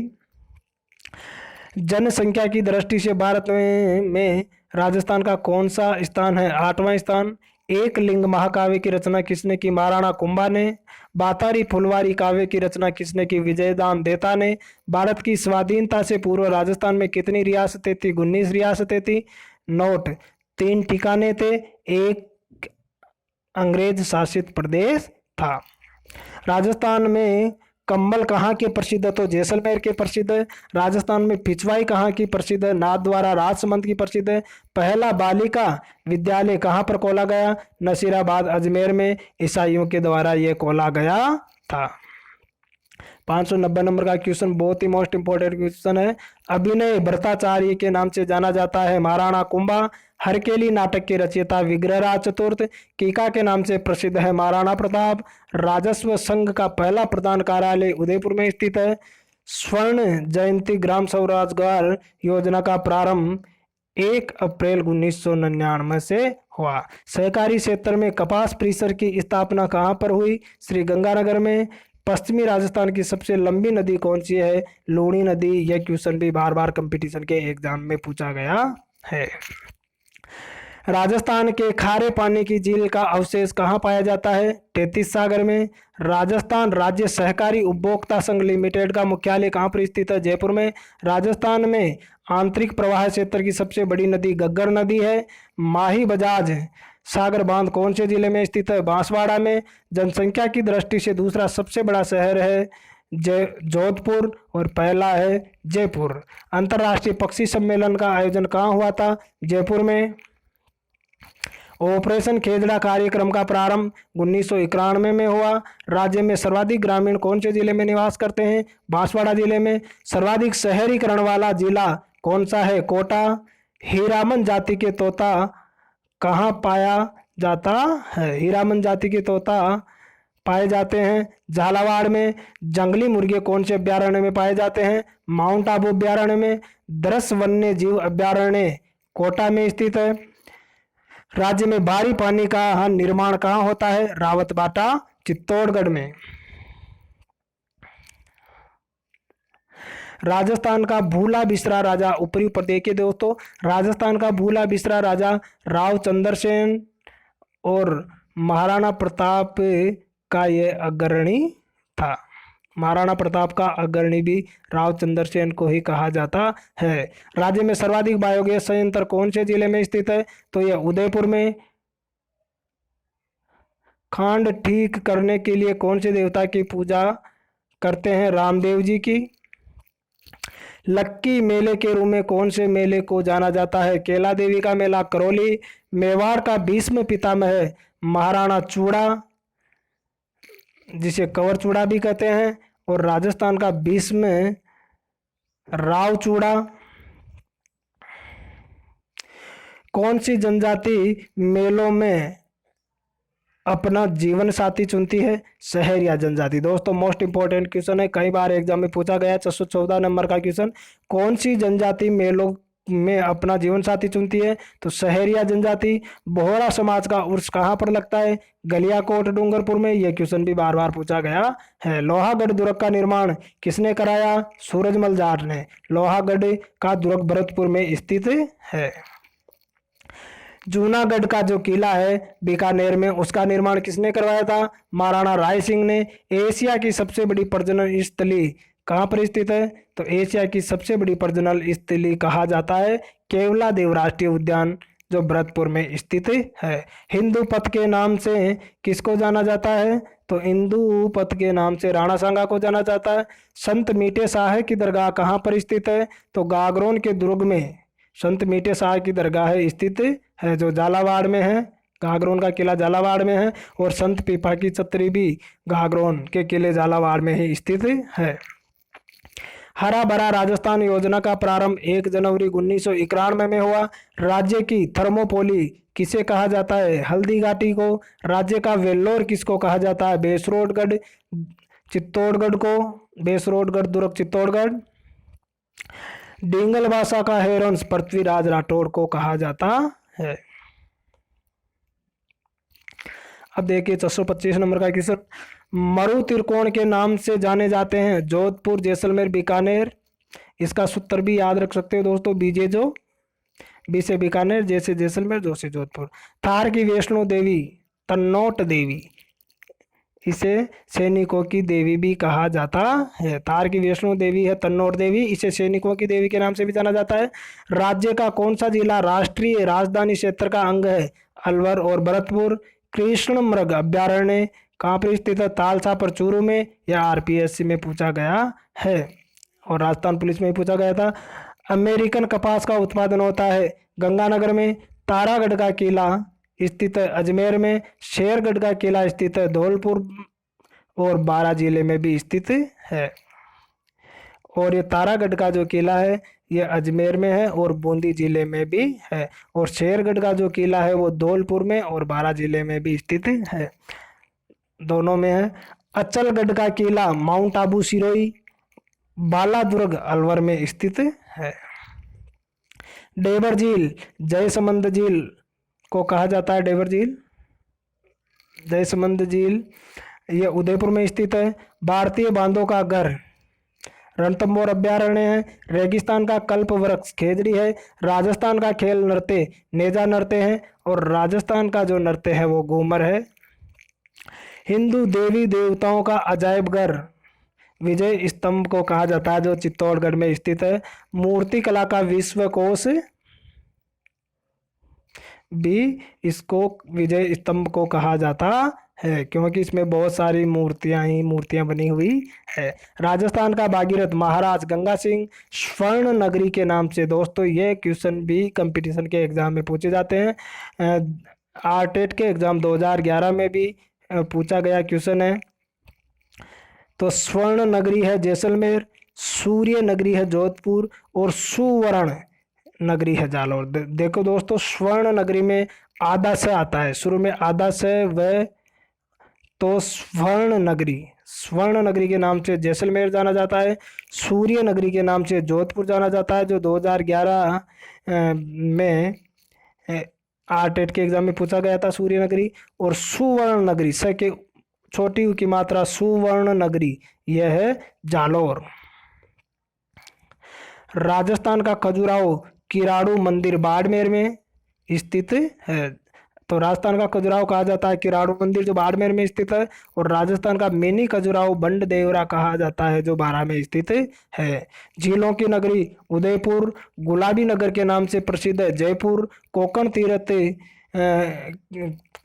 जनसंख्या की दृष्टि से भारत में राजस्थान का कौन सा स्थान है? 8वां स्थान। एक लिंग महाकाव्य की रचना किसने की? महाराणा कुंभा ने। बातारी फुलवारी काव्य की रचना किसने की? विजयदान देता ने। भारत की स्वाधीनता से पूर्व राजस्थान में कितनी रियासतें थी? 19 रियासतें थी। नोट, 3 ठिकाने थे, एक अंग्रेज शासित प्रदेश था। राजस्थान में कंबल कहाँ के प्रसिद्ध है? तो जैसलमेर के प्रसिद्ध है। राजस्थान में पिछवाई कहाँ की प्रसिद्ध है? नाथद्वारा राजसमंद की प्रसिद्ध है। पहला बालिका विद्यालय कहाँ पर खोला गया? नसीराबाद अजमेर में ईसाइयों के द्वारा यह खोला गया था। 590 नंबर का क्वेश्चन बहुत ही मोस्ट इंपोर्टेंट क्वेश्चन है। अभिनय भट्टाचार्य के नाम से जाना जाता है महाराणा कुंभा। हरकेली नाटक के रचयिता विग्रहराज चतुर्थ। कीका के नाम से प्रसिद्ध है महाराणा प्रताप। राजस्व संघ का पहला प्रधान कार्यालय उदयपुर में स्थित है। स्वर्ण जयंती ग्राम स्वरोजगार योजना का प्रारंभ 1 अप्रैल 1999 से हुआ। सहकारी क्षेत्र में कपास परिसर की स्थापना कहाँ पर हुई? श्री गंगानगर में। पश्चिमी राजस्थान की सबसे लंबी नदी कौन सी है? लूणी नदी। यह क्वेश्चन भी बार बार कंपटीशन के एग्जाम में पूछा गया है। राजस्थान के खारे पानी की झील का अवशेष कहाँ पाया जाता है? 33 सागर में। राजस्थान राज्य सहकारी उपभोक्ता संघ लिमिटेड का मुख्यालय कहाँ पर स्थित है? जयपुर में। राजस्थान में आंतरिक प्रवाह क्षेत्र की सबसे बड़ी नदी घग्गर नदी है। माही बजाज सागर बांध कौन से जिले में स्थित है? बांसवाड़ा में। जनसंख्या की दृष्टि से दूसरा सबसे बड़ा शहर है जोधपुर और पहला है जयपुर। अंतर्राष्ट्रीय पक्षी सम्मेलन का आयोजन कहाँ हुआ था? जयपुर में। ऑपरेशन खेजड़ा कार्यक्रम का प्रारंभ 1991 में हुआ। राज्य में सर्वाधिक ग्रामीण कौन से जिले में निवास करते हैं? बांसवाड़ा जिले में। सर्वाधिक शहरीकरण वाला जिला कौन सा है? कोटा। हीरामन जाति के तोता कहाँ पाया जाता है? हीरामन जाति के तोता पाए जाते हैं झालावाड़ में। जंगली मुर्गे कौन से अभ्यारण्य में पाए जाते हैं? माउंट आबू अभ्यारण्य में। दरस वन्य जीव अभ्यारण्य कोटा में स्थित है। राज्य में भारी पानी का निर्माण कहाँ होता है? रावतबाटा चित्तौड़गढ़ में। राजस्थान का भूला बिसरा राजा ऊपरी ऊपर देखिए दोस्तों। राजस्थान का भूला बिसरा राजा राव चंद्रसेन और महाराणा प्रताप का ये अग्रणी था। महाराणा प्रताप का अग्रणी भी राव चंद्रसेन को ही कहा जाता है। राज्य में सर्वाधिक बायोगैस संयंत्र कौन से जिले में स्थित है? तो यह उदयपुर में। खांड ठीक करने के लिए कौन से देवता की पूजा करते हैं? रामदेव जी की। लक्की मेले के रूप में कौन से मेले को जाना जाता है? केला देवी का मेला करौली। मेवाड़ का भीष्म पितामह महाराणा चूड़ा, जिसे कंवर चूड़ा भी कहते हैं, और राजस्थान का भीष्म राव चूड़ा। कौन सी जनजाति मेलों में अपना जीवन साथी चुनती है? शहरिया जनजाति। दोस्तों मोस्ट इंपोर्टेंट क्वेश्चन है, कई बार एग्जाम में पूछा गया। 614 नंबर का क्वेश्चन। कौन सी जनजाति मेलों में अपना जीवन साथी चुनती है? तो शहरिया जनजाति। बोहरा समाज का उर्स कहाँ पर लगता है? गलियाकोट डूंगरपुर में। यह क्वेश्चन भी बार बार पूछा गया है। लोहागढ़ दुर्ग का निर्माण किसने कराया? सूरजमल जाट ने। लोहागढ़ का दुर्ग भरतपुर में स्थित है। जूनागढ़ का जो किला है बीकानेर में, उसका निर्माण किसने करवाया था? महाराणा राय सिंह ने। एशिया की सबसे बड़ी प्रजनन स्थली कहाँ पर स्थित है? तो एशिया की सबसे बड़ी प्रजनन स्थली कहा जाता है केवला देव राष्ट्रीय उद्यान, जो भरतपुर में स्थित है। हिंदू पथ के नाम से किसको जाना जाता है? तो हिंदू पथ के नाम से राणा सांगा को जाना जाता है। संत मीठे शाह की दरगाह कहाँ पर स्थित है? तो गागरोन के दुर्ग में संत मीठे शाह की दरगाह स्थित है, जो झालावाड़ में है। गागरोन का किला झालावाड़ में है, और संत पीपा की छतरी भी गागरोन के किले झालावाड़ में ही स्थित है। हरा भरा राजस्थान योजना का प्रारंभ 1 जनवरी 1991 में हुआ। राज्य की थर्मोपोली किसे कहा जाता है? हल्दी घाटी को। राज्य का वेल्लोर किसको कहा जाता है? बेसरोडगढ़ चित्तौड़गढ़ को। बेसरोडगढ़ दुर्ग चित्तौड़गढ़। डिंगल भाषा का हेरंस पृथ्वीराज राठौड़ को कहा जाता है। अब देखिए 625 नंबर का क्वेश्चन। मरु त्रिकोण के नाम से जाने जाते हैं जोधपुर, जैसलमेर, बीकानेर। इसका सूत्र भी याद रख सकते हो दोस्तों, बीजे जो, बी से बीकानेर, जे से जैसलमेर, जो से जोधपुर। थार की वैष्णो देवी तन्नोट देवी, इसे सैनिकों की देवी भी कहा जाता है। तार की वैष्णो देवी है तन्नौर देवी, इसे सैनिकों की देवी के नाम से भी जाना जाता है। राज्य का कौन सा जिला राष्ट्रीय राजधानी क्षेत्र का अंग है? अलवर और भरतपुर। कृष्ण मृग अभ्यारण्य कहाँ पर स्थित है? तालसा पर चूरू में, या आरपीएससी में पूछा गया है और राजस्थान पुलिस में भी पूछा गया था। अमेरिकन कपास का उत्पादन होता है गंगानगर में। तारागढ़ का किला स्थित है अजमेर में। शेरगढ़ का किला स्थित है धौलपुर और बारां जिले में भी स्थित है। और ये तारागढ़ का जो किला है ये अजमेर में है और बूंदी जिले में भी है। और शेरगढ़ का जो किला है वो धौलपुर में और बारां जिले में भी स्थित है, दोनों में है। अचलगढ़ का किला माउंट आबू सिरोही बालादुर्ग अलवर में स्थित है। डेबर झील जयसमंद झील को कहा जाता है, डेबर झील, जयसमंद झील ये उदयपुर में स्थित है। भारतीय बांधों का घर रणथंभौर अभ्यारण्य है। रेगिस्तान का कल्प वृक्ष खेजड़ी है। राजस्थान का खेल नृत्य नेजा नृत्य है और राजस्थान का जो नृत्य है वो घूमर है। हिंदू देवी देवताओं का अजायब घर विजय स्तंभ को कहा जाता है, जो चित्तौड़गढ़ में स्थित है। मूर्ति कला का विश्व कोश भी इसको विजय स्तंभ को कहा जाता है, क्योंकि इसमें बहुत सारी मूर्तियां बनी हुई है। राजस्थान का भागीरथ महाराज गंगा सिंह स्वर्ण नगरी के नाम से, दोस्तों ये क्वेश्चन भी कंपटीशन के एग्जाम में पूछे जाते हैं। आरटेट के एग्जाम 2011 में भी पूछा गया क्वेश्चन है। तो स्वर्ण नगरी है जैसलमेर, सूर्य नगरी है जोधपुर और सुवर्ण नगरी है जालौर। देखो दोस्तों, स्वर्ण नगरी में आधा से आता है, शुरू में आधा से, वह तो स्वर्ण नगरी के नाम से जैसलमेर जाना जाता है। सूर्य नगरी के नाम से जोधपुर जाना जाता है, जो 2011 में आरटेट के एग्जाम में पूछा गया था, सूर्य नगरी। और सुवर्ण नगरी, स के छोटी की मात्रा, सुवर्ण नगरी यह है जालौर। राजस्थान का खजुराहो किराड़ू मंदिर बाड़मेर में स्थित है। तो राजस्थान का खजुराहो कहा जाता है किराड़ू मंदिर, जो बाड़मेर में स्थित है। और राजस्थान का मिनी खजुराहो बंड देवरा कहा जाता है, जो बारां में स्थित है। झीलों की नगरी उदयपुर, गुलाबी नगर के नाम से प्रसिद्ध है जयपुर। कोकण तीर्थ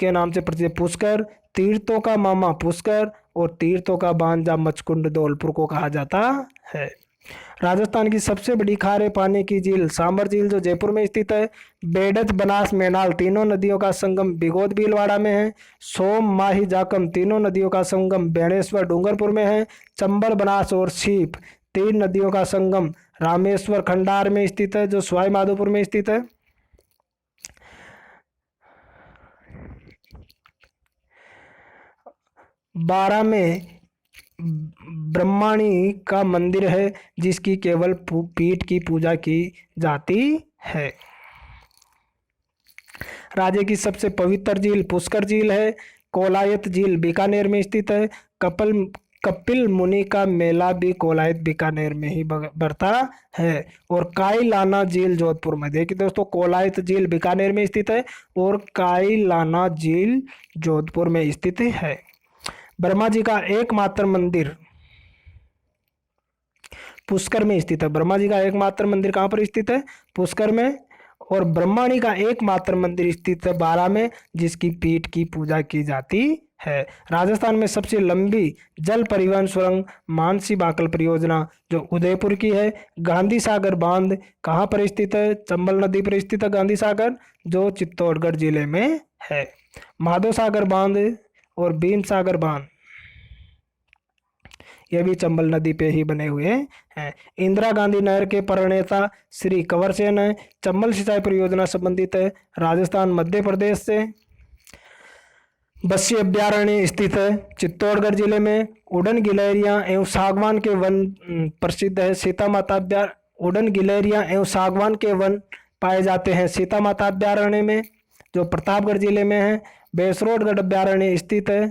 के नाम से प्रसिद्ध पुष्कर। तीर्थों का मामा पुष्कर और तीर्थों का बांजा मचकुंड धौलपुर को कहा जाता है। राजस्थान की सबसे बड़ी खारे पानी की झील सांबर झील, जो जयपुर में स्थित है। बेडज बनास मैनाल तीनों नदियों का संगम बिगोद भीलवाड़ा में है। सोम माही जाकम तीनों नदियों का संगम बेणेश्वर डूंगरपुर में है। चंबल बनास और सीप तीन नदियों का संगम रामेश्वर खंडार में स्थित है, जो सवाई माधोपुर में स्थित है। बारां में ब्रह्माणी का मंदिर है, जिसकी केवल पीठ की पूजा की जाती है। राज्य की सबसे पवित्र झील पुष्कर झील है। कोलायत झील बीकानेर में स्थित है। कपिल मुनि का मेला भी कोलायत बीकानेर में ही बढ़ता है। और काईलाना झील जोधपुर में। देखिए दोस्तों, कोलायत झील बीकानेर में स्थित है और काईलाना झील जोधपुर में स्थित है। ब्रह्मा जी का एकमात्र मंदिर पुष्कर में स्थित है। ब्रह्मा जी का एकमात्र मंदिर कहाँ पर स्थित है? पुष्कर में। और ब्रह्माणी का एकमात्र मंदिर स्थित है बारां में, जिसकी पीठ की पूजा की जाती है। राजस्थान में सबसे लंबी जल परिवहन सुरंग मानसी बाकल परियोजना, जो उदयपुर की है। गांधी सागर बांध कहाँ पर स्थित है? चंबल नदी पर स्थित है गांधी सागर, जो चित्तौड़गढ़ जिले में है। माधो सागर बांध और भीम सागर बांध यह भी चंबल नदी पे ही बने हुए हैं। इंदिरा गांधी नहर के प्रणेता श्री कंवर सेन है। चंबल सिंचाई परियोजना संबंधित है राजस्थान मध्य प्रदेश से। बस्सी अभ्यारण्य स्थित है चित्तौड़गढ़ जिले में। उड़न गिलहरियां एवं सागवान के वन प्रसिद्ध है। सीता माता उड़न गिलहरियां एवं सागवान के वन पाए जाते हैं सीता माता अभ्यारण्य में, जो प्रतापगढ़ जिले में है। बेसरोडगढ़ अभ्यारण्य स्थित है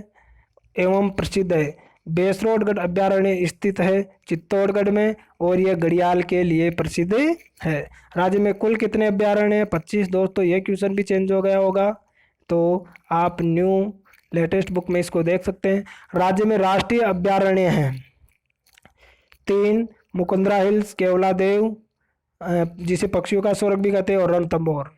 एवं प्रसिद्ध है। बेसरोड गढ़ अभ्यारण्य स्थित है चित्तौड़गढ़ में और यह घड़ियाल के लिए प्रसिद्ध है। राज्य में कुल कितने अभ्यारण्य हैं? 25। दोस्तों ये क्वेश्चन भी चेंज हो गया होगा, तो आप न्यू लेटेस्ट बुक में इसको देख सकते हैं। राज्य में राष्ट्रीय अभ्यारण्य हैं 3, मुकुंदरा हिल्स, केवलादेव जिसे पक्षियों का स्वर्ग भी कहते हैं, और रणथंभौर।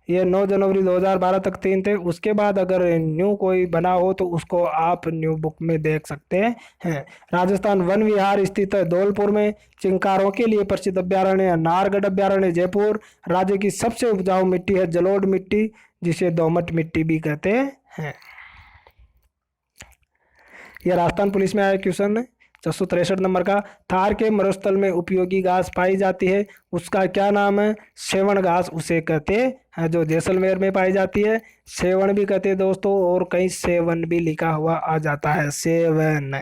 ये 9 जनवरी 2012 तक 3 थे। उसके बाद अगर न्यू कोई बना हो तो उसको आप न्यू बुक में देख सकते हैं। राजस्थान वन विहार स्थित है धौलपुर में। चिंकारों के लिए प्रसिद्ध अभ्यारण्य है नाहरगढ़ अभ्यारण्य जयपुर। राज्य की सबसे उपजाऊ मिट्टी है जलोढ़ मिट्टी, जिसे दोमट मिट्टी भी कहते हैं। यह राजस्थान पुलिस में आया क्वेश्चन है 463 नंबर का। थार के मरुस्थल में उपयोगी घास पाई जाती है, उसका क्या नाम है? सेवण घास उसे कहते हैं, जो जैसलमेर में पाई जाती है। सेवण भी कहते हैं दोस्तों, और कहीं सेवन भी लिखा हुआ आ जाता है, सेवन।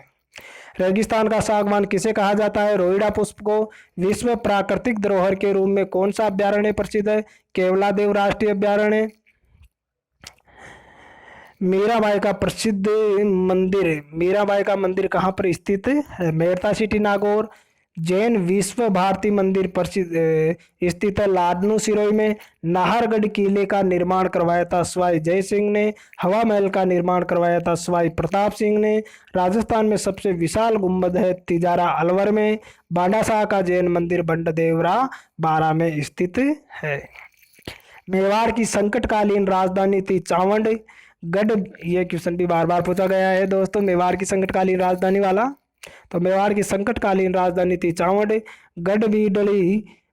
रेगिस्तान का सागवान किसे कहा जाता है? रोहिड़ा पुष्प को। विश्व प्राकृतिक धरोहर के रूप में कौन सा अभ्यारण्य प्रसिद्ध है? केवलादेव राष्ट्रीय अभ्यारण्य। मीराबाई का प्रसिद्ध मंदिर, मीराबाई का मंदिर कहाँ पर स्थित है? मेड़ता सिटी नागौर। जैन विश्व भारती मंदिर प्रसिद्ध स्थित है लाडनू सिरोही में। नाहरगढ़ किले का निर्माण करवाया था सवाई जय सिंह ने। हवा महल का निर्माण करवाया था सवाई प्रताप सिंह ने। राजस्थान में सबसे विशाल गुंबद है तिजारा अलवर में। बांडासाह का जैन मंदिर बंडदेवरा बारा में स्थित है। मेवाड़ की संकटकालीन राजधानी थी चावंड गढ़। ये क्वेश्चन भी बार बार पूछा गया है दोस्तों, मेवाड़ की संकटकालीन राजधानी वाला। तो मेवाड़ की संकटकालीन राजधानी थी चावंड।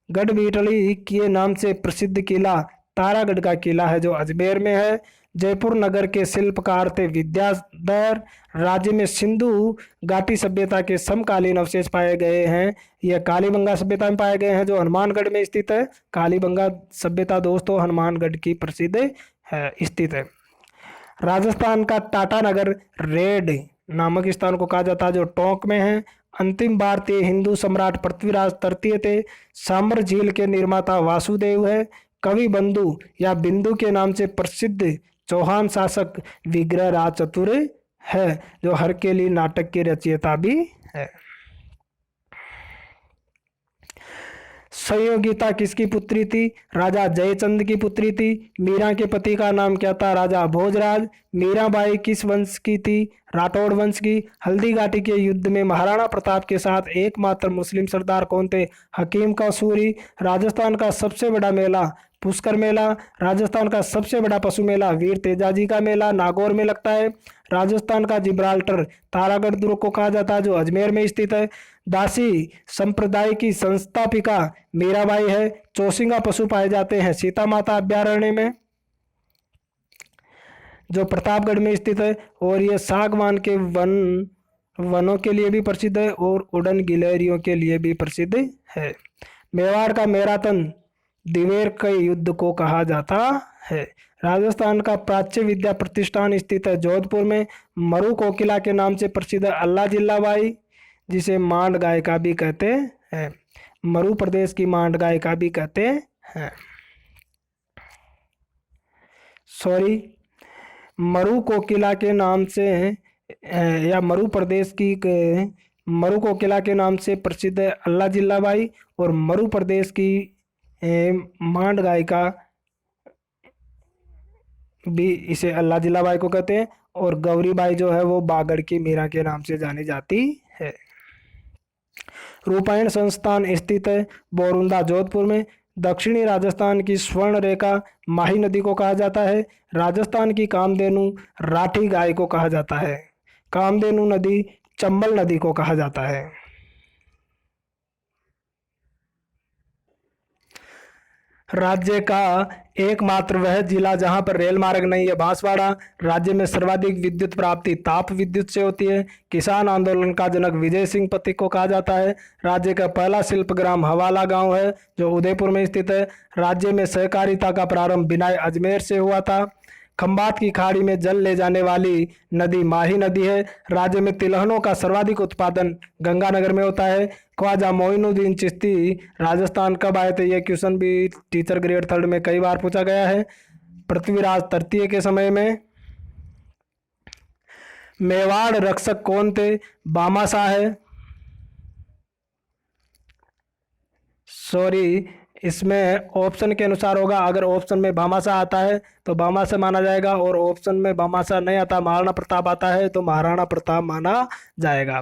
गढ़बीटली के नाम से प्रसिद्ध किला तारागढ़ का किला है, जो अजमेर में है। जयपुर नगर के शिल्पकार थे विद्याधर। राज्य में सिंधु घाटी सभ्यता के समकालीन अवशेष पाए गए हैं। यह कालीबंगा सभ्यता में पाए गए हैं, जो हनुमानगढ़ में स्थित है। कालीबंगा सभ्यता दोस्तों हनुमानगढ़ की प्रसिद्ध है, स्थित है। राजस्थान का टाटानगर रेड नामक स्थान को कहा जाता है, जो टोंक में है। अंतिम भारतीय हिंदू सम्राट पृथ्वीराज तृतीय थे। सांबर झील के निर्माता वासुदेव है। कवि बंधु या बिंदु के नाम से प्रसिद्ध चौहान शासक विग्रहराज चतुर है, जो हरकेली नाटक के रचयिता भी है। संयोगिता किसकी पुत्री थी? राजा जयचंद की पुत्री थी। मीरा के पति का नाम क्या था? राजा भोजराज। मीराबाई किस वंश की थी? राठौड़ वंश की। हल्दी घाटी के युद्ध में महाराणा प्रताप के साथ एकमात्र मुस्लिम सरदार कौन थे? हकीम का सूरी। राजस्थान का सबसे बड़ा मेला पुष्कर मेला। राजस्थान का सबसे बड़ा पशु मेला वीर तेजाजी का मेला नागौर में लगता है। राजस्थान का जिब्राल्टर तारागढ़ दुर्ग को कहा जाता है, जो अजमेर में स्थित है। दासी संप्रदाय की संस्थापिका मीराबाई है। चौसिंगा पशु पाए जाते हैं सीता माता अभ्यारण्य में, जो प्रतापगढ़ में स्थित है। और यह सागवान के वनों के लिए भी प्रसिद्ध है और उड़न गिलहरियों के लिए भी प्रसिद्ध है। मेवाड़ का मैराथन दिवेर के युद्ध को कहा जाता है। राजस्थान का प्राच्य विद्या प्रतिष्ठान स्थित है जोधपुर में। मरु कोकिला के नाम से प्रसिद्ध है अल्लाह जिल्लाबाई, जिसे मांड गायिका भी कहते हैं। मरु प्रदेश की मांड गायिका भी कहते हैं। सॉरी, मरु कोकिला के नाम से या मरु प्रदेश की मरु कोकिला के नाम से प्रसिद्ध है अल्लाह जिल्लाबाई, और मरु प्रदेश की मांड गायिका भी इसे अल्लाह जिल्लाबाई को कहते हैं। और गौरीबाई जो है वो बागड़ की मीरा के नाम से जानी जाती है। रूपायण संस्थान स्थित है बोरुंदा जोधपुर में। दक्षिणी राजस्थान की स्वर्ण रेखा माही नदी को कहा जाता है। राजस्थान की कामधेनु राठी गाय को कहा जाता है। कामधेनु नदी चंबल नदी को कहा जाता है। राज्य का एकमात्र वह जिला जहां पर रेल मार्ग नहीं है बांसवाड़ा। राज्य में सर्वाधिक विद्युत प्राप्ति ताप विद्युत से होती है। किसान आंदोलन का जनक विजय सिंह पथिक को कहा जाता है। राज्य का पहला शिल्प ग्राम हवाला गांव है, जो उदयपुर में स्थित है। राज्य में सहकारिता का प्रारंभ बिनाई अजमेर से हुआ था। खंबात की खाड़ी में जल ले जाने वाली नदी माही नदी है। राज्य में तिलहनों का सर्वाधिक उत्पादन गंगानगर में होता है। ख्वाजा मोइनुद्दीन चिश्ती राजस्थान कब आए थे? यह क्वेश्चन भी टीचर ग्रेड 3 में कई बार पूछा गया है। पृथ्वीराज तृतीय के समय में। मेवाड़ रक्षक कौन थे? भामाशाह है। सॉरी, इसमें ऑप्शन के अनुसार होगा। अगर ऑप्शन में भामाशाह आता है तो भामाशाह माना जाएगा, और ऑप्शन में भामाशाह नहीं आता, महाराणा प्रताप आता है तो महाराणा प्रताप माना जाएगा।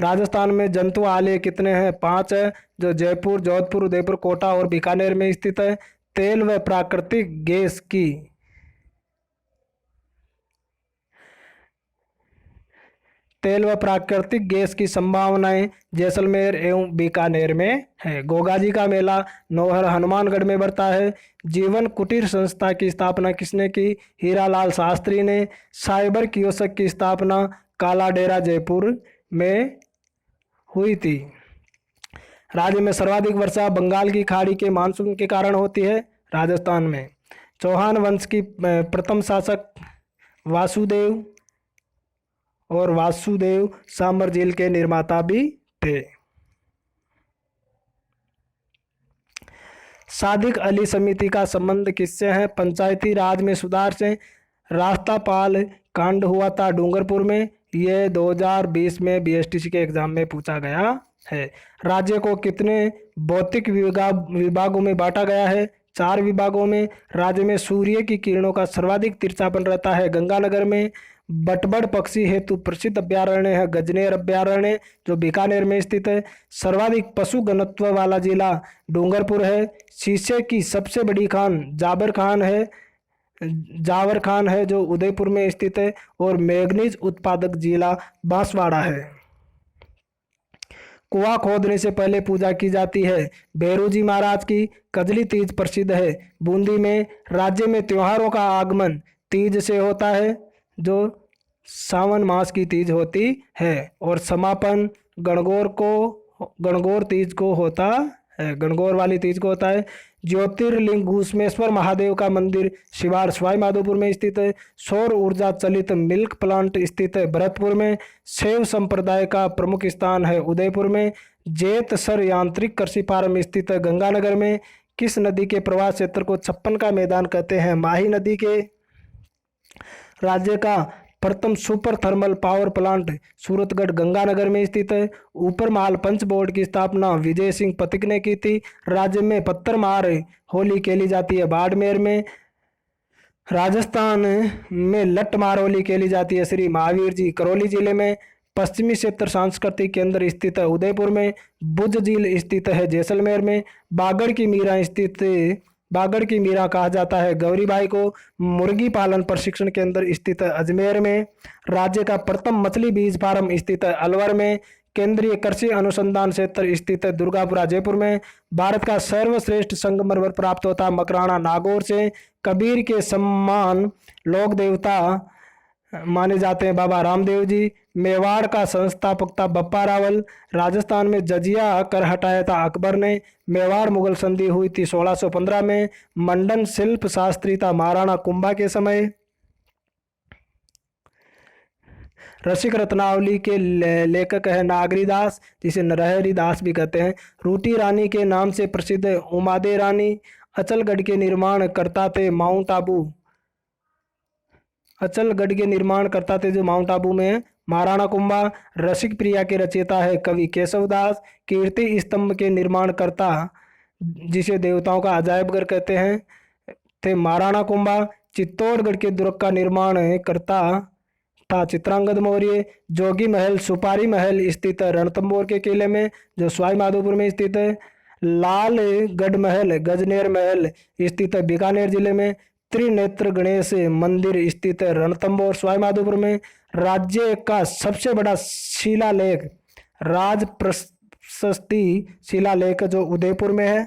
राजस्थान में जंतु आलय कितने हैं? 5 है, जो जयपुर, जोधपुर, उदयपुर, कोटा और बीकानेर में स्थित है। तेल व प्राकृतिक गैस की तेल व प्राकृतिक गैस की संभावनाएं जैसलमेर एवं बीकानेर में है। गोगा जी का मेला नौहर हनुमानगढ़ में बढ़ता है। जीवन कुटीर संस्था की स्थापना किसने की? हीरालाल शास्त्री ने। साइबर कियोस्क की स्थापना काला डेरा जयपुर में हुई थी। राज्य में सर्वाधिक वर्षा बंगाल की खाड़ी के मानसून के कारण होती है, राजस्थान में। चौहान वंश की प्रथम शासक वासुदेव, और वासुदेव सांबर झील के निर्माता भी थे। सादिक अली समिति का संबंध किससे है? पंचायती राज में सुधार से। रास्तापाल कांड हुआ था डूंगरपुर में। यह 2020 में बीएसटीसी के एग्जाम में पूछा गया है। राज्य को कितने भौतिक विभागों में बांटा गया है? 4 विभागों में। राज्य में सूर्य की किरणों का सर्वाधिक तिरछापन रहता है गंगानगर में। बटबड़ पक्षी हेतु प्रसिद्ध अभ्यारण्य है गजनेर अभ्यारण्य, जो बीकानेर में स्थित है। सर्वाधिक पशु घनत्व वाला जिला डूंगरपुर है। शीशे की सबसे बड़ी खान जावर खान है, जो उदयपुर में स्थित है। और मैग्नीज उत्पादक जिला बांसवाड़ा है। कुआं खोदने से पहले पूजा की जाती है भैरू जी महाराज की। कजली तीज प्रसिद्ध है बूंदी में। राज्य में त्योहारों का आगमन तीज से होता है, जो सावन मास की तीज होती है। और समापन गणगौर तीज को होता है, गणगौर वाली तीज को होता है। ज्योतिर्लिंग घुसमेश्वर महादेव का मंदिर शिवाड़ सवाई माधोपुर में स्थित है। सौर ऊर्जा चलित मिल्क प्लांट स्थित है भरतपुर में। शैव संप्रदाय का प्रमुख स्थान है उदयपुर में। जेतसर यांत्रिक कृषि फार्म स्थित है गंगानगर में। किस नदी के प्रवाह क्षेत्र को 56 का मैदान कहते हैं? माही नदी के। राज्य का प्रथम super thermal power plant Suratgarh Ganganagar में स्थित है। ऊपर महल पंच बोर्ड की स्थापना विजय सिंह पथिक ने की थी। राज्य में पत्थर मार होली खेली जाती है बाड़मेर में। राजस्थान में लठ मार होली खेली जाती है श्री महावीर जी करौली जिले में। पश्चिमी क्षेत्र सांस्कृतिक केंद्र स्थित है उदयपुर में। बुज झील स्थित है जैसलमेर में। बागड़ की मीरा कहा जाता है गौरीबाई को। मुर्गी पालन प्रशिक्षण केंद्र स्थित है अजमेर में। राज्य का प्रथम मछली बीज फार्म स्थित है अलवर में। केंद्रीय कृषि अनुसंधान क्षेत्र स्थित है दुर्गापुरा जयपुर में। भारत का सर्वश्रेष्ठ संगमरमर प्राप्त होता है मकराना नागौर से। कबीर के सम्मान लोक देवता माने जाते हैं बाबा रामदेव जी। मेवाड़ का संस्थापक था बप्पा रावल। राजस्थान में जजिया कर हटाया था अकबर ने। मेवाड़ मुगल संधि हुई थी 1615 में। मंडन शिल्प शास्त्री था महाराणा कुंभा के समय। रसिक रत्नावली के लेखक है नागरी दास, जिसे नरहरि दास भी कहते हैं। रूटी रानी के नाम से प्रसिद्ध है उमादे रानी। अचलगढ़ के निर्माण करता थे माउंट आबू। अचलगढ़ के निर्माण करता थे जो माउंट आबू में है महाराणा कुंभा। रसिक प्रिया के रचयिता है कवि केशवदास। कीर्ति स्तंभ के निर्माण करता, जिसे देवताओं का अजायबघर कहते हैं, थे महाराणा कुंभा। चित्तौड़गढ़ के दुर्ग का निर्माण करता था चित्रांगद मौर्य। जोगी महल सुपारी महल स्थित है रणथंभौर के किले में, जो सवाई माधोपुर में स्थित है। लालगढ़ महल गजनेर महल स्थित है बीकानेर जिले में। त्रिनेत्र गणेश मंदिर स्थित है रणथंभौर सवाई माधोपुर में। राज्य का सबसे बड़ा शिलालेख राज प्रशस्ति शिलालेख जो उदयपुर में है।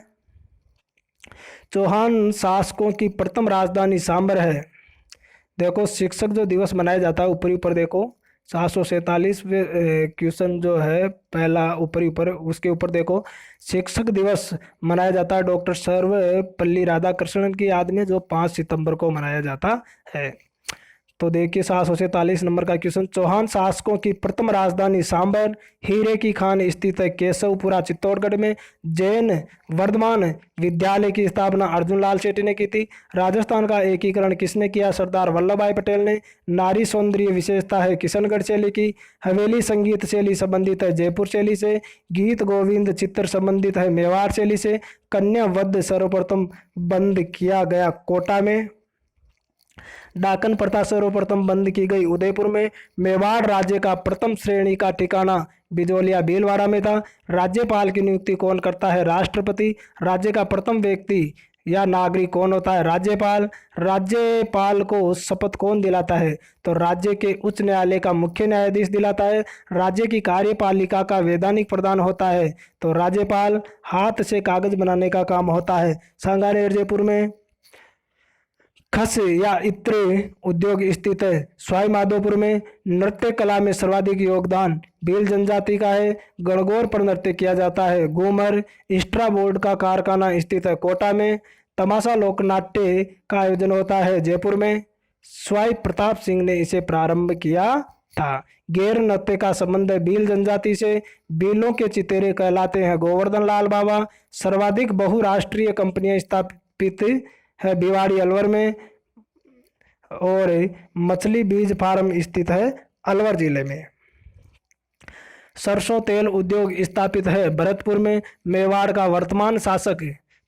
चौहान शासकों की प्रथम राजधानी सांबर है। देखो शिक्षक जो दिवस मनाया जाता है ऊपरी ऊपर देखो 747 क्वेश्चन जो है पहला ऊपरी ऊपर उसके ऊपर देखो शिक्षक दिवस मनाया जाता है डॉक्टर सर्वपल्ली राधाकृष्णन की याद में, जो 5 सितंबर को मनाया जाता है। तो देखिए 747 नंबर का क्वेश्चन, चौहान शासकों की प्रथम राजधानी सांबर, हीरे की खान स्थित है केशवपुरा चित्तौड़गढ़ में, जैन वर्धमान विद्यालय की स्थापना अर्जुन लाल शेट्टी ने की थी, राजस्थान का एकीकरण किसने किया, सरदार वल्लभ भाई पटेल ने, नारी सौंदर्य विशेषता है किशनगढ़ शैली की, हवेली संगीत शैली संबंधित है जयपुर शैली से, गीत गोविंद चित्र संबंधित है मेवाड़ शैली से, कन्या वध सर्वप्रथम बंद किया गया कोटा में, डाकन प्रथा सर्वप्रथम बंद की गई उदयपुर में, मेवाड़ राज्य का प्रथम श्रेणी का ठिकाना बिजोलिया भीलवाड़ा में था, राज्यपाल की नियुक्ति कौन करता है, राष्ट्रपति, राज्य का प्रथम व्यक्ति या नागरिक कौन होता है, राज्यपाल, राज्यपाल को शपथ कौन दिलाता है, तो राज्य के उच्च न्यायालय का मुख्य न्यायाधीश दिलाता है, राज्य की कार्यपालिका का वैधानिक प्रधान होता है, तो राज्यपाल, हाथ से कागज बनाने का काम होता है सांगानेर जयपुर में, खस या इत्र उद्योग स्थित है सवाई माधोपुर में, नृत्य कला में सर्वाधिक योगदान भील जनजाति का है, गणगौर पर नृत्य किया जाता है घूमर, स्ट्रा बोर्ड का कारखाना स्थित है कोटा में, तमाशा लोकनाट्य का आयोजन होता है जयपुर में, सवाई प्रताप सिंह ने इसे प्रारंभ किया था, गैर नृत्य का संबंध है भील जनजाति से, भीलों के चितेरे कहलाते हैं गोवर्धन लाल बाबा, सर्वाधिक बहुराष्ट्रीय कंपनियां स्थापित है भिवाड़ी अलवर में, और मछली बीज फार्म स्थित है अलवर जिले में, सरसों तेल उद्योग स्थापित है भरतपुर में, मेवाड़ का वर्तमान शासक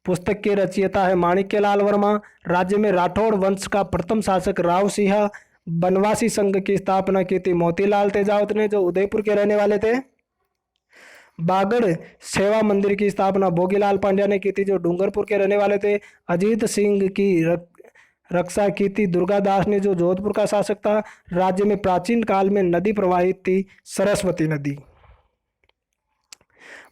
पुस्तक के रचयिता है माणिक्यलाल वर्मा, राज्य में राठौड़ वंश का प्रथम शासक राव सिंह, बनवासी संघ की स्थापना की थी मोतीलाल तेजावत ने जो उदयपुर के रहने वाले थे, बागड़ सेवा मंदिर की स्थापना भोगीलाल पांड्या ने की थी जो डूंगरपुर के रहने वाले थे, अजीत सिंह की रक्षा की थी दुर्गादास ने जो जोधपुर का शासक था, राज्य में प्राचीन काल में नदी प्रवाहित थी सरस्वती नदी,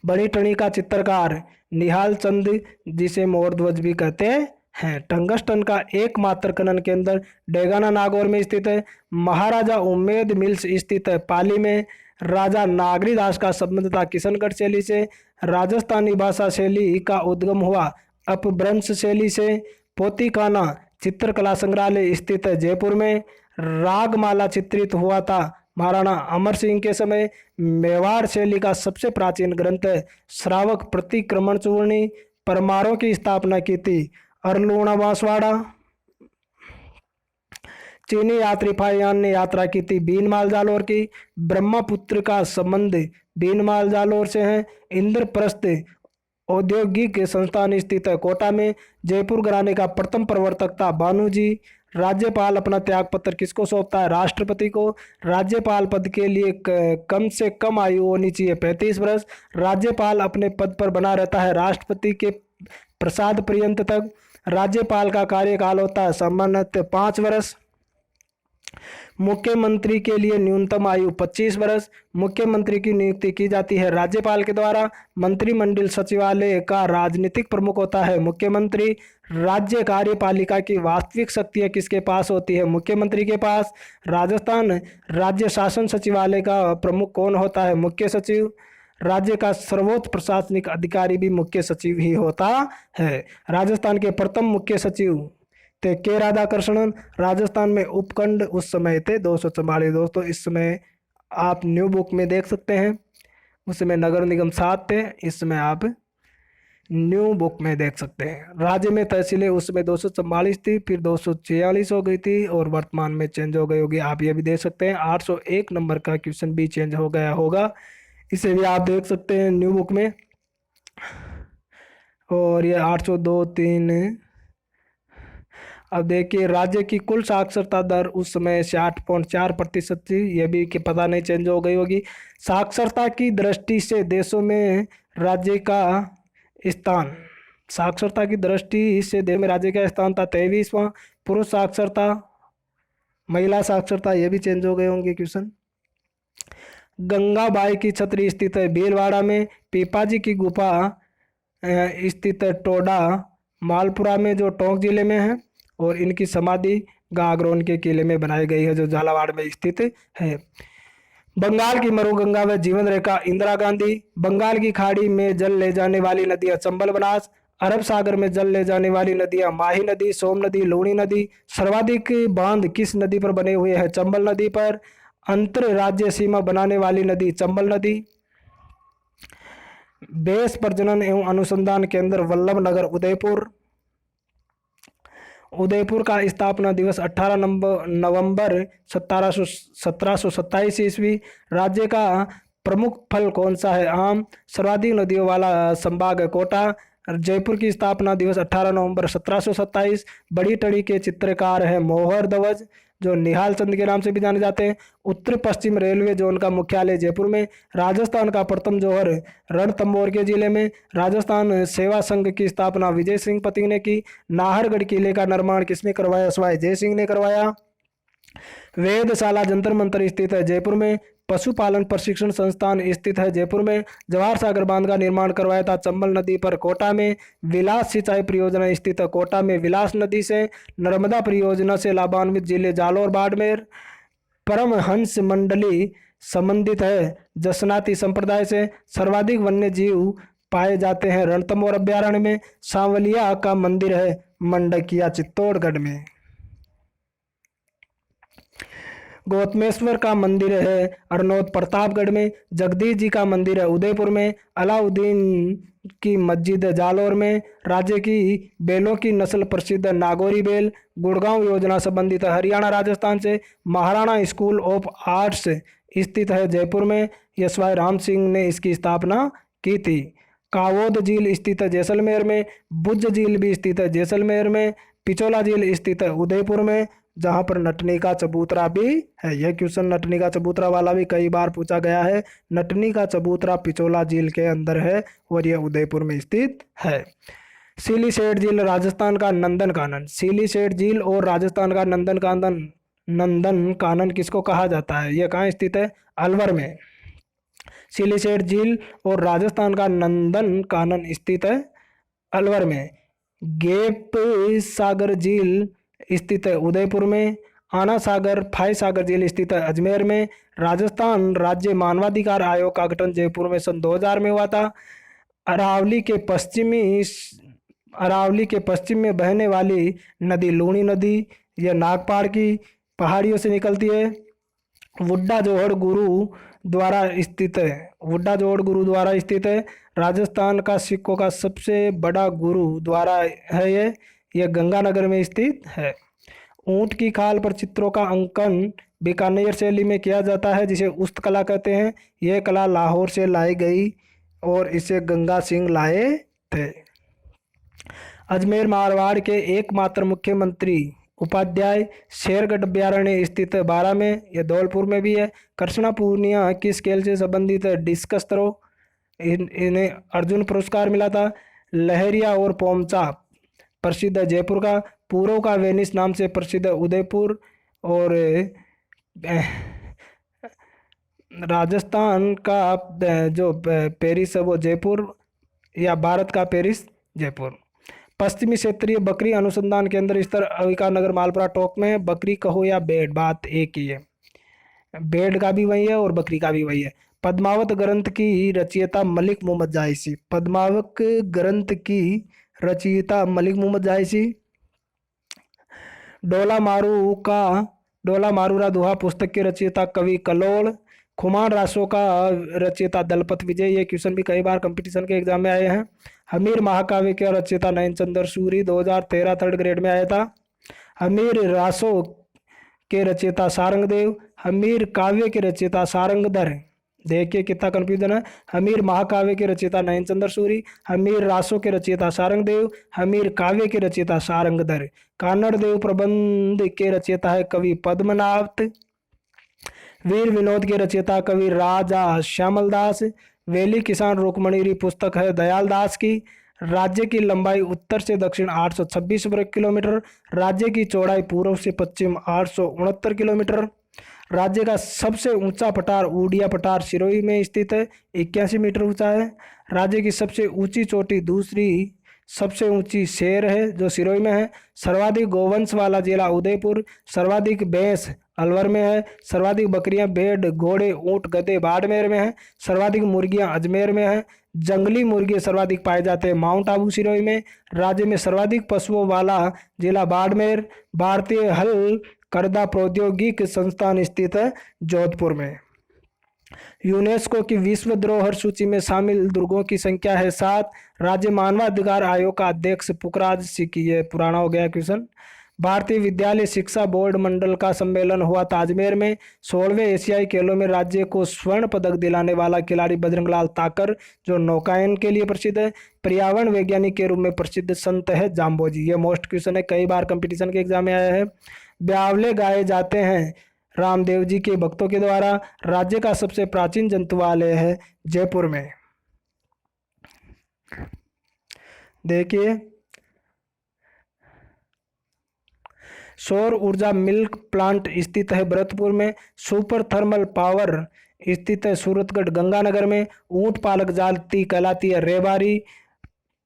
बड़ी टणी का चित्रकार निहाल चंद जिसे मोर ध्वज भी कहते हैं, टंगस्टन का एकमात्र खनन केंद्र डेगाना नागौर में स्थित है, महाराजा उम्मेद मिल्स स्थित है पाली में, राजा नागरीदास का संबंध था किशनगढ़ शैली से, राजस्थानी भाषा शैली का उद्गम हुआ अपभ्रंश शैली से, पोतीखाना चित्रकला संग्रहालय स्थित है जयपुर में, रागमाला चित्रित हुआ था महाराणा अमर सिंह के समय, मेवाड़ शैली का सबसे प्राचीन ग्रंथ है श्रावक प्रतिक्रमण चूर्णी, परमारों की स्थापना की थी अरलूणा बांसवाड़ा, चीनी यात्री फाहियान ने यात्रा की थी बीनमाल जालौर की, ब्रह्मपुत्र का संबंध बीनमाल जालौर से है, इंद्रप्रस्थ औद्योगिक संस्थान स्थित है कोटा में, जयपुर घराने का प्रथम प्रवर्तक था भानु जी, राज्यपाल अपना त्यागपत्र किसको सौंपता है, राष्ट्रपति को, राज्यपाल पद के लिए कम से कम आयु होनी चाहिए 35 वर्ष, राज्यपाल अपने पद पर बना रहता है राष्ट्रपति के प्रसाद पर्यंत तक, राज्यपाल का कार्यकाल होता है सामान्यतः 5 वर्ष, मुख्यमंत्री के लिए न्यूनतम आयु 25 वर्ष, मुख्यमंत्री की नियुक्ति की जाती है राज्यपाल के द्वारा, मंत्रिमंडल सचिवालय का राजनीतिक प्रमुख होता है मुख्यमंत्री, राज्य कार्यपालिका की वास्तविक शक्तियां किसके पास होती है, मुख्यमंत्री के पास, राजस्थान राज्य शासन सचिवालय का प्रमुख कौन होता है, मुख्य सचिव, राज्य का सर्वोच्च प्रशासनिक अधिकारी भी मुख्य सचिव ही होता है, राजस्थान के प्रथम मुख्य सचिव थे के राधाकृष्णन, राजस्थान में उपखंड उस समय थे 244 दोस्तों, इस समय आप न्यू बुक में देख सकते हैं, उस समय नगर निगम 7 थे, इस समय आप न्यू बुक में देख सकते हैं, राज्य में तहसीलें उस समय 244 थी फिर 246 हो गई थी और वर्तमान में चेंज हो गई होगी, आप ये भी देख सकते हैं 801 नंबर का क्वेश्चन भी चेंज हो गया होगा, इसे भी आप देख सकते हैं न्यू बुक में, और ये 802 3। अब देखिए राज्य की कुल साक्षरता दर उस समय 60.4% थी, ये भी कि पता नहीं चेंज हो गई होगी, साक्षरता की दृष्टि से देशों में राज्य का स्थान, साक्षरता की दृष्टि से देश में राज्य का स्थान था 23वां, पुरुष साक्षरता महिला साक्षरता ये भी चेंज हो गए होंगे क्वेश्चन, गंगाबाई की छतरी स्थित है भीलवाड़ा में, पीपाजी की गुफा स्थित है टोडा मालपुरा में जो टोंक जिले में है, और इनकी समाधि गागरोन के किले में बनाई गई है जो झालावाड़ में स्थित है, बंगाल की मरुगंगा व जीवन रेखा इंदिरा गांधी, बंगाल की खाड़ी में जल ले जाने वाली नदियां चंबल बनास, अरब सागर में जल ले जाने वाली नदियां माही नदी, सोम नदी, लूणी नदी। सर्वाधिक बांध किस नदी पर बने हुए हैं? चंबल नदी पर। अंतर राज्य सीमा बनाने वाली नदी चंबल नदी। बेस प्रजनन एवं अनुसंधान केंद्र वल्लभ नगर उदयपुर। उदयपुर का स्थापना दिवस 18 नवंबर 1727 ईस्वी। राज्य का प्रमुख फल कौन सा है? आम। सर्वाधिक नदियों वाला संभाग है कोटा। जयपुर की स्थापना दिवस 18 नवंबर 1727। बड़ी टड़ी के चित्रकार है मोहर ध्वज, जो निहाल चंद के नाम से भी जाने जाते हैं। उत्तर पश्चिम रेलवे जोन का मुख्यालय जयपुर में। राजस्थान का प्रथम जौहर रणथंभौर के जिले में। राजस्थान सेवा संघ की स्थापना विजय सिंह पति ने की। नाहरगढ़ किले का निर्माण किसने करवाया? सवाई जय सिंह ने करवाया। वेधशाला जंतर मंतर स्थित है जयपुर में। पशुपालन प्रशिक्षण संस्थान स्थित है जयपुर में। जवाहर सागर बांध का निर्माण करवाया था चंबल नदी पर कोटा में। विलास सिंचाई परियोजना स्थित है कोटा में विलास नदी से। नर्मदा परियोजना से लाभान्वित जिले जालौर, बाड़मेर। परमहंस मंडली संबंधित है जसनाती संप्रदाय से। सर्वाधिक वन्य जीव पाए जाते हैं रणथंभौर अभ्यारण्य में। सांवलिया का मंदिर है मंडकिया चित्तौड़गढ़ में। गौतमेश्वर का मंदिर है अरनौद प्रतापगढ़ में। जगदीश जी का मंदिर है उदयपुर में। अलाउद्दीन की मस्जिद है जालौर में। राज्य की बेलों की नस्ल प्रसिद्ध है नागौरी बेल। गुड़गांव योजना संबंधित है हरियाणा राजस्थान से। महाराणा स्कूल ऑफ आर्ट्स स्थित है जयपुर में। यशवाई राम सिंह ने इसकी स्थापना की थी। कावोद झील स्थित है जैसलमेर में। बुद्ध झील भी स्थित है जैसलमेर में। पिचोला झील स्थित है उदयपुर में, जहां पर नटनी का चबूतरा भी है। यह क्वेश्चन नटनी का चबूतरा वाला भी कई बार पूछा गया है। नटनी का चबूतरा पिचोला झील के अंदर है और यह उदयपुर में स्थित है। सिलीसेट झील राजस्थान का नंदन कानन। सिलीसेट झील और राजस्थान का नंदन कानन किसको कहा जाता है? यह कहाँ स्थित है? अलवर में। सिलीसेट झील और राजस्थान का नंदन कानन स्थित है अलवर में। गेप सागर झील स्थित है उदयपुर में। आना सागर फाय सागर झील स्थित है अजमेर में। राजस्थान राज्य मानवाधिकार आयोग का गठन जयपुर में सन 2000 में हुआ था। अरावली के पश्चिम में बहने वाली नदी लूणी नदी, यह नागपाड़ की पहाड़ियों से निकलती है। वुड्डा जोहड़ गुरुद्वारा स्थित है। राजस्थान का सिखों का सबसे बड़ा गुरुद्वारा है यह गंगानगर में स्थित है। ऊंट की खाल पर चित्रों का अंकन बीकानेर शैली में किया जाता है, जिसे उस्त कला कहते हैं। यह कला लाहौर से लाई गई और इसे गंगा सिंह लाए थे। अजमेर मारवाड़ के एकमात्र मुख्यमंत्री उपाध्याय शेरगढ़ अभ्यारण्य स्थित है 12 में, यह धौलपुर में भी है। कृष्णा पूर्णिया किस खेल से संबंधित है? Discus throw. इन्हें अर्जुन पुरस्कार मिला था। लहरिया और पोमचा प्रसिद्ध है जयपुर का। पूर्व का वेनिस नाम से प्रसिद्ध है उदयपुर। और राजस्थान का जो पेरिस है वो जयपुर, या भारत का पेरिस जयपुर। पश्चिमी क्षेत्रीय बकरी अनुसंधान केंद्र स्तर अविका नगर मालपुरा टोक में है। बकरी कहो या भेड़, बात एक ही है। भेड़ का भी वही है और बकरी का भी वही है। पद्मावत ग्रंथ की रचयिता मलिक मोहम्मद जायसी। पद्मावत ग्रंथ की रचयिता मलिक मोहम्मद जायसी। डोला मारूरा दोहा पुस्तक के रचयिता कवि कलोल। खुमान रासो का रचयिता दलपत विजय। ये क्वेश्चन भी कई बार कंपटीशन के एग्जाम में आए हैं। हमीर महाकाव्य के रचयिता नयनचंद्र सूरी, 2013 थर्ड ग्रेड में आया था। हमीर रासो के रचयिता सारंगदेव। हमीर काव्य के रचयिता सारंगधर। देखिए कितना कंफ्यूजन है। हमीर महाकाव्य के रचयिता नयनचंद्र सूरी। हमीर रासो के रचयिता सारंगदेव। हमीर काव्य के रचयिता सारंगधर। कान्नड़ देव प्रबंध के रचयिता है कवि पद्मनाथ। वीर विनोद के रचयिता कवि राजा श्यामल दास। वेली किसान रुक्मणीरी पुस्तक है दयाल दास की। राज्य की लंबाई उत्तर से दक्षिण 826 वर्ग किलोमीटर। राज्य की चौड़ाई पूर्व से पश्चिम 869 किलोमीटर। राज्य का सबसे ऊंचा पठार ऊडिया पठार सिरोही में स्थित है, 81 मीटर ऊंचा है। राज्य की सबसे ऊंची चोटी दूसरी सबसे ऊंची शेर है जो सिरोही में है। सर्वाधिक गोवंश वाला जिला उदयपुर। सर्वाधिक भैंस अलवर में है। सर्वाधिक बकरियां, भेड़, घोड़े, ऊंट, गधे बाड़मेर में है। सर्वाधिक मुर्गियां अजमेर में है। जंगली मुर्गे सर्वाधिक पाए जाते हैं माउंट आबू सिरोही में। राज्य में सर्वाधिक पशुओं वाला जिला बाड़मेर। भारतीय हल करदा प्रौद्योगिक संस्थान स्थित है जोधपुर में। यूनेस्को की विश्व धरोहर सूची में शामिल दुर्गों की संख्या है 7। राज्य मानवाधिकार आयोग का अध्यक्ष पुखराज सिंह, ये पुराना हो गया क्वेश्चन। भारतीय विद्यालय शिक्षा बोर्ड मंडल का सम्मेलन हुआ था अजमेर में। 16वें एशियाई खेलों में राज्य को स्वर्ण पदक दिलाने वाला खिलाड़ी बजरंगलाल ताकर, जो नौकायन के लिए प्रसिद्ध है। पर्यावरण वैज्ञानिक के रूप में प्रसिद्ध संत है जाम्बोजी। ये मोस्ट क्वेश्चन है, कई बार कंपटीशन के एग्जाम में आया है। ब्यावले गाए जाते हैं रामदेव जी के भक्तों के द्वारा। राज्य का सबसे प्राचीन जंतुआलय है जयपुर में। देखिए, सौर ऊर्जा मिल्क प्लांट स्थित है भरतपुर में। सुपर थर्मल पावर स्थित है सूरतगढ़ गंगानगर में। ऊंट पालक जाति कहलाती है रेबारी।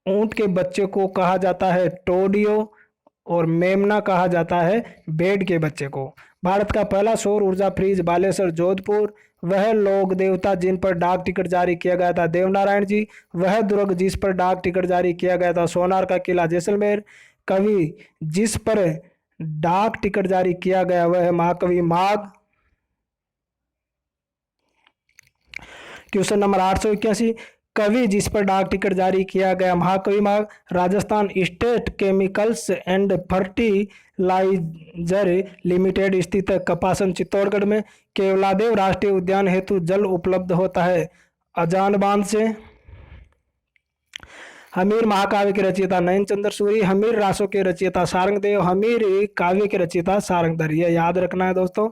ऊंट के बच्चे को कहा जाता है टोडियो और मेमना कहा जाता है भेड़ के बच्चे को। भारत का पहला सौर ऊर्जा फ्रीज बालेश्वर जोधपुर। वह लोक देवता जिन पर डाक टिकट जारी किया गया था देवनारायण जी। वह दुर्ग जिस पर डाक टिकट जारी किया गया था सोनार का किला जैसलमेर। कवि जिस पर डाक टिकट जारी किया गया वह है महाकवि माघ। क्वेश्चन नंबर 881, कवि जिस पर डाक टिकट जारी किया गया महाकवि Magh. Rajasthan state chemicals and fertilizer limited स्थित है कपासन चित्तौड़गढ़ में। केवलादेव राष्ट्रीय उद्यान हेतु जल उपलब्ध होता है अजान बांध से। हमीर महाकाव्य के रचयिता नयन चंद्र सूरी। हमीर रासों के रचयिता सारंगदेव। हमीर काव्य के रचयिता सारंगधर। ये याद रखना है दोस्तों,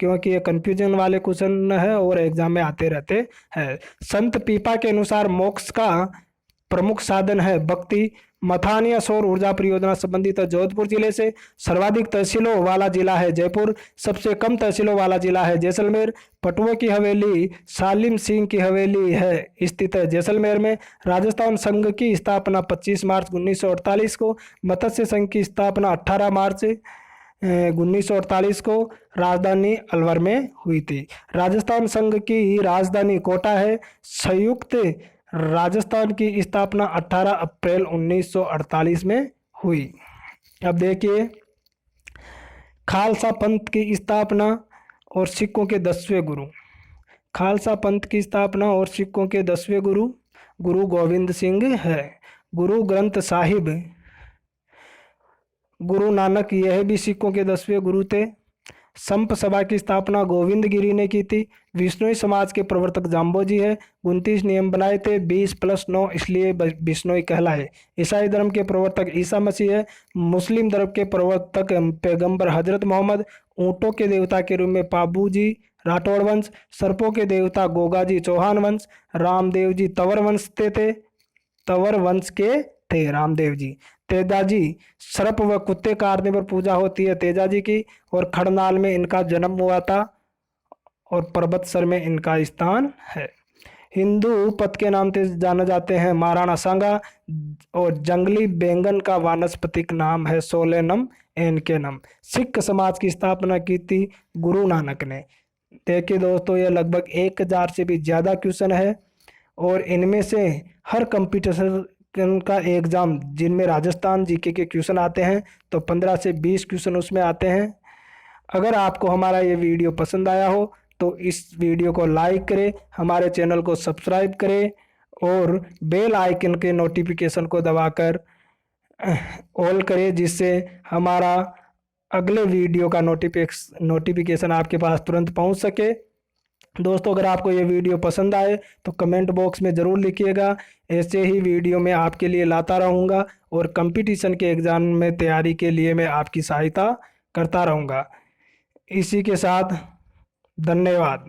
क्योंकि ये कंफ्यूजन वाले क्वेश्चन है और एग्जाम में आते रहते हैं। संत पीपा के अनुसार मोक्ष का प्रमुख साधन है भक्ति। मथानिया सौर ऊर्जा परियोजना संबंधित है जोधपुर जिले से। सर्वाधिक तहसीलों वाला जिला है जयपुर। सबसे कम तहसीलों वाला जिला है जैसलमेर। पटुओं की हवेली सालिम सिंह की हवेली है स्थित है जैसलमेर में। राजस्थान संघ की स्थापना 25 मार्च 1948 को। मत्स्य संघ की स्थापना 18 मार्च 1948 को राजधानी अलवर में हुई थी। राजस्थान संघ की राजधानी कोटा है। संयुक्त राजस्थान की स्थापना 18 अप्रैल 1948 में हुई। अब देखिए, खालसा पंथ की स्थापना और सिखों के 10वें गुरु। खालसा पंथ की स्थापना और सिखों के 10वें गुरु गुरु गोविंद सिंह है। गुरु ग्रंथ साहिब गुरु नानक, यह भी सिखों के 10वें गुरु थे। संप सभा की स्थापना गोविंद गिरी ने की थी। विष्णुई समाज के प्रवर्तक जाम्बोजी है। 29 नियम बनाए थे, 20+9 इसलिए बिश्नोई कहलाए। ईसाई धर्म के प्रवर्तक ईसा मसीह है। मुस्लिम धर्म के प्रवर्तक पैगंबर हजरत मोहम्मद। ऊंटों के देवता के रूप में पाबूजी राठौड़ वंश। सर्पों के देवता गोगाजी चौहान वंश। रामदेव जी तंवर वंश के थे रामदेव जी। तेजाजी सर्प व कुत्ते काटने पर पूजा होती है तेजाजी की। और खड़नाल में इनका जन्म हुआ था और पर्वतसर में इनका स्थान है। हिंदू पथ के नाम से जाना जाते हैं महाराणा सांगा। और जंगली बैंगन का वानस्पतिक नाम है सोलेनम एनकेनम। सिख समाज की स्थापना की थी गुरु नानक ने। देखिए दोस्तों, ये लगभग 1000 से भी ज़्यादा क्वेश्चन है और इनमें से हर कंपटीशन का एग्ज़ाम जिनमें राजस्थान जीके के क्वेश्चन आते हैं तो 15 से 20 क्वेश्चन उसमें आते हैं। अगर आपको हमारा ये वीडियो पसंद आया हो तो इस वीडियो को लाइक करें, हमारे चैनल को सब्सक्राइब करें और बेल आइकन के नोटिफिकेशन को दबाकर ऑल करें, जिससे हमारा अगले वीडियो का नोटिफिकेशन आपके पास तुरंत पहुंच सके। दोस्तों, अगर आपको ये वीडियो पसंद आए तो कमेंट बॉक्स में ज़रूर लिखिएगा। ऐसे ही वीडियो मैं आपके लिए लाता रहूँगा और कंपटीशन के एग्ज़ाम में तैयारी के लिए मैं आपकी सहायता करता रहूँगा। इसी के साथ धन्यवाद।